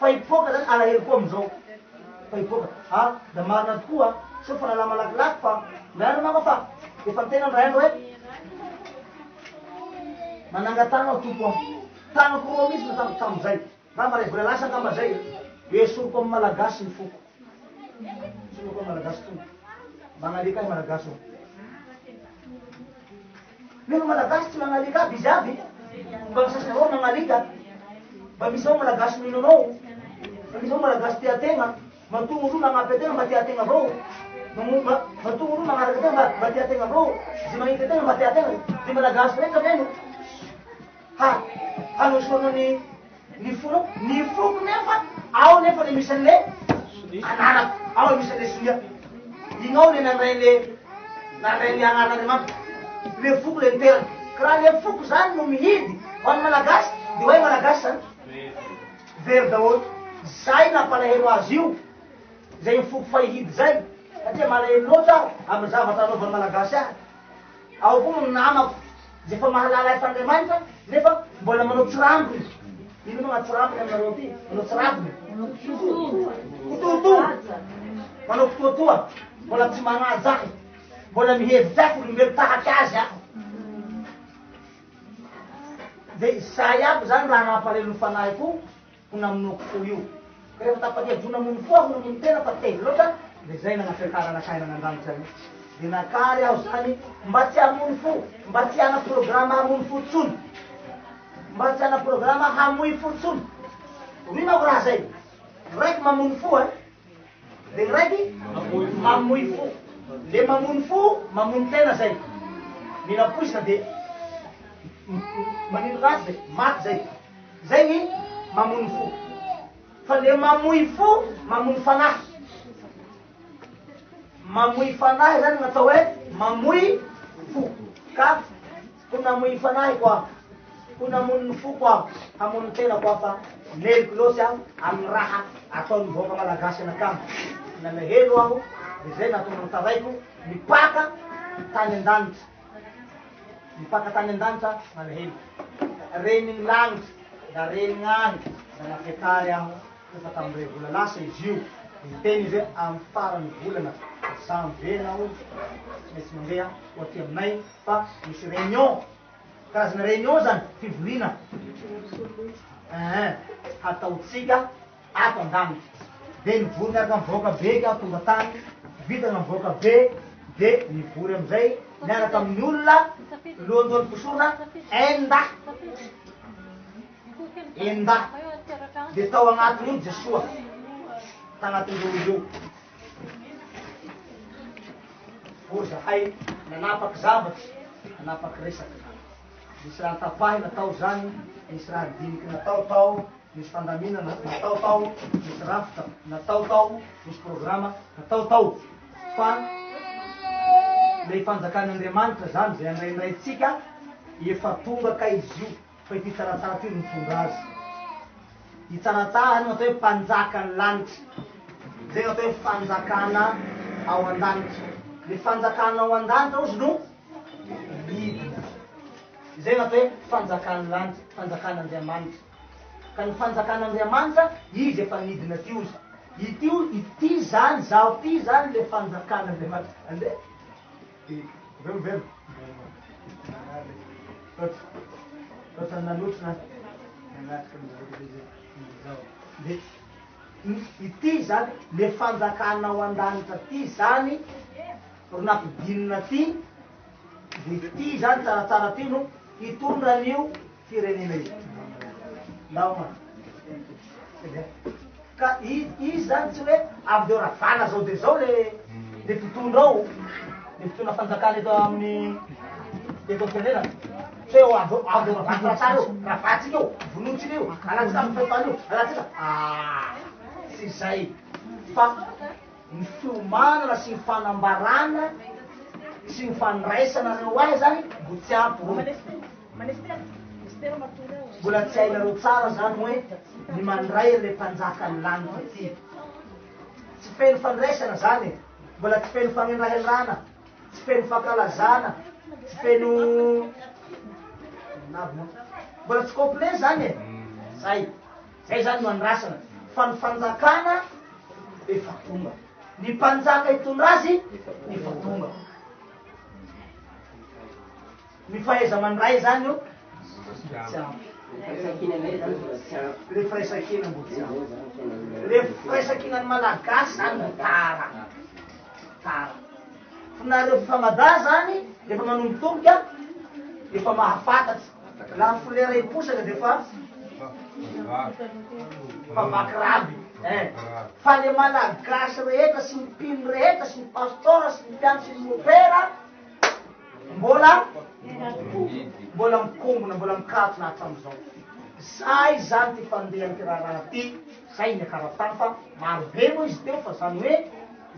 fa hipoka zany alahelo koa amizao fa hipoka da marina tokoa so fa nala malakilaky fa mrandro mako fa efa tena mrandro hoe manangatana tompo tanako roa misy na tamizay ngamba ray vola lasa ngamba zay esoroko amy malagasy ny foko soroko amy malagasy tompo manalika ahy malagasy o nefa malagasy tsy manalika aby izy aby mba misasy avao manalika mba misy ao malagasy mino anao mba misy ao malagasy tiategna matongo olo magnampy ategna mba tiategna avao matongo olo magnaraka ategna mba tiategna avao zy magnity ategna mba tiategna de malagasy rehetra veno hanosoana ny fonao ny foko nefa ao nefa le misy an'le ananako ao misy an'le soia igny ao le nandraile anan'andriamanitra le foko le niterany ka raha le foko zany no mihidy ho an'ny malagasy de hoe malagasy zany very daholo zay nampalahelo azy io zay foko fa hihidy zay satria malahelo loatra amy zavatra anaovan'ny malagasy ahy ao koa no namako zay fa mahalala efan'andriamanitra nefa mbola manao tsirambony ino moa gnatsorambony aminareo ty manao tsirambony kototo manao kototoa mbola tsy manajaky mbola mihevitsy aky olombelo tahaky azy aho de zay aby zany raha nampalelo fanahy ko ho namonoko fo io ka rehefa tapatia vonamono foa vonamono tena fa telo loatra de zay nagnafiakara anakahy nagnandanitra io de nakary aho zany mba tsy hamono fo mba tsy hana programa hamono fotsony mba tsy hana programa hamoy fotsony rinako raha zay raiky mamono fo de ny raiky mamoy fo le mamono fo mamono tena zay minapoisina de manino ratsy zay maty zay zay ny mamono fo fa le mamoy fo mamono fanahy mamoy fanahy zany gn'atao hoe mamoy fo ka ko namoy fanahy koa ko namono fo koa hamono tena koa fa neliko loatsy aho amy raha ataony voaka malagasy anakamy nalahelo aho de zay natonga nitaraiko mipaka tany an-danitra mipaka tany an-danitra nalahelo reniny lanitra da reniny agny da nafiakary aho efa tamire vola lasa izy io teny izy hoe amin'ny farany volana janvier-nao tsy maintsy mandeha ho aty aminay fa misy réunion karazana réunion zany fivoriana hataotsika ato an-danitra de nivory miaraka mivoaka be ka tonga tany vitana mivoaka be de nivory amizay miaraka amin'ny olona lohandohan'ny mposorona enda de tao agnatiny io Jesoa tagnatin'ireo io o zahay nanapaky zavatsy nanapaky resaky misy raha tapahy natao zany misy raha diniky natao tao misy fandamina natao tao misy rafitra natao tao misy programa natao tao fa le fanjakan'Andriamanitra zany zay andraindraitsika efa tonga ka izy io fa ity tsaratsara ty mitondra azy itsaratsara natao hoe mpanjakany lanitra zay natao hoe fanjakana ao an-danitra le fanjakana ao an-danitra ozy no midina zay natao hoe fanjakany lanitra fanjakan'Andriamanitra ka ny fanjakan'Andriamanitra izy efa midina ty ozy ity zany zaho ty zany le fanjakan'Andriamanitra ande vero oatra nanotrona de ity zany le fanjakana ao an-danitra ty zany ronapidinina ty de ity zany tsaratsara ty no hitondran'io firenena io laoma ka izy zany tsy hoe avy deo ravana zao de zao le mpitondra ao le mpitondra fanjakana eto amin'ny eto am-pirenena tsy hoe avy deo ravana tsaratsara io ravatsika io vonotsika io alatsika amin'ny faitany io alatsika tsy zay fa ny fiomanana sy ny fanambarana sy ny fandraisana reo ahy zany mbo tsy ampy mbola tsy hainareo tsara zany hoe ny mandray le mpanjakany lanitra ty tsy feno fandraisana zany mbola tsy feno fanendrahendrana tsy feno fankalazana tsy feno mbola tsy complet zany zay zany no andrasana fa ny fanjakana efa tonga ny mpanjaka hitondra azy efa tonga ny fahaiza mandray zany io tsy ampy le firaisakina mbo tsy ampy le firaisakinany malagasy zany no tara finareo fifanada zany efa manombotomboka efa mahafatatsy laha folera iposaka de fa vaky raby fa le malagasy rehetra sy mipino rehetra sy ny pastora sy ny mpiano sy ny mopera mbola mikombona mbola mikatona hatram'izao zay zany ty fandehany ty raharaha ty zay ny akaratany fa marobe moa izy teo fa zany hoe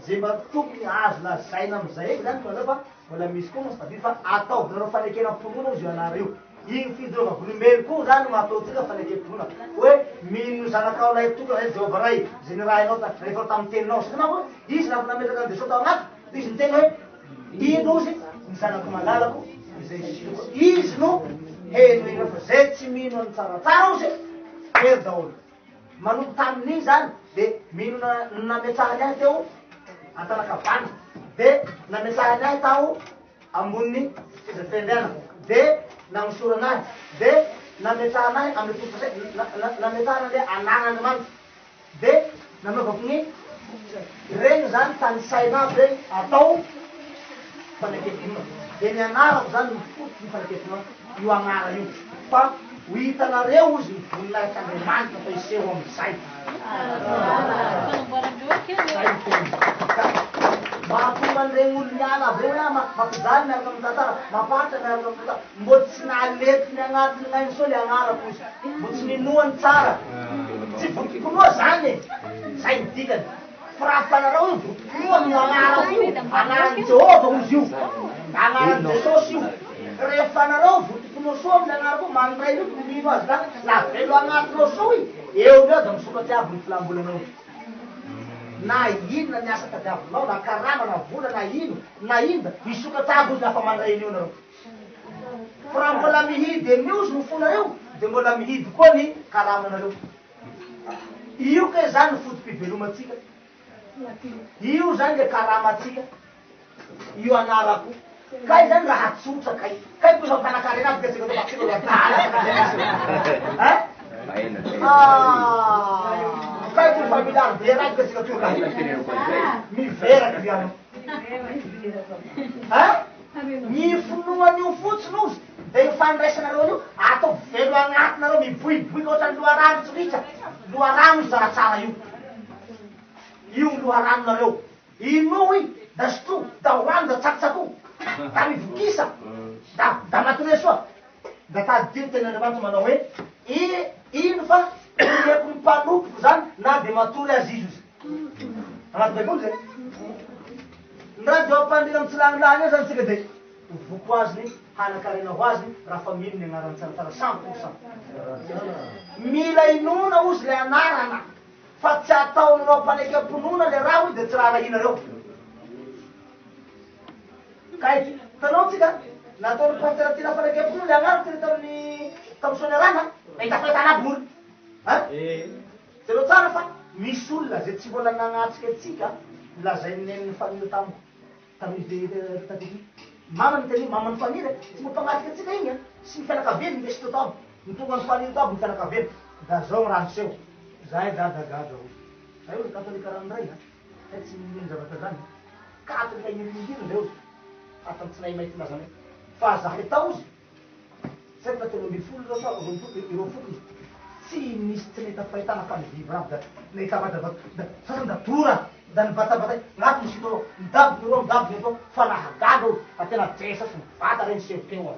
zay mba tokony azo lazaina amizay eky zany fa fa mbola misy koa moa sy fa ataovinareo fanekena mponona izy anareo igny fidiovavolombelo koa zany mahataotsika fanekemponona hoe mino zanakao lay toka zay Jehova ray zay ny raha inao rehefa tamin'ny teninao sy nama izy lafa nametraka ny Jesosy tao agnaty izy miteny hoe ino ozy ny zanako malalako izay siko izy no heno ina fa zay tsy mino any tsaratsara ozy hery daholo manompo tamin'iny zany de mino nametrahany ahy teo antanakavany de nametrahany ahy tao amboniny fizatendriana de nagnosoranahy de nametrahanahy amin'ny tompozay nametrahana le anan'Andriamanitra de nanaovako ny regny zany tany sainaby regny atao fanekemponona de ny anarako zany mifotoky ny fanekemponona io agnara io fa ho hitanareo izy mivoninahitsy Andriamanitra fa iseho amizay mahatonga an'iregny olo niala aby reo mampijaly miaraka amin'ny tantara mapatra miaraka amin'ny tantara mbo tsy naletiny agnatiny gn'ainy soa le agnarako izy mbo tsy ninoany tsara tsy votokonoa zany zay ny dikany fa raha fanareo io votokonoa ny agnarako io agnarany Jehova ozy io agnarany Jesosy io rehefa anareo votokonoa soa amile agnarako mandray io mino azy ka la velo agnatinao soa i eo leo da misokatsy aby ny filambolanao na ino na miasa tadiavinao na karama na vola na ino misokatsy ozy lafa mandray iny io nareo fa raha mbola mihidy amin'io izy mofonareo de mbola mihidy koa ny karamanareo io ke zany fotom-pivelomatsika io zany le karamatsika io anarako kay zany raha tsotra kay ko zao tanakary anazy ka tsika tao bakilo kay ko familiary be razy ka tsika tora miveraky viano ny finoan'io fotsiny ozy de ifandraisanareo io atao velo agnatinareo miboiboika ohatrany loharano tsoritra loharano tsaratsara io loharanonareo ino i da sotro da hoany da tsakotsako da mivokisa da matinay soa da tadidiro ten'andriamanitra manao hoe ino fa eko mipanopoko zany na de matory azy izy ozy agnaty baiboly zay nra de ampandrina amitsylagilany eo zany tsika de voko aziny hanakarena ho aziny raha fa mino ny agnarany tsaratsara 100%. Mila inona ozy le anarana fa tsy ataonao ampanaiky amponona le raha ozy de tsy raha rahinareo kay tanao tsika nataony pasteur tina fanaiky amponona le anarana tena tamin'ny tamsoanarana itafahitanabory zereo tsara fa misy olona zay tsy mbola nagnatsika atsika lazay nen'ny famille tamin'ny mamany teny mamany famille tsy mampangatsika atsika igny sy ny fianakaveny ndesy tao tabo nitonga ny famille tabo ny fianakaveny da zao ranoseo zay dadagada ay ozy katolika ranondray ay tsy mino zavatra zany katolika imirindriny le ozy atamy tsy nay maity lazany fa zahay tao ozy zay fa telo ambiny folo zao ireo folo tsy misy tsy nahita fahitana fa mivivy raha da nahita da sasany da tora da nibatabata agnaty misy tao midabony ro midabony atao fa nahagada ozy atena jesa sy mivata reny sevo teo a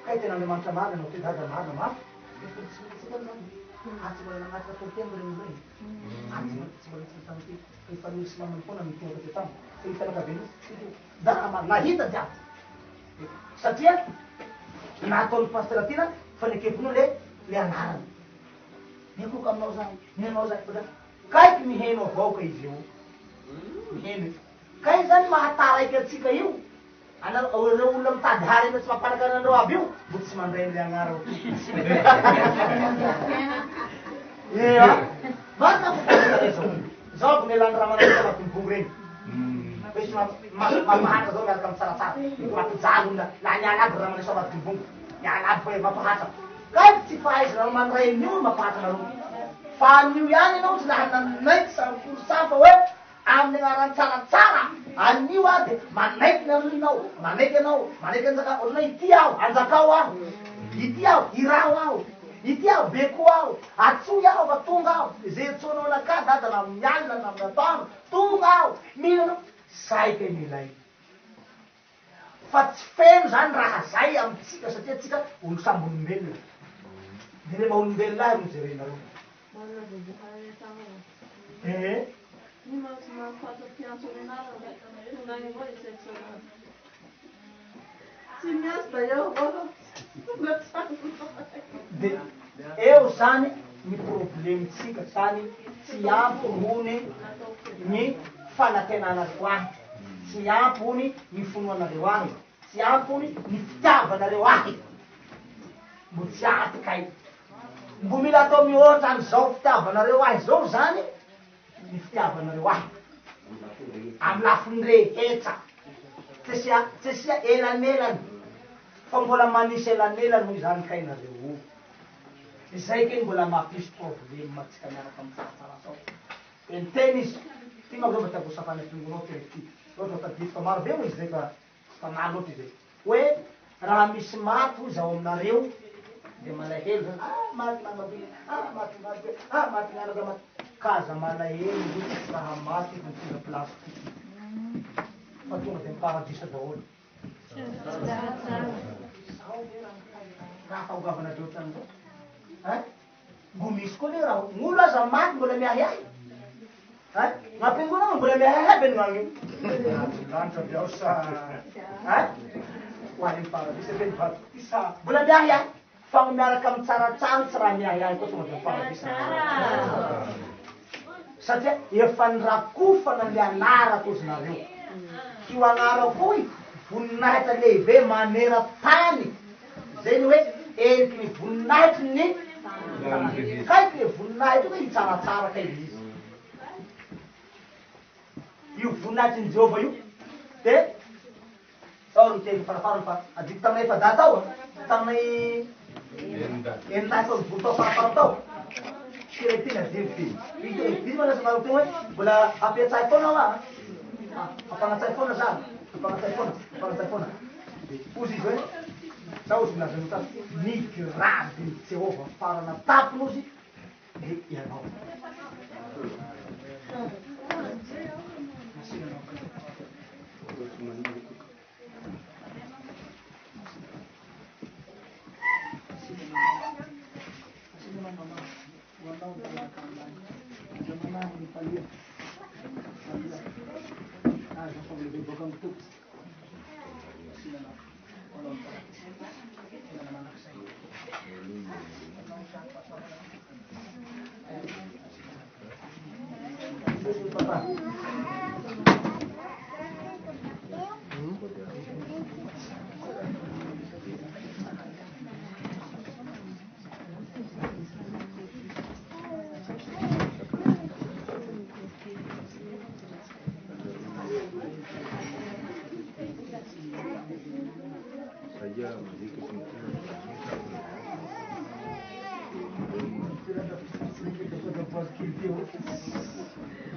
kay tena andriamanitra marina anao te dada marina mafy atsy mbola nagnatika tolotena reny reny atsy mbola tsy famille sy mamany foana mitonga te tamo fa ny fianakaveny da nahita jiaby satria nataony pasteur tina fanekevony le anarany mikoka aminao zany nenao zany kaiky miheno avao ka izy io miheno kay zany mahataraiky atsika io reo olona mitady hary ina tsy mampanakarana andreo aby io mbo tsy mandray le agnara marina fo zao nelany raha manao anatin'ny reny misy mampahatsa zao miaraka amy tsaratsara mampijaly olona la niala aby raha manao anatin'ny bongo niala aby fa mampahatsa kay tsy fahaizana mandray nio mampahatsa nareo fa an'io ihany anao tsy laha nanaiky samfolo safa hoe amin'ny agnarany tsaratsara an'io a de manaiky narinao manaiky anao manaiky anjaka olona ity aho anjakao aho ity aho irao aho ity aho beko aho atsoy aho fa tonga aho zay tsonao naka dada na mialina na minatoano tonga aho mihinanao saika milay fa tsy feno zany raha zay amitsika satria tsika olo samby olombelona de le maha-olombelona ahy no jerenareo de eo zany ny problemtsika zany tsy ampy hony ny fanatenanareo ahy tsy ampy hony ny fonoanareo ahy tsy ampy hony ny fitiavanareo ahy mbo tsy ampy kay mbo mila atao mihoatra an'izao fitiavanareo ahy zao zany ny fitiavanareo ahy amy lafiny rehetra tsy sia elanelany fa mbola manisy elanelany hoy zany kainareo izay keny mbola mampisy problème matsika miaraka amy tsaratsara sao enteny izy ty magova tiavosafany atongonao ty loatra tadidy fa maro be moa izy zay fa maro loatra izy hoe raha misy maty hoy zao aminareo de malahelo zany maty nanabe maty nanabe maty nanabe maty kaza malahelo ozy raha maty mitondra place fa tonga de miparadisa daholo raha fahogavana deotan'izao mbo misy koa le raha gn'olo aza maty mbola miahiahy gn'ampiangonao mbola miahiahy be gn'agny lanitra biao sa hoany miparadisa be nivato mbola miahiahy fa gny miaraka amy tsaratsara tsy raha miahiahy koa tonga de miparadisa satria efa nirakofana le anarako ozy nareo io anarako i voninahitra lehibe manera tany zay ny hoe eriky ny voninahitry ny kaiky le voninahitra hoe hitsaratsara kay izy io voninahitry Jehova io de sao ro teny farafarany fa adiko taminay fa da tao taminay enina tao volo tao farafara tao firetina dimy izy manasa maro teo hoe mbola ampiatsay foana aho ampanatsay foana za ampanatsay foana ozy izy hoe sa ozy milazanota nigrady Jehova farana tapinozy de ianao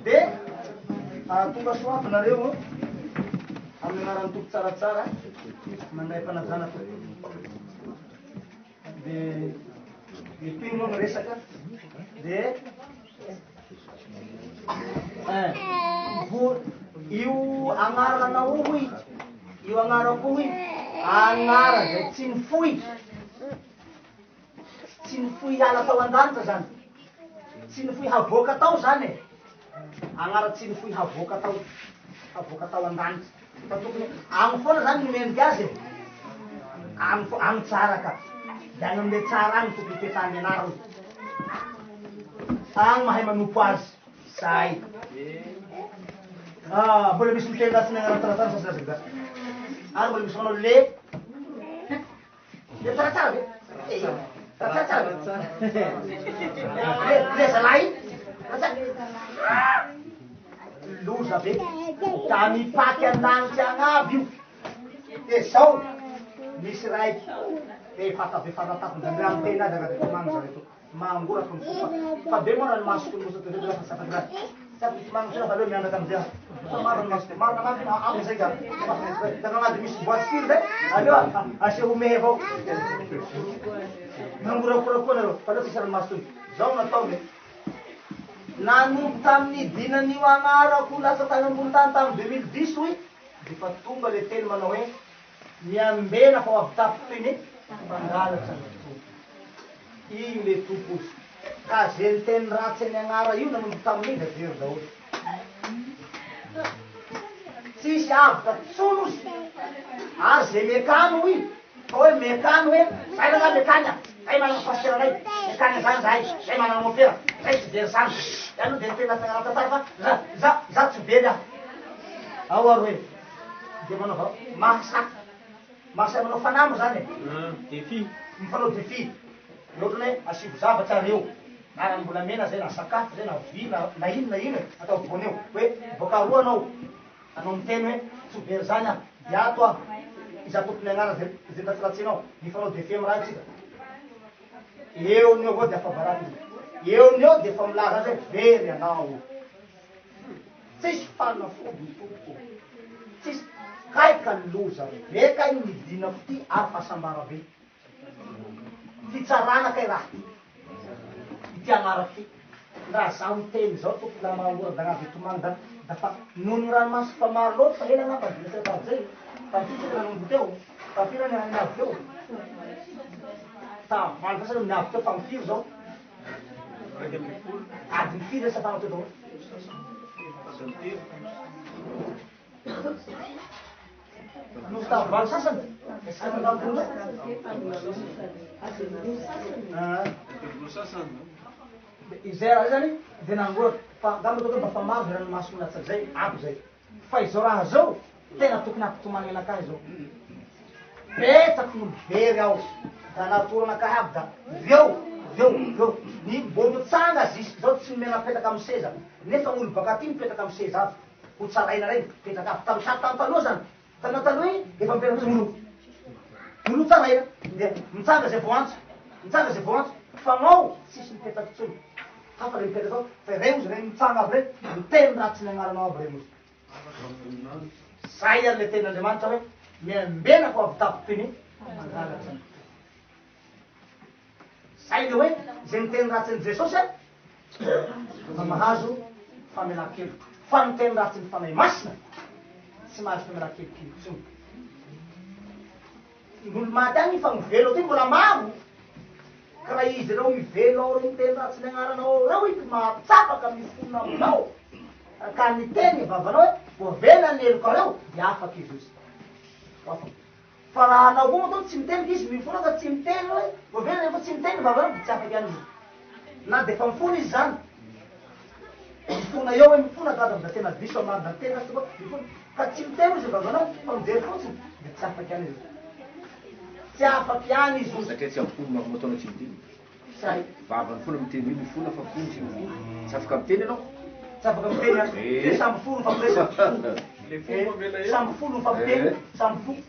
de tonga soafinareo amin'ny anarany toko tsaratsara mandray mpanajana to de ipino ny resaka de io agnaranao hoy io agnarako hoy agnara zay tsy nifoy ala tao an-danitra zany tsy nifoy havoaka tao zany e agnara tsy nifoy havoaka tao an-danitra fa tokony agny foana zany nomendriky azy agny tsara ka de agny amle tsara agny tokony petany anara agny mahay manompo azy zay mbola misy miteny rasiny agnarataratara sasiraziga ary mbola misy manao le tsaratsara ve le zalahy loza be da mipaky an-danitsy agnaby io de zao misy raiky fatatako ndandre amy tena azy agnaty tomagny zareto mangorako ny fofa fa be moa rany masoko ny mosato reto lafa sapaky raha sady misy magno sena fa leo mianaka amizay fa maro ny masoko marina maty amizay ka dagnanazy misy boiskily zay aleo aseo mehe avao mangorakorako nareo fa leo sisy rany masoko zao nataony nanompo tamin'ny dinan'io agnarako lasa tany ambony tany tamy 2010 hoy de fa tonga le teny manao hoe miambena fa avy tapitiny mpangalatra iny le tompozy ka ze ny teny ratsy ny agnara io nanompo tamin'iny da very daholo tsisy avy tatsonozy ary ze mekano hoy fa hoe mekano hoe zay naga mekanya zay manana fasiranay mekanya zany zay manana mopera zay tsy very zany ano de tena tagnaratantara fa za tsy very aho ao aro hoe de manao mahasaky manao fanamo zany e mifanao défi loatrany hoe asivo zavatsy areo na mbola mena zay na sakafo zay na vy na ino atao voneo hoe boka roa anao anao miteny hoe tsy very zany aho de ato aho iza tompony agnara zay ratsiratsinao mifanao défi amy raha tsika eo ny eo avao de afavaraty eo ny eo de fa milaza zay very anao tsisy fanafody tompo tsisy kaika ny loza beka iny midinako ty ary fasambara be fitsarana kay raha ty agnaraky ty raha zaho miteny zao tompo la mahangora da agnazy tomagny dafa noho ny ranomasy fa maro loatra fa hela agnapa dilataraty zay tamfitsika nanombo teo tafiry ny miavy teo tamany fasany miavy teo fa mifiry zao ady mifiry sa fana teo daholo nosy tavalo sasany izay raha zany de nangoraka fa gamba toko mba fa maro zay ranomasoko latsaky zay aby zay fa izao raha zao tena tokony ampitomany anakahy zao betaky no very aho da natoranakahy aby da veo ny mbolo tsanga zisky zao tsy mena mipetaky amy seza nefa gn'olo baka ty mipetaky amy seza aby ho tsaraina reny petraka avy tam'y taloha zany tanao taloha iny efa mipetraka molo tsaraina de mitsanga zay voantso fanao tsisy mipetraky tsony hafa le mipetraky ao fa reny ozy reny mitsanga aby reny miteny ratsy ny agnaranao aby reny ozy zay ary le tenin'Andriamanitra hoe miambenako avy tapiteny mangalatra zany zay le hoe zay miteny ratsin'i Jesosy fa mahazo famelan-keloko fa miteny ratsin'ny fanahy masina tsy mahazo famelan-kelokely tsony n'olo maty agny fa mivelo ty mbola maro ka raha izy reo mivelo ao reo miteny ratsiny agnaranao reo ity mahatsapaka mifona aminao ka niteny vavanao hoe voavela ny eloko reo de afaky izy ozy fa raha anao koa moa tsy miteny izy mifona ka tsy miteny hoe voavela fa tsy miteny vavanao de tsy afaky any izy na de fa mifona izy zany mifona eo hoe mifona ka da tena diso amary da tena mifona ka tsy miteny izy vavanao fa mijery fotsiny de tsy afaky any izy tsy afaky any izy ozy satria tsy ampono mataona tsy miteny say vava mifona miteny hoe mifona fa fony tsy miteny tsy afaka miteny anao tsy afaka miteny de samby folo fampiresa samby folo fampiteny samby folo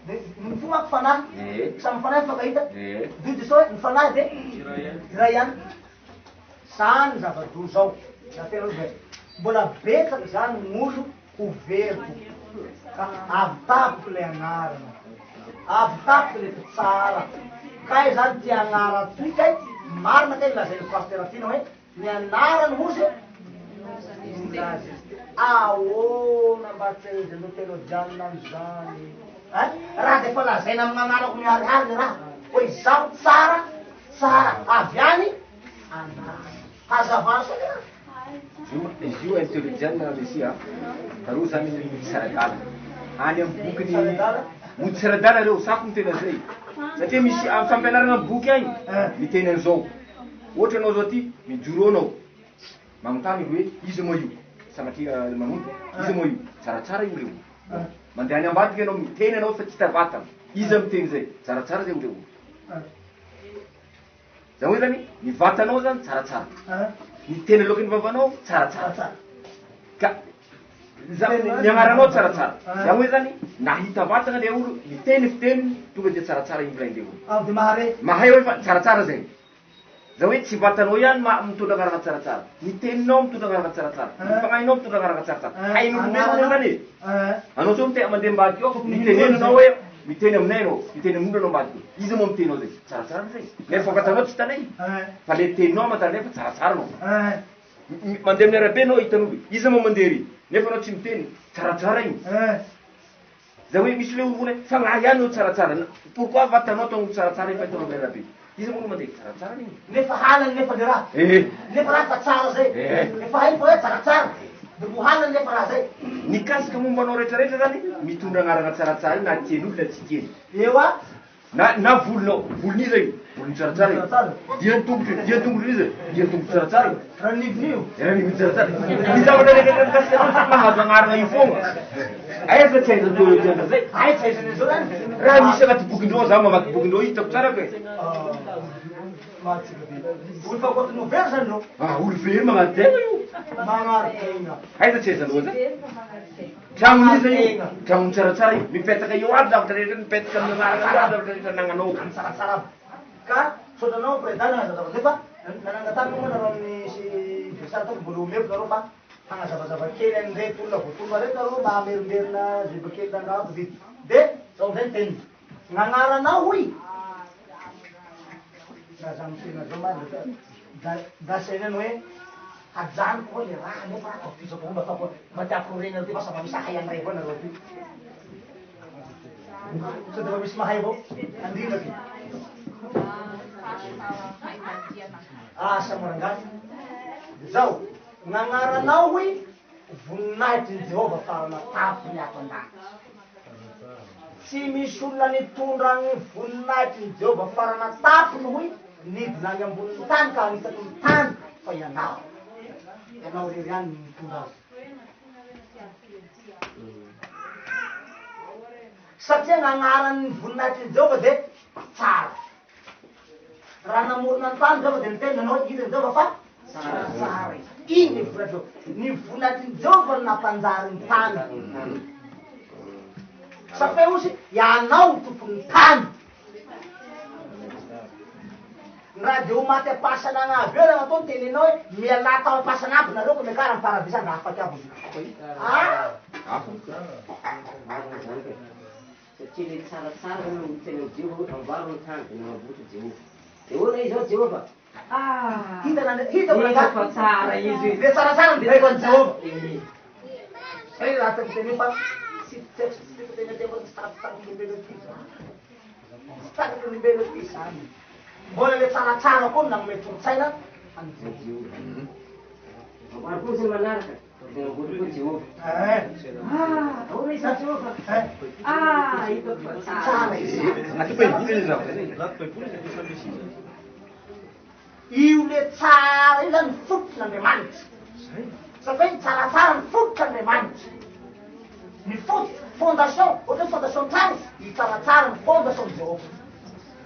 de mifona fanahy samby fanahy fakahita didy sao hoe ny fanahy de iray ihany zany zava-doa zao da tena hoe mbola betsaka zany gn'olo ho veriko ka avy tapiko le anarana avy tapiko le tsara kay zany ty agnara toy kay marina kay lazainy pasteratina hoe ny anarany ozy ahoana mba tsy izy no tena dianina am'zany raha de fa lazaina amin'anarako miharihary le raha hoe zaho tsara avy any anara hazavana so raha izy io intelligenna mesia taroa zany misaradala any amy bokiny mody saradala reo sako mitena zay satria misy amy fampianarana amy boky agny miteny an'izao ohatra anao zao ty mijoro anao magnontany hoe izy moa io sagnatria manompo izy moa io tsaratsara io reo mandeha any ambadiky anao miteny anao fa tsy tavatana izy miteny zay tsaratsara zay reo zany hoe zany ny vatanao zany tsaratsara ny teny aloky ny vavanao tsaratsara ka ny agnaranao tsaratsara zany hoe zany nahita vatana le olo miteny fiteny tonga de tsaratsara ivolaindeo de mahare mahay hoe fa tsaratsara zay zany hoe tsy vatanao ihany mitondra agnaraka tsaratsara ny teninao mitondra agnaraka tsaratsara ny fagnahinao mitondra agnaraka tsaratsara hain'olombelona zany anao so mandeha mbadiky ao mitenenanao hoe miteny aminay anao miteny amin'olo anao mbadiky izy moa mitenao zay tsaratsara zay nefa vatanao tsy tanay fa le teninao amantaranay fa tsaratsara anao mandeha amin'ny arabe anao hitan'olo izy moa mandeha ry nefa anao tsy miteny tsaratsara igny zay hoe misy le olo vona fagnahy ihany io tsaratsara pourquoi vatanao atao tsaratsara io fa hitanao amin'ny arabe izy moa mandeha tsaratsara igny nefa halany nefa le raha nefa raha fa tsara zay nefa hay fa hoe tsaratsara de mo halany nefa raha zay nikasika mombanao rehetrarehetra zany mitondra agnarana tsaratsara io na tien'olo na tsy tieny eo a na volonao volon'iza io volony tsaratsara io diany tongotry izy diany tongotry tsaratsara io raha nivon'io raha nivony tsaratsara ny zavatra rehetra mikasika anao mahazo agnarana io foagna aiza tsy aiza toetiana zay ay tsy aizany zao zany raha misy agnaty bokindreo zaho mamaky bokindreo hitako tsara koe olo fa koty nouvelle zany reo olo very magnaty tegna io magnarikegna aiza tsy aiza loha zany tragno izy io tragno tsaratsara io mipetaka eo aby zavatra rehetra mipetaka amin'ny agnarana aby zavatra rehetra nagnanao tsaratsara aby ka sotranao prédana zava nefa nanangatako moa nareo amin'ny sy versary toko mbola omeko nareo fa fagnazavazava kely an'reto olona voatonga reto nareo mba hamerimberina zebakely nangato vity de zao amizay ny teniny gn'agnaranao hoy nazamotena zao ma daseneny hoe ajanoko hoe le raha nefa raha tafisako omba ataoko mba tiako reny ty masa mba misy ahay anray avao nareo ty sady mba misy mahay avao andrindraky asa morangasy zao gn'agnaranao hoy voninahitry ny Jehova farana tapony ato an-dany tsy misy olona nitondra ny voninahitry ny Jehova farana tapony hoy nidina any amboniny tany ka anisako ny tany fa ianao rery any mitondra azy satria gn'agnaran'ny voninahitry ny Jehova de tsara raha namorona ny tany Jehova de niteny anao izy ny Jehova fa tsara iny ny vola Jehova. Ny volan'ny Jehova no nampanjary ny tany. Safe osy ianao tompon'ny tany. Raha de ho maty am-pahasanana avy eo raha ataony tenenao hoe miala tao am-pahasanana aby nareo ko miakara am-paradisa andra afaky aby izy. Satria le tsaratsara no tena Jehova amboary ny tany de namavotra Jehova. De hoana izao Jehova. Hita tsara izy. le tsaratsara ny direko any Jehova. Sai raha teny fa tsy tena Jehova ny staratsara olombelo ty zany. Mbola le tsaratsara koa nanome tolotsaina Amboary koa zay manaraka. De namavotra koa Jehova. Hoana izao Jehova. Hitako fa tsara. Anaty Baiboly izy zao. io le tsara io zany ny fototr'Andriamanitra. Satria ny tsaratsara ny fototr'Andriamanitra. Ny fondation, ohatra fondation trano, ny tsaratsara ny fondation Jehova.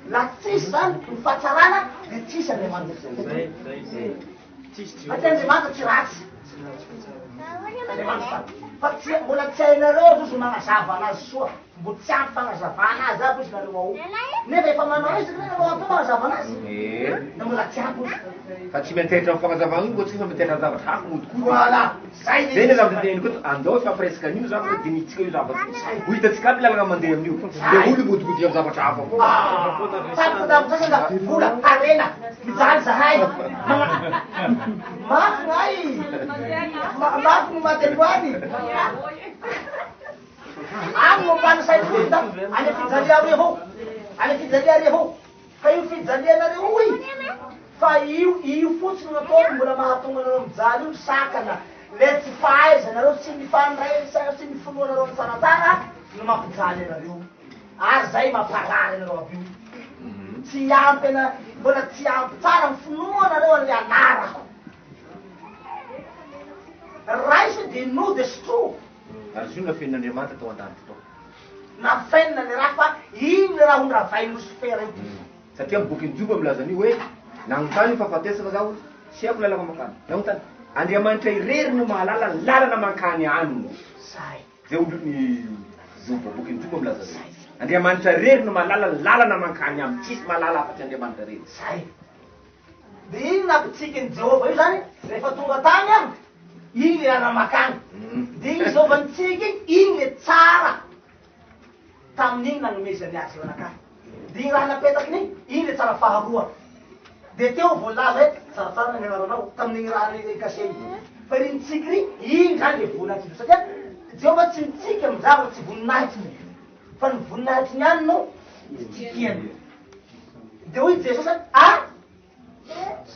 La tsisy zany ny fahatsarana de tsisy Andriamanitra. Satria Andriamanitra tsy ratsy. Andriamanitra fa mbola tsy hainareo izy magnazava anazy soa. Mbo tsy ampy fagnazavana azy aby izy nareo ao. Nefa efa manao izy nareo atao magnazava anazy. Da mbola tsy ampy izy. Fa tsy mitaitra amin'ny fagnazavana io, tsy fa mitaitra ny zavatra hafa motokoa. Voilà. Zay Zay ny zavatra teny koa andao fampiresaka an'io zavatra dinitsika io zavatra. Ho hitatsika aby lalana mandeha amin'io. De olo motokoty amin'ny zavatra hafa koa. Tapitapitra sanga vola arena. Mijaly zahay. Mafy ngay. Mafy ny matendoany. Agny mombana sain'olo da any fijalia reo. Any fijalia reo. Fa io fijalianareo io. Fa io fotsiny natao mbola mahatonga anareo mijaly io sakana. Le tsy fahaizanareo tsy mifandray tsy mifinoanareo ny tsaratsara no mampijaly anareo. Ary zay mamparary anareo aby io. Tsy ampy mbola tsy ampy tsara ny finoanareo an'le anarako. Raisy de no de stro. Ary zio nafenin'Andriamanitra tao an-tany tao. Nafenina le raha fa iny le raha hondravainy Lucifera io. Satria boky Joba milaza an'io hoe nagnontany io fahafatesaka zaho tsy haiko lalaka makany. Nagnontany Andriamanitra irery no mahalala ny lalana mankany aniny. Zay. Zay olony Joba boky Joba milaza zay. Andriamanitra irery no mahalala ny lalana mankany aminy. Tsisy mahalala afatsy Andriamanitra irery. Zay. De iny nampitsikiny Jehova io zany rehefa tonga tany any. Iny le rana makany. De iny Jehova nitsiky iny le tsara. Tamin'iny nanomezany azy eo anakany. De iny raha napetakiny iny le tsara faharoa. De teo voalaza hoe tsaratsara ny anaranao tamin'iny raha kaseny. Fa iny nitsiky iny zany le voninahitsy. Satria Jehova tsy mitsiky amin'ny zavatra tsy voninahitsy. Fa ny voninahitsy ihany no tsikiany. De hoy Jesosy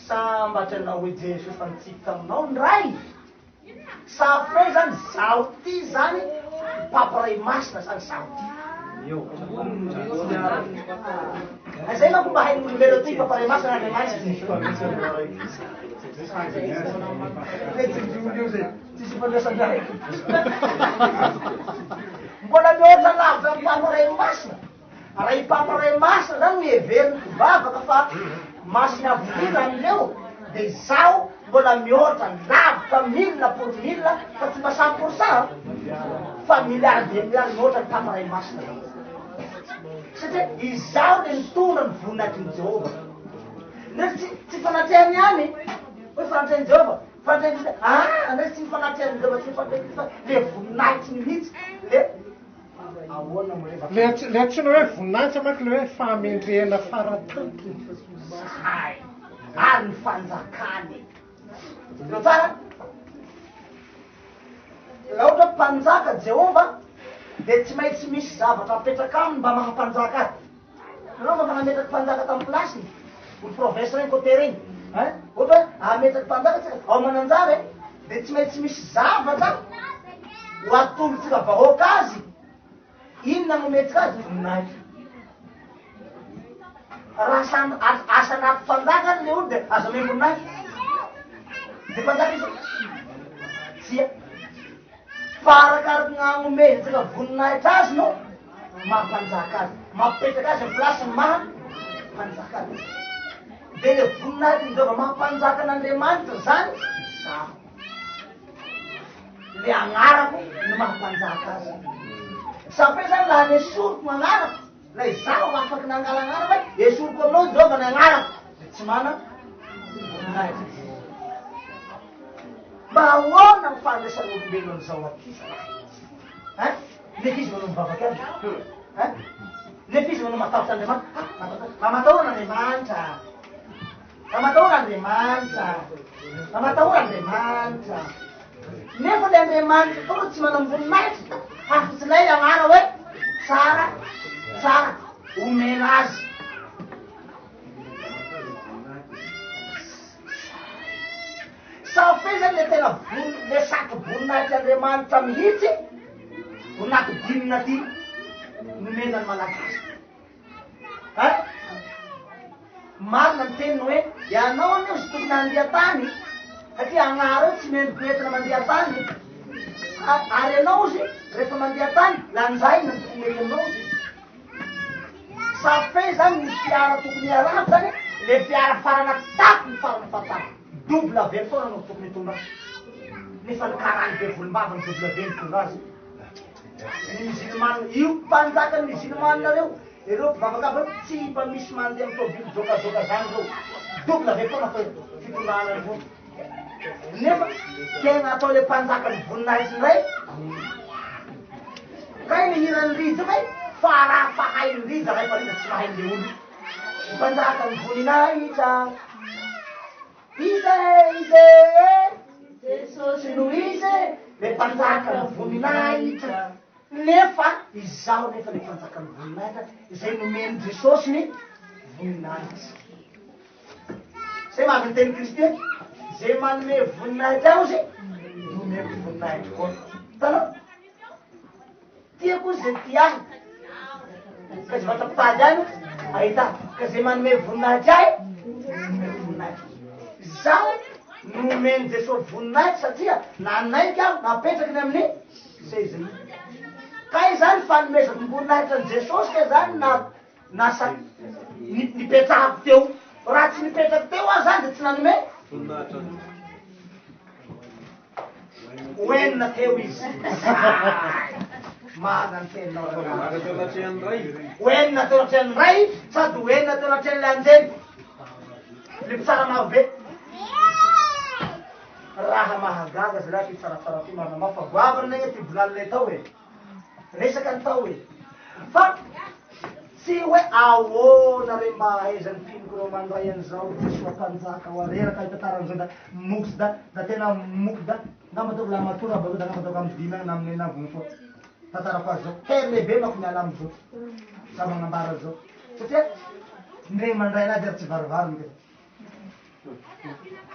sambatra anao hoe Jesosy fa nitsiky taminao ndray. Safray zany zaho ty zany paparay masina zany zaho ty. Zay manko mba hain'ny olombelo ty paparay masina ny masina. Tsisy fandraisana raiky. Mbola mihoatra lavitra ny paparay masina. Raha i paparay masina zany miheveriny mpivavaka fa masina avokira amileo de zaho mbola mihoatra lavitra milina pour milina fa tsy mba 100% fa miliardy de miliardy mihoatra ny paparay masina. Satria izaho le mitondra ny voninahitry Jehova. Nefa tsy fanatrehany any. Hoe fanatrehany Jehova. Fanatrehany andray tsy fanatrehany Jehova tsy fanatrehany le voninahitry mihitsy le ahoana mo le antsoina hoe voninahitra manko le hoe fahamendrehana faratanty. Zay. Ary ny fanjakany. Eo tsara. Laha ohatra mpanjaka Jehova de tsy maintsy misy zavatra apetraka aminy mba mahampanjaka azy. Anao fa manametraky mpanjaka tamin'ny plasiny. Olo province regny côté regny. Ohatra hoe ametraky mpanjaka tsika ao mananjara de tsy maintsy misy zavatra ho atolotsika vahoaka azy. Inona nometsika azy voninahitra. Raha asa anaty mpanjaka le olo de azo ame voninahitra. De mpanjaka izy tsia farakaraky gn'agnomezitsika voninahitra azy no mampanjaka azy. Mapetraky azy amin'ny plasiny mampanjaka azy. De le voninahitra Jehova mampanjaka an'Andriamanitra zany zaho le agnarako no mampanjaka azy safe zany laha ny esoroko agnarako la izaho afaky nangala agnarako hoe esoroko aminao jova ny agnarako de tsy mana mba ahoana ny fandraisan'olombelo an'izao akiza nefa izy manao mivavaky aby nefa izy manao matahotra Andriamanitra mamatahora Andriamanitra mamatahora Andriamanitra mamatahora Andriamanitra nefa le Andriamanitra toro tsy manam-voninahitra hafotsy lay agnara hoe tsara tsara omena azy safe zany le tena le saky voninahitra Andriamanitra mihitsy voninahiko dinina ty nomena ny malagasy marina ny teniny hoe ianao anio sy tokony handeha tany satria agnara io tsy mendriko entina mandeha tany ary ianao zy rehefa mandeha tany lanjaina ny tokony mety aminao zy safe zany ny fiara tokony arafy zany le fiara farana tapo ny farana fatako double V foana no tokony tonga nefa ny karany be volombava ny double V ny tonga azy ny musulmane io mpanjaka ny musulmanareo ireo mpivavaka tsy mba misy mandeha amin'ny tobily jokajoka zany reo double V foana fa fitondràna ny volo nefa tena atao le mpanjaka ny voninahitsy ndray kay mihira ny riza kay farafahay ny riza rehefa riza tsy mahay le olo mpanjaka ny voninahitra ize Jesosy no izy le mpanjaka ny voninahitra nefa izaho nefa le mpanjaka ny voninahitra izay nomeny Jesosy ny voninahitra zay mahavy ny teny Kristy zay manome voninahitra aho zy nomeko voninahitra koa tanao tiako zay ty ahy ka zay vatapitady any ahita ka zay manome voninahitra ahy nomeko voninahitra zaho nomeny Jesosy voninahitra satria nanaiky aho napetraky ny amin'ny zay kay zany fanomezako ny voninahitra ny Jesosy ka zany nasa nipetrahako teo raha tsy nipetraky teo aho zany de tsy nanome oenina teo izy mana ny teninao oenina teo latrehan'ny ray sady oenina teo latrehan'le anjely le mpitsara maro be raha mahagaga zay raha ty tsaratsara ty marina mafy fa goavana nagny ty volalile tao e resaka ny tao e fa tsy hoe ahoana re mba ahaizany finiko reo mandray an'izao soa mpanjaka ho areraka itataranyzao da mokotsy da tena moko da ngambataoko la matora bakeo da ngambataoko amy dimy agny na amin'ny enavony koa tantarako azy zao tery lehibe mako miala amizao sa magnambara zao satria ndregny mandray anazy ary tsy varivariny ke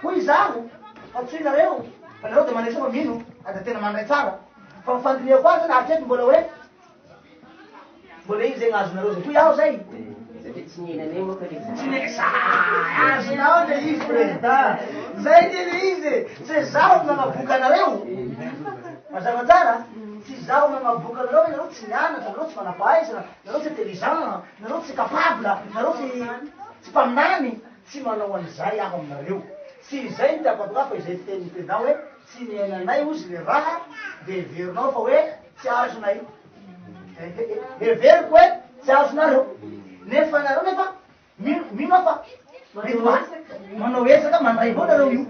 hoy zaho fatsoinareo fa nareo de mandraisa fa mino da tena mandray tsara fa mifandiniako azy zany atrety mbola hoe mbola iny zay gn'azonareo zay hoy aho zay tsy nihinanay moa ka tsy nesa azonao le izy président zay ty le izy tsy zaho manaboka anareo mazava tsara tsy zaho manaboka anareo hoe nareo tsy nianatra nareo tsy manapahaizana nareo tsy intelligent nareo tsy capable nareo tsy mpaminany tsy manao an'izay aho aminareo tsy zay ny tiako atoka fa izay teniny président hoe tsy niainanay ozy le raha de heverinao fa hoe tsy azonay heveriko hoe tsy azonareo nefa nareo nefa mino fa manao esaka mandray avao nareo io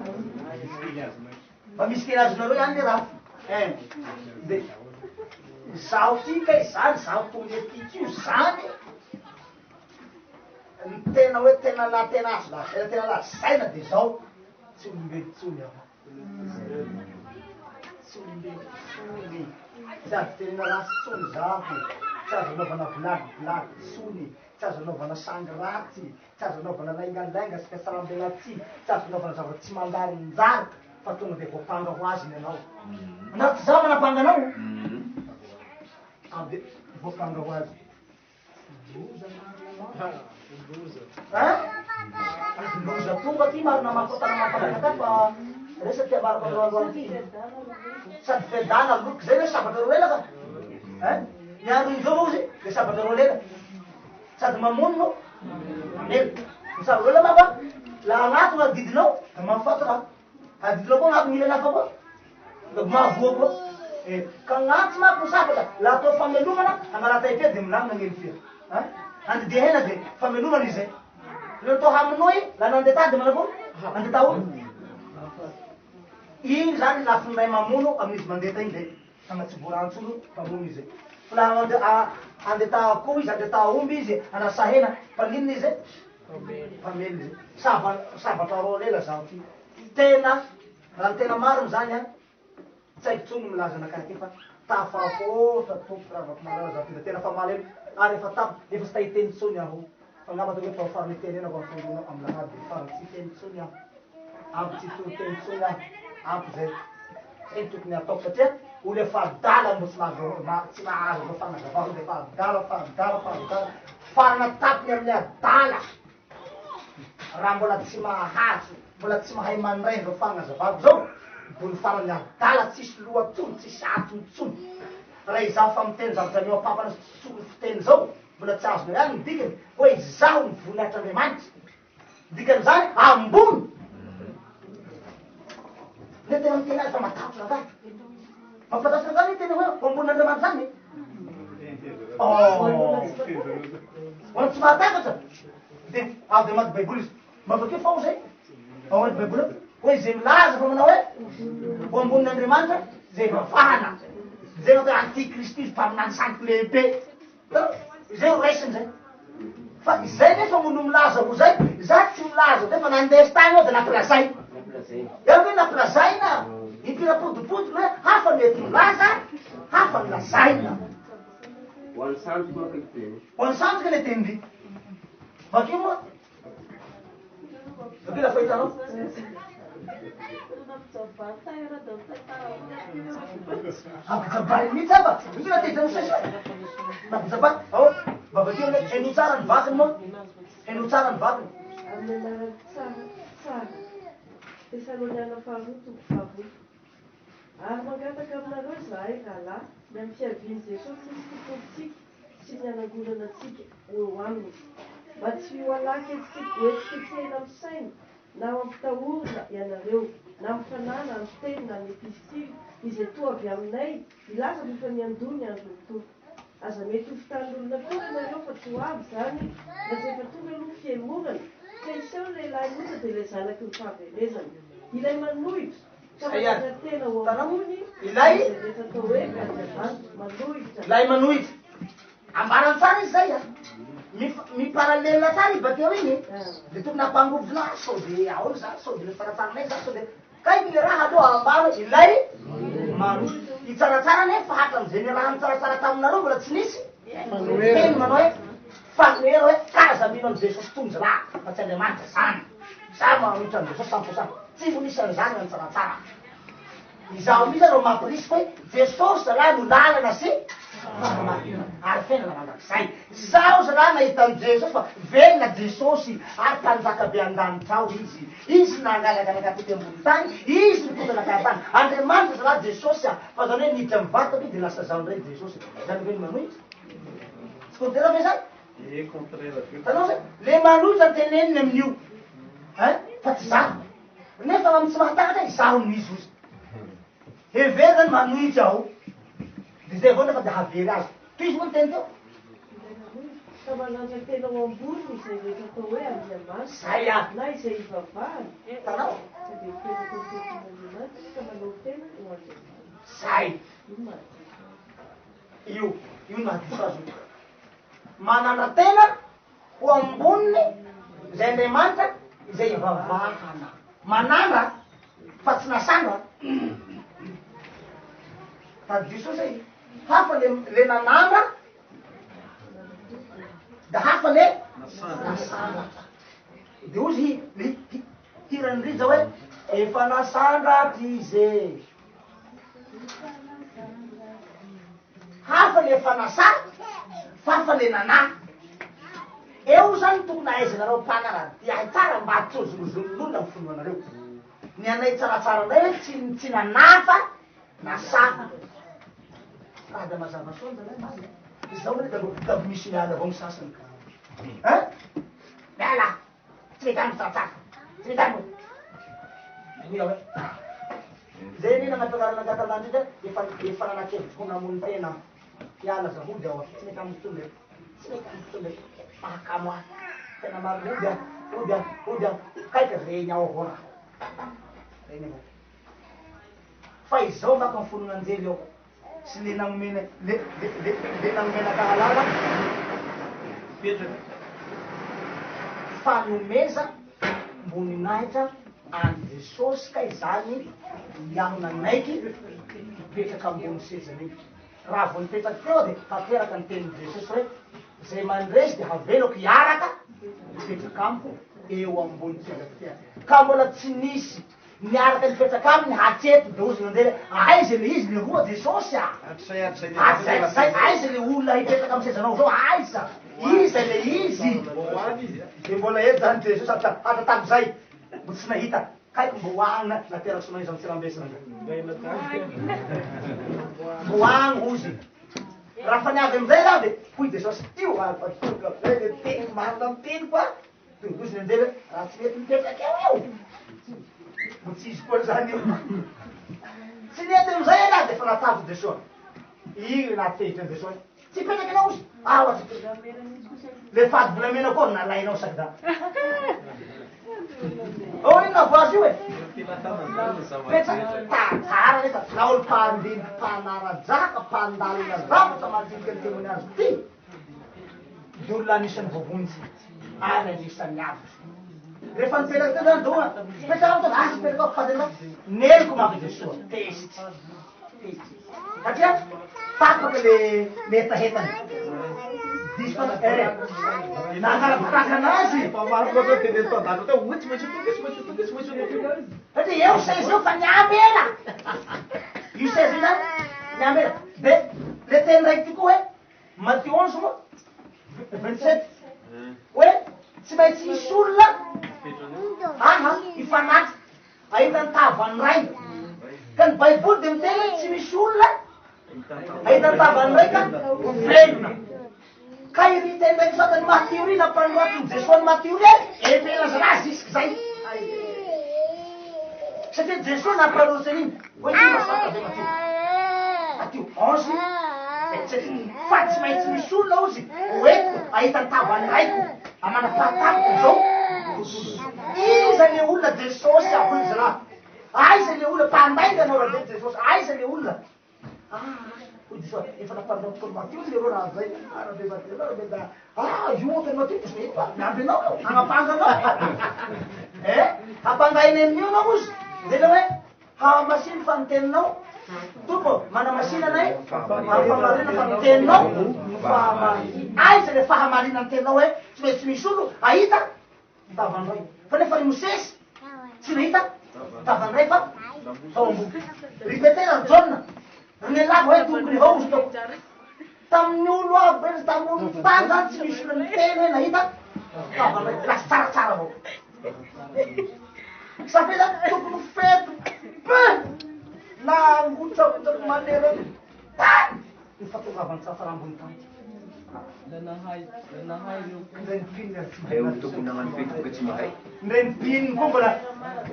fa misy kely azonareo ihany le raha de zaho tika izany zaho tonga etiky io zany ny tena hoe tena la tena azo lasaina tena la saina de zao tsy olombelo tsony aho tsy olombelo tsony tsy azo tenena rasy tsony zaho tsy azo anaovana vilady tsony tsy azo anaovana sangy ratsy tsy azo anaovana laingalainga sy kasarambelatsy tsy azo anaovana zavatra tsy mandarinjary fa tonga de voapanga ho azy ny anao anao tsy zaho manapanga anao de voapanga ho azy loza tonga ty marina mampotana mampanaka fa resaky abarako androandroany ty sady fedana loky zay hoe sabatra roa lela ka niandro zao ozy de sabatra roa lela sady mamono no lela misaba roa lela mafa la anaty gn'adidinao da mafaty raha adidina koa gn'ako mila lafa koa da mahavoa koa ka gn'antsy mako misabaka la atao famelomana anarata ipia de milamina gn'ely fia andidehena de famelomana izay le atao haminoy la nandeta de manako andeta olo igny zany lafa nay mamono amin'izy mandeta igny de agnatsiborantsolo mamono izy fa laha andeta akoho izy andeta omby izy anasa hena mpanina izy famely izy sabatra roa lela zaho ty tena raha ny tena mariny zany a tsy haiko tsony milaza anakahy ty fa tafafôta tompo ravako malaza ty da tena fa malemy ary efa tapo efa tsy tahiteny tsony aho fa ngamba to hoe tao farany tenenako amin'ny fondona amin'ny lahady de farany tsy teny tsony aho ampy tsy tony tsony aho ampy zay zay tokony ataoko satria olo efa adala mbo tsy mahazo no fanazavako de fa adala farana tapony amin'ny adala raha mbola tsy mahazo mbola tsy mahay mandray ro fanazavako zao bony farany adala tsisy lohatsony tsisy atontsony raha izaho fa miteny zavatra nio papana tsony fiteny zao mbola tsy azonao ihany ny dikany hoe izaho ny voninahitran'Andriamanitra dikany zany ambony le tena miteny azy fa matahotra zany mampatahotra zany tena hoe ambonin'Andriamanitra zany ono tsy mahatafatra de avy de maty baiboly izy mavakeo fao zay ao anaty baiboly hoe zay milaza fa manao hoe ambonin'Andriamanitra zay vavahana zay natao antikristy izy mpaminany santy lehibe zay ho raisiny zay fa izay nefa mono milaza ho zay za tsy milaza de fa nandesy tany ao de nampilazay eo hoe nampilazaina impirapodipody hoe hafa mety milaza hafa milazaina ho an'ny sandoka no akaiky teny ho an'ny sandoka le teny bakeo moa bakeo la fahitanao ampijabany mihitsy aba ina tehitano sesy nampijabany ao babakeo le heno tsara ny vatiny moa heno tsara ny vatiny amin'ny anarany tsara Tesaloniana faharoa faharoa ary mangataka aminareo zahay rahalahy ny amin'ny fiaviany Jesosy misy tompontsika sy ny anangonana atsika eo aminy mba tsy ho alaky etsiketsehina amin'ny saina na mampitahorina ianareo na mifanana amin'ny teny na ny epistily izay toa avy aminay ilaza fa miandony andro mitory aza mety ho fitan'olona koa ianareo fa tsy ho avy zany na zay fa tonga aloha fiemorana ka iseo lehilahy loza dia ilay zanaky ny fahavelezana ilay manohitra ka tena ho ambony ilay rehefa atao hoe Andriamanitra manohitra ilay manohitra ambarany tsara izy zay a miparalelina tsara i bakeo iny de tokony ampangovona sao de ao za sao de le faratsaranay za sao de ka igny le raha aloha ambara ilay manohitra itsaratsara nefa hatra am'izay ny raha mitsaratsara taminareo mbola tsy nisy teny manao hoe fanoera hoe kaza mino an' Jesosy tonjy lahy fa tsy Andriamanitra zany za manohitra an' Jesosy 100% tsy ho nisy an'izany ny tsaratsara izaho mihitsy ro mampirisy hoe Jesosy zalahy no lalana sy ary fiainana mandrakizay zaho zalahy nahita an' Jesosy fa velona Jesosy ary mpanjaka be an-danitrao izy nangalagalagatety ambony tany izy mitondra nakatany Andriamanitra zalahy Jesosy fa zany hoe niditra amy vatako i de lasa zaho ndray Jesosy zany hoe ny manohitra tsy kontera ve zany tanao zay le manohitra teneniny amin'io fa tsy zaho nefa amy tsy mahatahatra izaho no izy ozy hevery zany manohitra aho de zay avao nefa de havery azy toy izy moa ny teny teo ka mananja tena ao ambony izay rehetra atao hoe Andriamanitra zay a na izay ivavahany tanao de tena kontetin'Andriamanitra ka manao tena ho Andriamanitra zay io marina io no mahadiso azy io manana tena ho amboniny zay Andriamanitra izay ivavahana manana fa tsy nasandra tady Jesosy zay hafa le nanandra da hafa le nasandratra de ozy hirandriza hoe efa nasandratry izy hafa le efa nasa fafa le nanà eo zany tokony ahaizanareo mpanara diahy tsara mba atsozolozololona ny finoanareo ny anay tsaratsara ndray hoe tsy nanafa nasa raha da mazava soa zany mazy izao hoe da misy miala avao misasany miala tsy mety any tsaratsara tsy mety any Ia hoe zay ny nagnapianarana gatanandry zay efa nanakevitsy ho namony tena hiala zahody ao tsy mety amin'ny fotoana tsy mety amin'ny fotoana mahakamo ahy tena maro hody kaiky reny ao avao raha reny avao fa izao maka ny fonon'anjely ao sy le nagnomena le nagnomena kahalala fanomeza mbony nahitra any Jesosy ka izany iaho nanaiky mipetraka ambony sezany iny raha vo nipetraky teo de tanteraka ny tenin'i Jesosy hoe zay mandresy de haveloko hiaraka mipetraka amiko eo ambony sezako tia ka mbola tsy nisy niaraka nipetraka aminy hatreto de ozy nandeha aiza le izy le roa Jesosy zay aiza le olona hipetraka amy sezanao zao aiza iza le izy de mbola eto zany Jesosy atatako zay mbo tsy nahita kaiky mbo hoagna nateraky sonao izy amitsirambesina mbo hoagny ozy raha fa niavy amizay raha de hoy Jesosy tio de teny marina miteny koa de ozy nandeha raha tsy mety mipetraky eo mbo tsy izy koa zany io tsy nety amizay raha de fa natavy Jesosy iny natehitra ny Jesosy tsy petraky anao ozy awa le fady volamena koa nalainao sakda oh ino navoazy io e tsara rehefa na olo mpandiny mpanaradraka mpandalina zavatra mandinika ny temony azy ty de olona anisan'ny vovonjy ary anisan'ny avy rehefa nipetraky teo zany doa petraka amto asy petraka ao fadenao neliko mavy Jesosy testy satria tapaky le etahetany nakarabakaka anazy satria eo saizy eo fa niambela io saizy io zany niambela de le teny raiky ty koa hoe Matthieu 11 moa 27 hoe tsy maintsy misy olona ifanaty ahitany tavany ray ka ny baiboly de miteny hoe tsy misy olona ahitany tavany ray ka velona ka iry teny raiky sotany Matthieu ry nampanoatiny Jesosy Matthieu ry emelazy raha jusque zay satria Jesosy nampanoatiny an'iny hoe ino masaka be Matthieu 11 fa tsy maintsy misy olona ozy hoe ahitany tavany raiko amanapahatapiko zao iza le olona Jesosy aho izy raha aiza le olona mpandainga anao raha be Jesosy aiza le olona efa nampanoatiko Matthieu le ro raha zay arabe Matthieu arabe da io teny Matthieu tsy mety miamby anao agnapanganao hampangainy amin'io anao ozy de le hoe hamasiny fa niteninao tompo mana masina anay famarina fa niteninao aiza le fahamarina niteninao hoe tsy maintsy misy olo ahita tavandray fa nefa rimosesy tsy nahita tavandray fa taombo ripetera jona rinelago hoe tompony avao ozy tao tamin'ny olo aby tamin'ny olo tany zany tsy misy olo niteny hoe nahita tavandray lasa tsaratsara avao sapeda tokony fety nangotragotraky manera nifatongavany safarambony tany ndre nipininy koa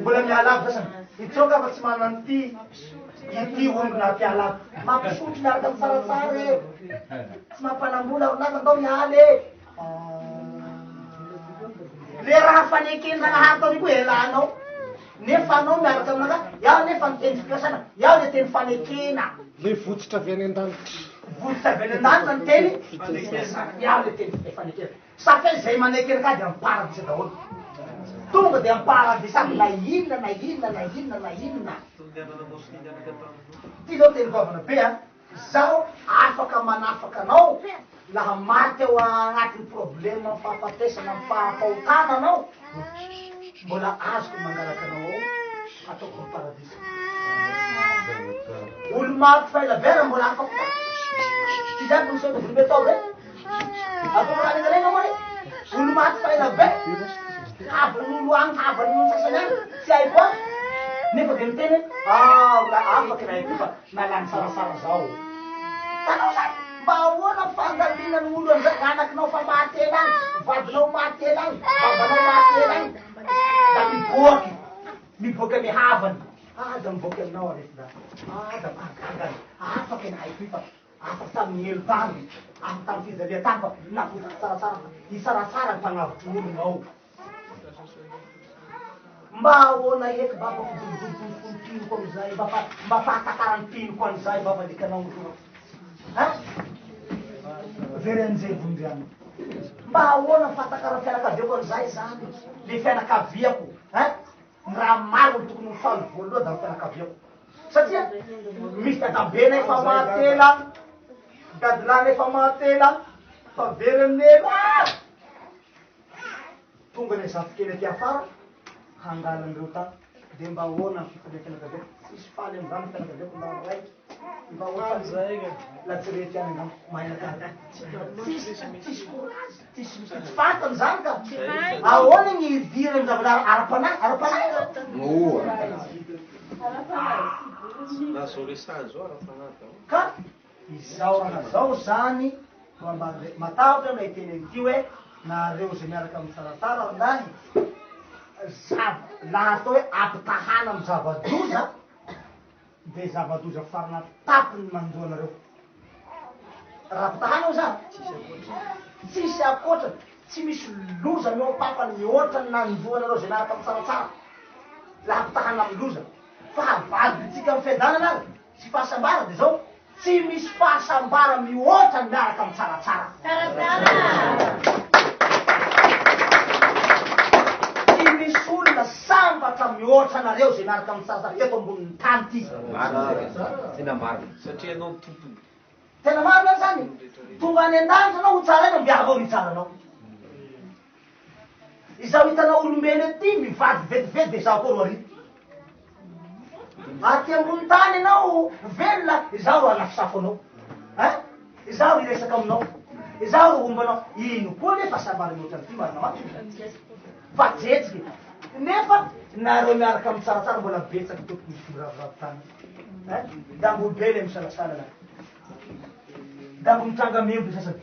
mbola mialavo dasany itsoka fa tsy manany ty ity omby nampialavo mampisotry miaraka amy tsaratsara e tsy mampanambola onazy andao mialy e le raha fanekeny-dragnahary tao koa elanao nefa anao miaraka aminaka iaho nefa niteny fikasana iaho le teny fanekena le votsitra avy any an-danitra votsitra avy any an-danitra ny teny iaho le teny fanekena safe zay manekena ka de amparadisa daholo tonga de amparadisa aby na inona na inona na inona na inona ty zao teny govana be a zaho afaka manafaka anao laha maty eo agnatin'ny problema amy fahafatesana amy fahafahotana anao mbola azoko mangalaky anao ao ataoko amy paradisa olo maty faela vera mbola afako ty zany misy volobe tao zay ataoko raha legnalena moa e olo maty faela be havan'olo agny havan'olo sasany agny tsy haiko agny nefa de miteny ola afaky raha ity fa nalany sarasara zao tanao zany mba ahoana fandalinany olo amizay anakinao fa maty ela agny vadinao maty ela agny babanao maty ela agny da miboaky miboaka mihavany da miboaka aminao areky da da mahagagany afaky nahay ty fa afaky tamin'ny elo tany afaky tamin'ny fizalia tany fa nafotaky tsaratsara isaratsara ny mpagnavotry gn'olonao mba ahoana eky baba fidolodolofolo pinoko amizay mba fahatakarany pinoko an'izay baba likanao very anjevondriany mba ahoana fahatakarany fianakaviako an'izay zany le fianakaviako ny raha maro ny tokony mifaly voaloha da ny fianakaviako satria misy dadabena efa mahatela dadilany efa mahatela fa very amin'elo tonga le zafokely aty afara hangalan'ireo tany de mba ahoana ny fifale fianakaviako tsisy faly am'izany fianakaviako mba raiky mba ohatan'izay la tsy rety any angam mainaka tsisy courage tsisy fantany zany ka ahoana gny idirany ny zavatra ara-panahy ara-panahy ka izao raha zao zany matahotra na iteny an'ity hoe nareo zay miaraka amy tsaratsara lahy laha atao hoe ampitahana amy zava-doza de zava-doza farana tapiny mandoa anareo raha ampitahana zany tsisy akoatra tsy misy loza miopapany mihoatrany nandoa anareo zay miaraka amy tsaratsara laha ampitahana amy loza fahavaditsika amy fiadana anazy tsy fahasambara de zao tsy misy fahasambara mihoatrany miaraka amy tsaratsara tsy misy olona sambatra mihoatra anareo zay miaraka amy tsaratsara eto ambonin'ny tany ty tena marina satria anao ny tompony tena marina zany tonga any an-danitra anao ho tsara ino miavao ny tsaranao izao hitanao olombelo ety mivady vetivety de zaho koa ro arity aty ambony tany anao velona izaho ro anafisafo anao izaho ro iresaky aminao izaho ro hombanao ino koa nefa sambara mihoatrany ty marina maty fa jetsiky nefa nareo miaraka amy tsaratsara mbola betsaky tokony misy miravoravo tany da mbo bely amy salasala la da mbo mitranga membo sasany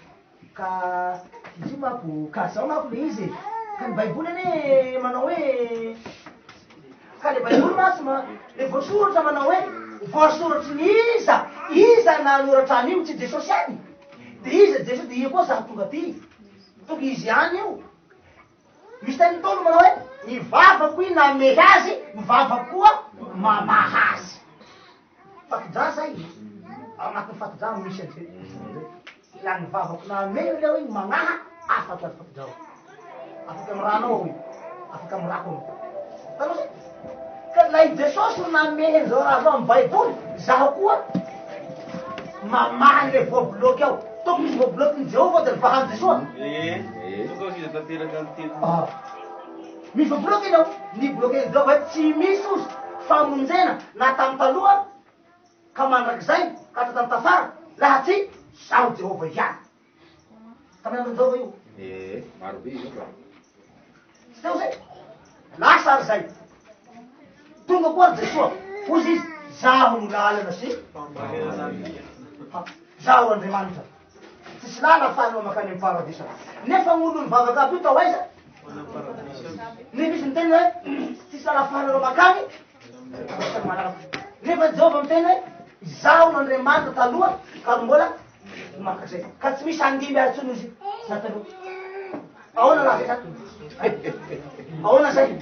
ka izy mako ka zao mako le izy ka ny baiboly ane manao hoe ka le baiboly masy le voasoratra manao hoe voasoratra ny iza nanoratra any io tsy jesosy any de iza jesosy de ia koa zaho tonga ty tonga izy any io misy tany tolo manao hoe ny vavako i namehy azy mivavako koa mamaha azy fatodra zay agnatin'ny fatodra misy an'izay la ny vavako namehy leo igny magnaha afaky azy fatodrao afaky amy ranao ao afaky amy rako ao tanao zay ka la i jesosy no namehy an'izao raha zao amy baiboly zaho koa mamaha le voaboloky ao toko misy voaboloky ny jehova de mivahany jesoa misy voaboloky iny ao ny bloke jehova hoe tsy misy ozy famonjena na tamy taloha ka mandrak'izay ka ta tamy tafara laha tsy zaho jehova ihany tamy andro jehova io marobe io tsy teo zay lasa ary zay tonga koa ry jesoa ozy izy zaho no lalana sy zaho andriamanitra tsisy lala afahanao makany amy paradisa nefa gn'olo mivavaky aby io tao aiza ne misy miteny hoe tsisy lala afahanao makany nefa jehova miteny hoe zaho no andriamanitra taloha ka mbola maka zay ka tsy misy andimby atsony izy na taloha ahoana raha zay ahoana zay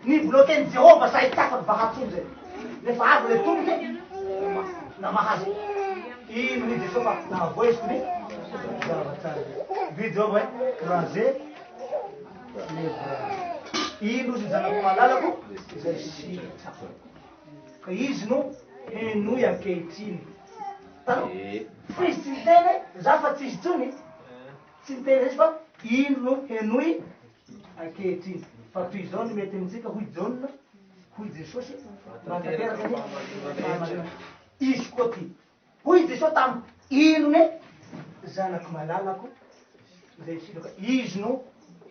ny bloqueny jehova zay tafaky vahatsony zay nefa avy le tomboky na mahazy ino ny jesova nahavoesiko ny zavatsara vi jehova hoe raze ino izy zanako malalako zay sitra ka izy no henoy ankehitriny tano frisy tsy miteny za fa tsisy tsony tsy miteny izy fa ino no henoy ankehitriny fa toy zao ny mety amitsika hoy jaune hoy jesosy izy koa ty hoy jesosy tamy ino ne zanako malalako zay sitraka izy no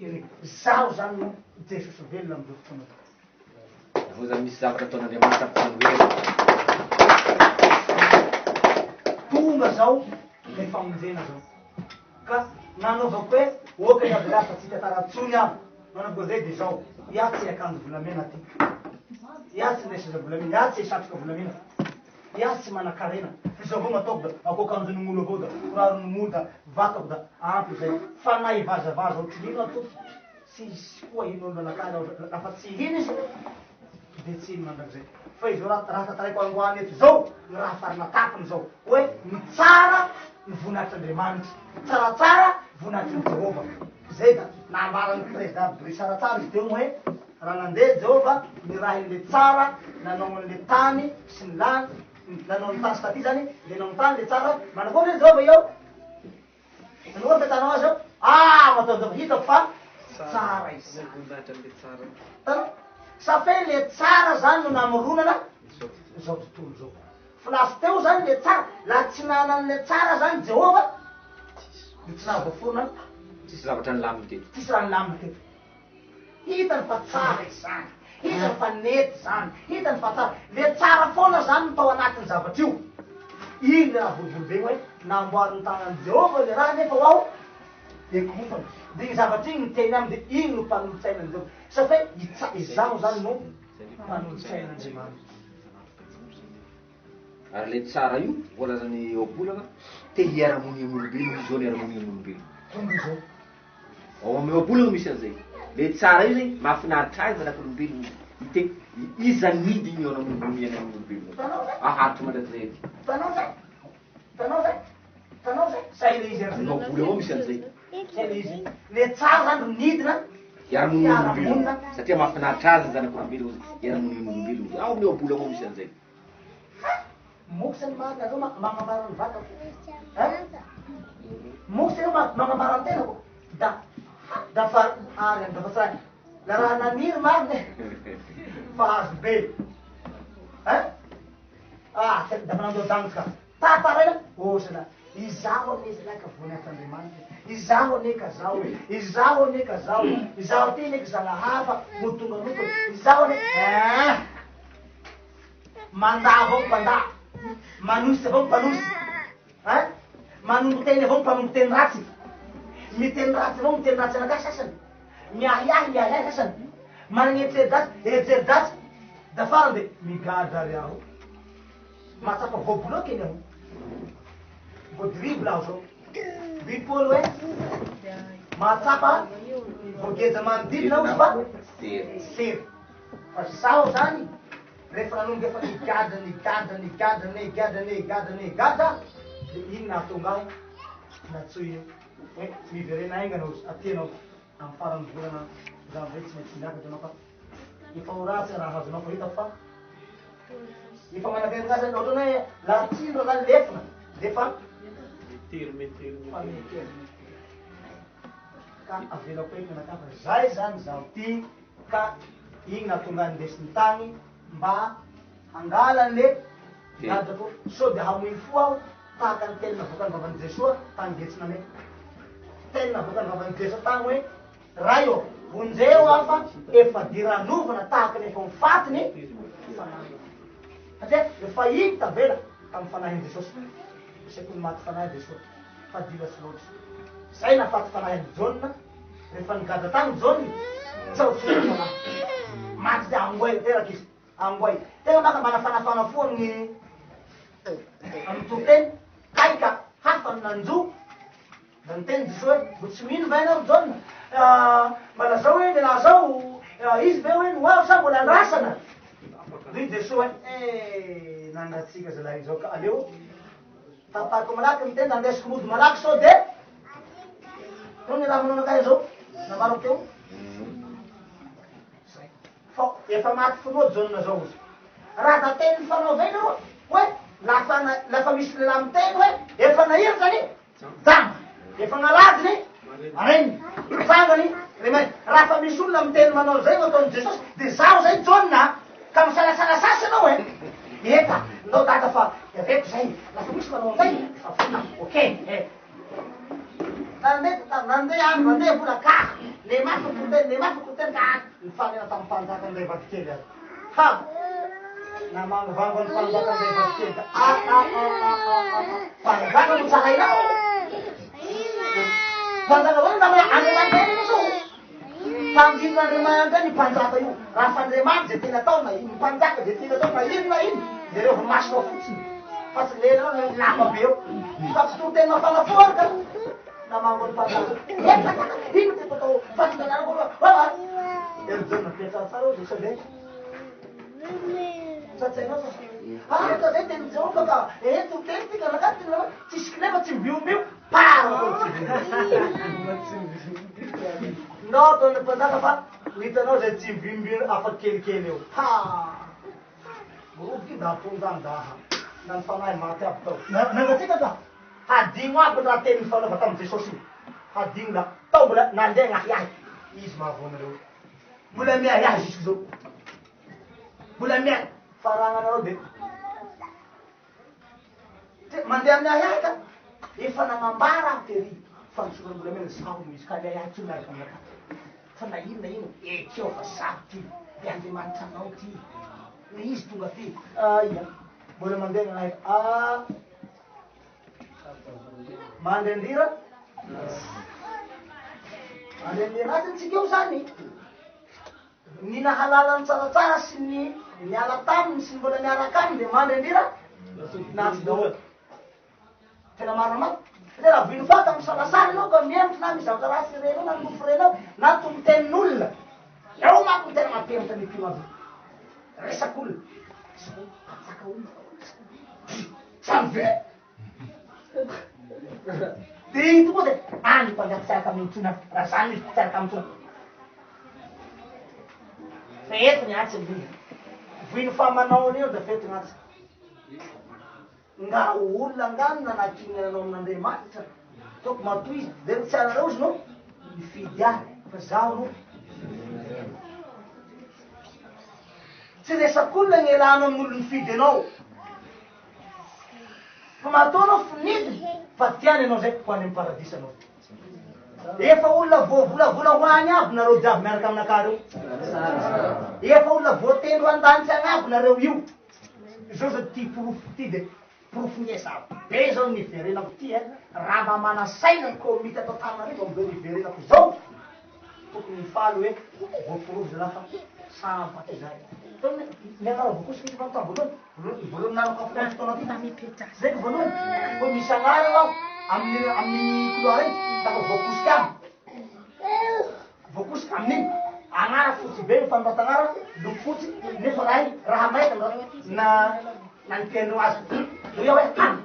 henoy zaho zany no jesosy velona amizao fotoana vo zany misy zavatra ataon'andriamanitra ampisangoela tonga zao le famonjena zao ka nanaovako hoe oka navy lafa tsika taratsony aho nanaovako zay de zao ia tsy akanjo volamena ty Iah tsy neseza volamina, iah tsy satroka volamina, iah tsy mana-karena. Izao avao mataoko da akoakanjon'olo avao da kiraron'olo da vakako da ampy zay. Fa na ivazavaza ohatr'ino atoko, tsisy koa ino olo anakany aho lafa tsy ino izy de tsy ino mandrakizay. Fa izy raha tantaraiko angoany eto zao, ny raha farina tapiny zao, hoe ny tsara ny voninahitry'Andriamanitra, tsaratsara voninahitry Jehova. Zay da nambaran'ny président Brice tsaratsara izy teo hoe raha nandeha Jehova nirahin'le tsara nanao an'le tany sy ny lany, nanao ny tany sy taty zany, le nanao ny tany le tsara, manakory le Jehova eo. Nanao fitanao azy eo, mataonjava hitako fa tsara izy. Safe le tsara zany no namoronana zao tontolo zao. Fa lasy teo zany le tsara, la tsy nanan'le tsara zany Jehova, de tsy nahavoaforona tsisy zavatra ny laminy teto. tsisy raha nilamina teto. Hitany fa tsara izy zany, hitany fa nety zany, hitany fa tsara. Le tsara foana zany no tao anatin'ny zavatra io. Iny le raha boribory be hoe namboarin'ny tanan'i Jehova le raha nefa ho ao ekofana. De iny zavatra iny miteny aminy de iny no mpanolotsainan'i Jehova. Safe izaho zany no mpanolotsainan'Andriamanitra. Ary le tsara io voalazany eo abolaka te hiara-mony amin'olombelona izao ny hiara-mony amin'olombelona. Tombo izao. Ao amin'ny eo abolaka misy an'izay. Le tsara io zany mahafinaritra azy manak'olombelona. Ite iza nidy iny eo amin'ny amin'olombelona. Aharitra mandrakizay. Tanao zay. Tanao zay. Tanao zay. Say le izy Amin'ny eo abolaka ao misy an'izay. Say le izy. Le tsara zany ro nidina Hiara-mony amin'olombelona. Satria mahafinaritra azy zanak'olombelona hiara-mony amin'olombelona. Ao amin'ny eo abolaka ao misy an'izay. Moksany marina zao magnambara ny vatako. Moksy io magnambara ny tenako. Da fa ary da fa tsara. La raha naniry marina fa azo be. Da manandao dangotra. Tataraina. Osana. Izaho aneza laka voninahitry'Andriamanitra. Izaho aneka zao. Izaho aneka zao. Izaho ty neka zanahafa motonga notona. Izaho aneka. Mandà avao mpandà. Manosy avao mpanosy. Manombo teny avao mpanombo teny ratsy. Miteny ratsy avao miteny ratsy anakay sasany. Miahiahy sasany. Manana eritreritry. Da farany de migadra ary aho. Matsapa voaboloky eny aho. Voadiribo laho zao. Bipolo hoe matsapa voageja manodidina aho fa sery. Fa sao zany rehefa nanomboka efa nigadra de iny nahatonga aho natsoy hoe miverena aingana atianao amin'ny farany volana janvier tsy maintsy miakatra anao fa efa ho ratsy raha azonao fa hitako fa efa manaverina azy ohatrany hoe latsindro zany lefina de fa ka avelako eny anaka fa zay zany zaho ty ka iny nahatonga ndesin'ny tany mba hangalan'le gadako so de hamoy fo aho tahaka ny teny navokany vavan'i Jesoa tany getsina me. Teny navokany vavan'i Jesoa tany hoe raha io vonjeo aho fa efa diranovana tahaka ny efa mifatiny fanahy. Satria efa iny tavela tamin'ny fanahin'i Jesosy. Sekoly maty fanahy Jesoa fa dila sy loatra. Zay nafaty fanahin'i Jaune rehefa nigadra tany Jaune tsaotsony fanahy. Maty de angoay teraky izy. Angoay. Tena maka manafanafana fo amin'ny tokoteny kaika hafa ny nanjo. Da niteny Jesoa hoe tsy mino va ianao Jaune. Mbala zao hoe lehilahy zao izy ve hoe noavo sa mbola andrasana. Ry Jesoa hoe nangatsika zalahy zao ka aleo tapako malaky miteny andesiko mody malaky sao de no ny raha manao anakay zao namarako teo. Fa efa maty fonoa Jaune zao izy. Raha da teny fanaovena hoe lafa misy lehilahy miteny hoe efa nahiry zany dama efa naladiny areny tsangany remeny. Raha fa misy olona miteny manao zay ataon'i Jesosy de zaho zay Jaune ka misalasala sasy anao eta ndao dada fa eveto zay lafa misy manao zay fa fona okey nandeha vola ka le mafy koteny ka nifanena tamin'ny mpanjaka an'ilay vavikely azy. Ha namangovango ny mpanjaka an'ilay vavikely ka mpanjaka no tsahainao. Mpanjaka zany namay Andriamanitra iny iso. Mpandinon'Andriamanitra ny mpanjaka io. raha fandriamanitra zay tena tao na mpanjaka zay tena tao na ino de reo masonao fotsiny fa tsy lena lama be eo fa tsy to tena mafanafory ka na mangolo mpanjaka ino ty totao fatinanarako erzao napiatsaratsara eo zay sade satsainao fa zay teny jehovah ka tokeny ty kanakati tsisy kilefa tsy mibiombio no ataon'ny mpanjaka fa hitanao zay tsy mibiombio afaky kelikely eo roboky da atonzany daha na ny fanahy maty aby tao nangatsika ka hadigno aby raha teny fanaova tamin'ny jesosy io hadigno la tao mbola nandeha gnahiahy izy mahavoanareo mbola miahiahy jusque zao mbola miahy faragnanareo de mandeha amin'ny ahiahy ka efa nagnambara tery fa nisokana mbola mena sao misy ka liahiahy tsy miaraka aminaka fa na ino ekeo fa saroty de andriamanitra anao ty na izy tonga ty ia mbola mandeha gnahiahy mandrendrira mandrendrirazy tsika eo zany ny nahalalany tsaratsara sy ny miala taminy sy mbola miaraka aminy de mandrendrira natsy daholo tena marina de raha vino fata amy salasary anao ka miemtry na mizavatra raha firenao na mofo renao na tomitenin'olona eo mako tena mampemtra ny pimavy resak'olona patsaka olona samve de ito koa de any mpanjaka tsaraka amy tsona raha zany izy tsaraka amy tsona fety niatsy aminy vino fa manao an'io da fety niatsy nga olona ngany nanakinanao amin'andriamanitra toko matoy izy de tsy anareo izy no mifidy ahy fa zaho no tsy resak'olona ny elano amin'olo mifidy anao fa matoa anao finidy fa tiany anao zay ho any amy paradisa anao efa olona voavolavola hoany aby nareo jiaby miaraka aminaka reo efa olona voatendro an-danitsy agn'aby nareo io zao zao ty porofo ty de porofo miesa be zao niverenako ty raha mamana saina ko mity atao taminareo ambe niverenako zao tokony mifaly hoe voaporofo zay lafa sampaty zay mianarao voakosika ity manontany voalohany narako afotoana ty zay ko voalohany ho misy agnara ao amin'ny couloir igny taka voakosika aby voakosika amin'igny agnara fotsy be mifandratagnara loko fotsy nefa raha igny raha maika na nitendreo azy eo hoe hany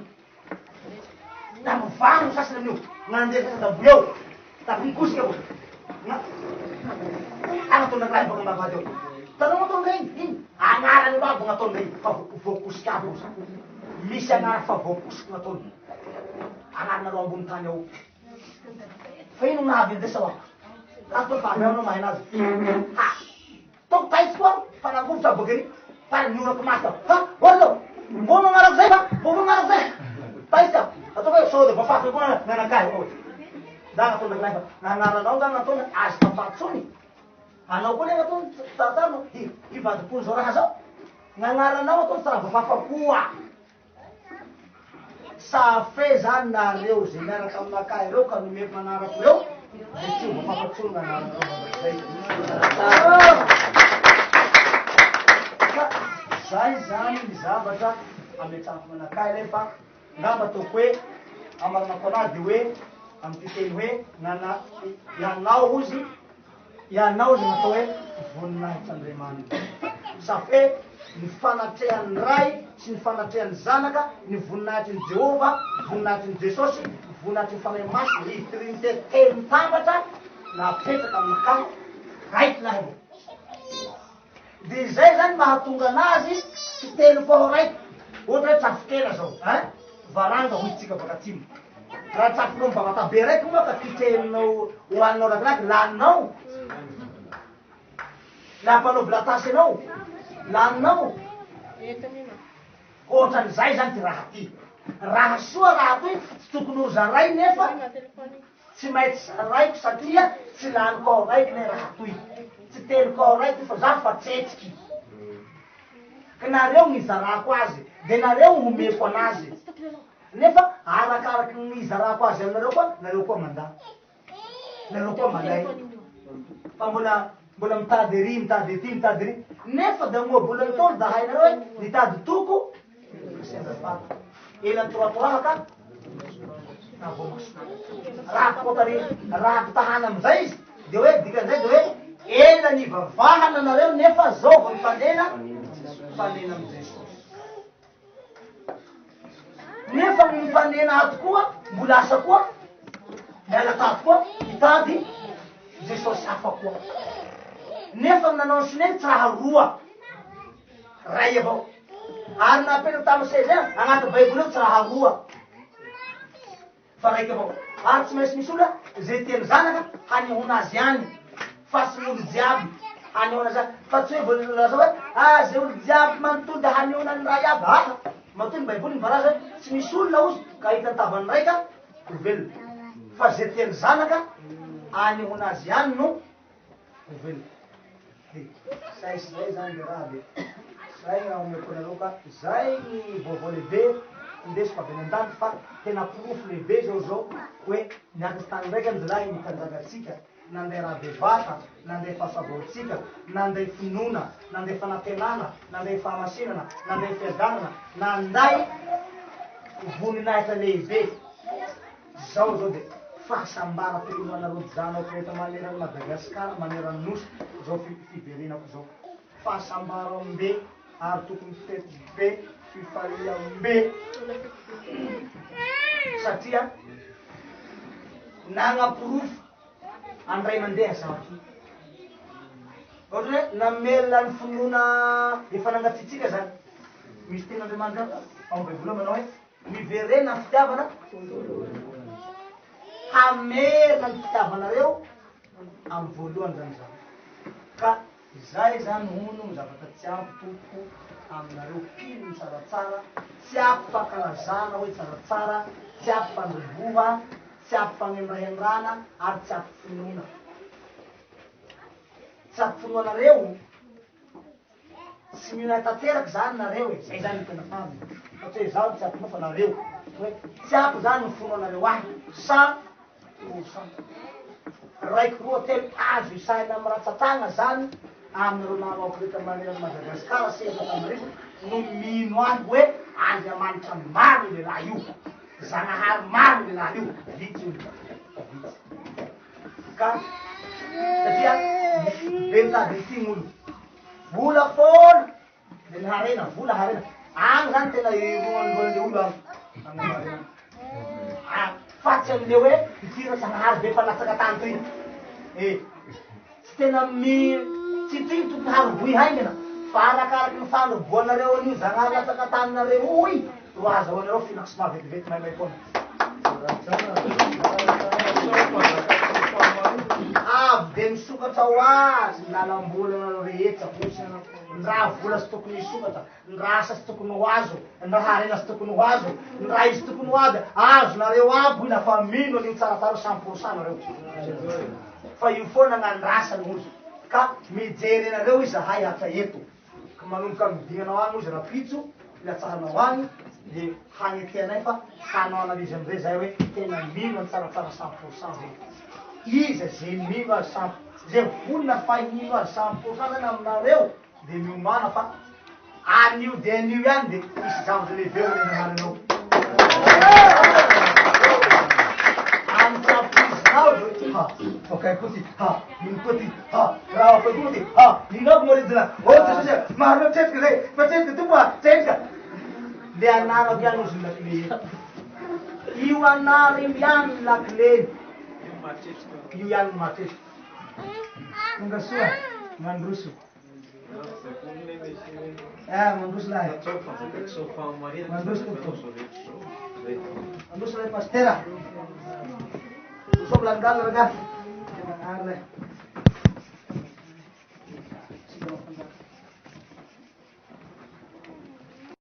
da mivano sasany amin'io nandeha da boeo da pikosika ko agnataondrakilahy boka mavady eo tanao gnataondray iny agnarany olo aby gnataondray fa voakosika aby osa misy agnara fa voakosika gnataony anaranareo ambony tany ao fa ino navy ndesa hoa ato fameonao mahay anazy toko taitsy koa fa nangovotra boka any fa niorako maty aho orzao mbo magnarako zay fa mbo magnarako zay taitsy aho ataoko hoe sao de voafaty koa nanakahy da gnataondrakilahy fa nagnaranao nga gnataony azy tapatsony anao koa le gnataony taratarano ivadipony zao raha zao gnagnaranao ataony tsara voafafakoa safe zany nareo zay miaraka aminakahy reo ka nomeko manarako reo de tsy voafafatsony gnanaranao zay zany ny zavatra ametrako manakahy lefa ngamba ataoko hoe amaranako anazy de hoe amy ty teny hoe nana ianao ozy ianao zy natao hoe voninahits'Andriamanitra safe ny fanatrehan'ny ray sy ny fanatrehan'ny zanaka ny voninahitry ny Jehova voninahitry ny Jesosy voninahitry ny fanahy masina izy trinité telo mitambatra napetraka aminakahy raiky lahy vo de zay zany mahatonga anazy tsy telo poho raiky ohatra hoe trafokela zao varanga hoitsika baka atsimo raha tsafonao mibavatabe raiky moa ka kitrehinao hoaninao rakilaky laninao laha mpanaovy latasy anao laninao ohatran'izay zany ty raha ty raha soa raha toy tsy tokony ho zaray nefa tsy maintsy raiko satria tsy laniko raiky ne raha toy tsy teliko raiky fa za fa tsetsiky ka nareo gn'izarako azy de nareo homeko anazy nefa arakaraky gn'izarako azy aminareo koa nareo koa mandà nareo koa manday fa mbola mbola mitady ery mitady ety mitady ery nefa da moa tolo da hainareo hoe nitady toko sendrapato ela toratoraka ka raha kotary raha mpitahana amizay izy de hoe dikan'izay de hoe ela nivavahana anareo nefa zao vo nifanena fanena amy jesosy nefa nifanena ato koa mbola asa koa miala tato koa hitady jesosy hafa koa nefa nanao sineny tsy raha roa ray avao ary napetraka tamy sezay agnaty baiboly eo tsy raha roa fa raiky avao ary tsy maintsy misy olo zay telo zanaka hanehona azy any fa sy olo jiaby hanehona azy fa tsy hoe voalaza hoe zay olo jiaby manontody hanehona ny raha iaby matoy ny baiboly nivaraza hoe tsy misy olona ozy ka hitany tavany raika velona fa zay telo zanaka hanehona azy any no velona zay sy zay zany le raha de zay aomeko nareo ka zay ny vaovao lehibe indesiko avy any an-dany fa tena pirofo lehibe zao hoe niakitsy tany raiky anjelahy nitanjagatsika nandeha raha bevata nandeha fahasavaotsika nandeha finoana nandeha fanampenana nandeha fahamasinana nandeha fiadanana nanday voninahitra lehibe zao de fahasambara telomanareo janao rehetra maneran'ny Madagasikara maneran'ny nosy zao fiverenako zao fahasambara ambe ary tokony fitety be fifalia ambe satria nagnapirofo andray mandeha zao ohatra hoe namelona ny finoana efa nangatsitsika zany misy ten'Andriamanitra ao baiboly manao hoe miverena ny fitiavana hamerina ny fitiavanareo amy voalohany zany zany ka zay zany ono ny zavatra tsy ampy tompo aminareo pino ny tsaratsara tsy ampy fankalazana hoe tsaratsara tsy ampy fandroboha tsy ampy fanemrahendrana ary tsy ampy finoana tsy ampy finoanareo tsy mila tanteraky zany nareo e zay zany tena famy satria zao tsy ampy fa nareo hoe tsy ampy zany ny finoanareo ahy sa raiky roa telo azo isaina amy ratsatagna zany aminareo namaoko rehetra manerany Madagasikara seza tamirivo no mino ahy hoe Andriamanitra maro le raha io Zanahary maro le raha io vitsy io ka satria be mitady ity gn'olo vola fola le niharena vola harena agny zany tena iroan'le olo agny fatsy amle hoe itira Zanahary be falatsaka tany toy tsy tena tsy ty tokony haroboy haingana fa arakaraky ny fandroboanareo an'io Zanahary latsaka taninareo oy ro azaho anareo finaksy mavetivety maimay foana avy de misokatra ho azy ny lalam-bolanareo rehetra fosina ny raha vola sy tokony hisokatra ny raha asa sy tokony ho azo ny raha harena sy tokony ho azo ny raha izy tokony ho aby azo nareo aby lafa mino an'io tsaratsara 100% nareo fa io foana gn'andrasany ozy ka mijery anareo izy zahay hatra eto ka manomboka midignanao agny ozy rapitso latsaranao agny de hagneteanay fa hanao analizy amizay zay hoe tena mino ny tsaratsara 100% zay iza zay mino azy 100 zay vonina fahimino azy 100% zany aminareo de miomana fa anio de anio ihany de misy zavatra lehibe ho nenaharanao okay koty ino koty raha koty koty inoko moridina otsy maro matretika zay matretika tompo tretika le anarako ihany ozy lakile io anary ihany lakileny io ihany matretika tonga soa mandroso mandroso lahy mandroso tompo mandroso lahy pastera soblangala raga manary lahy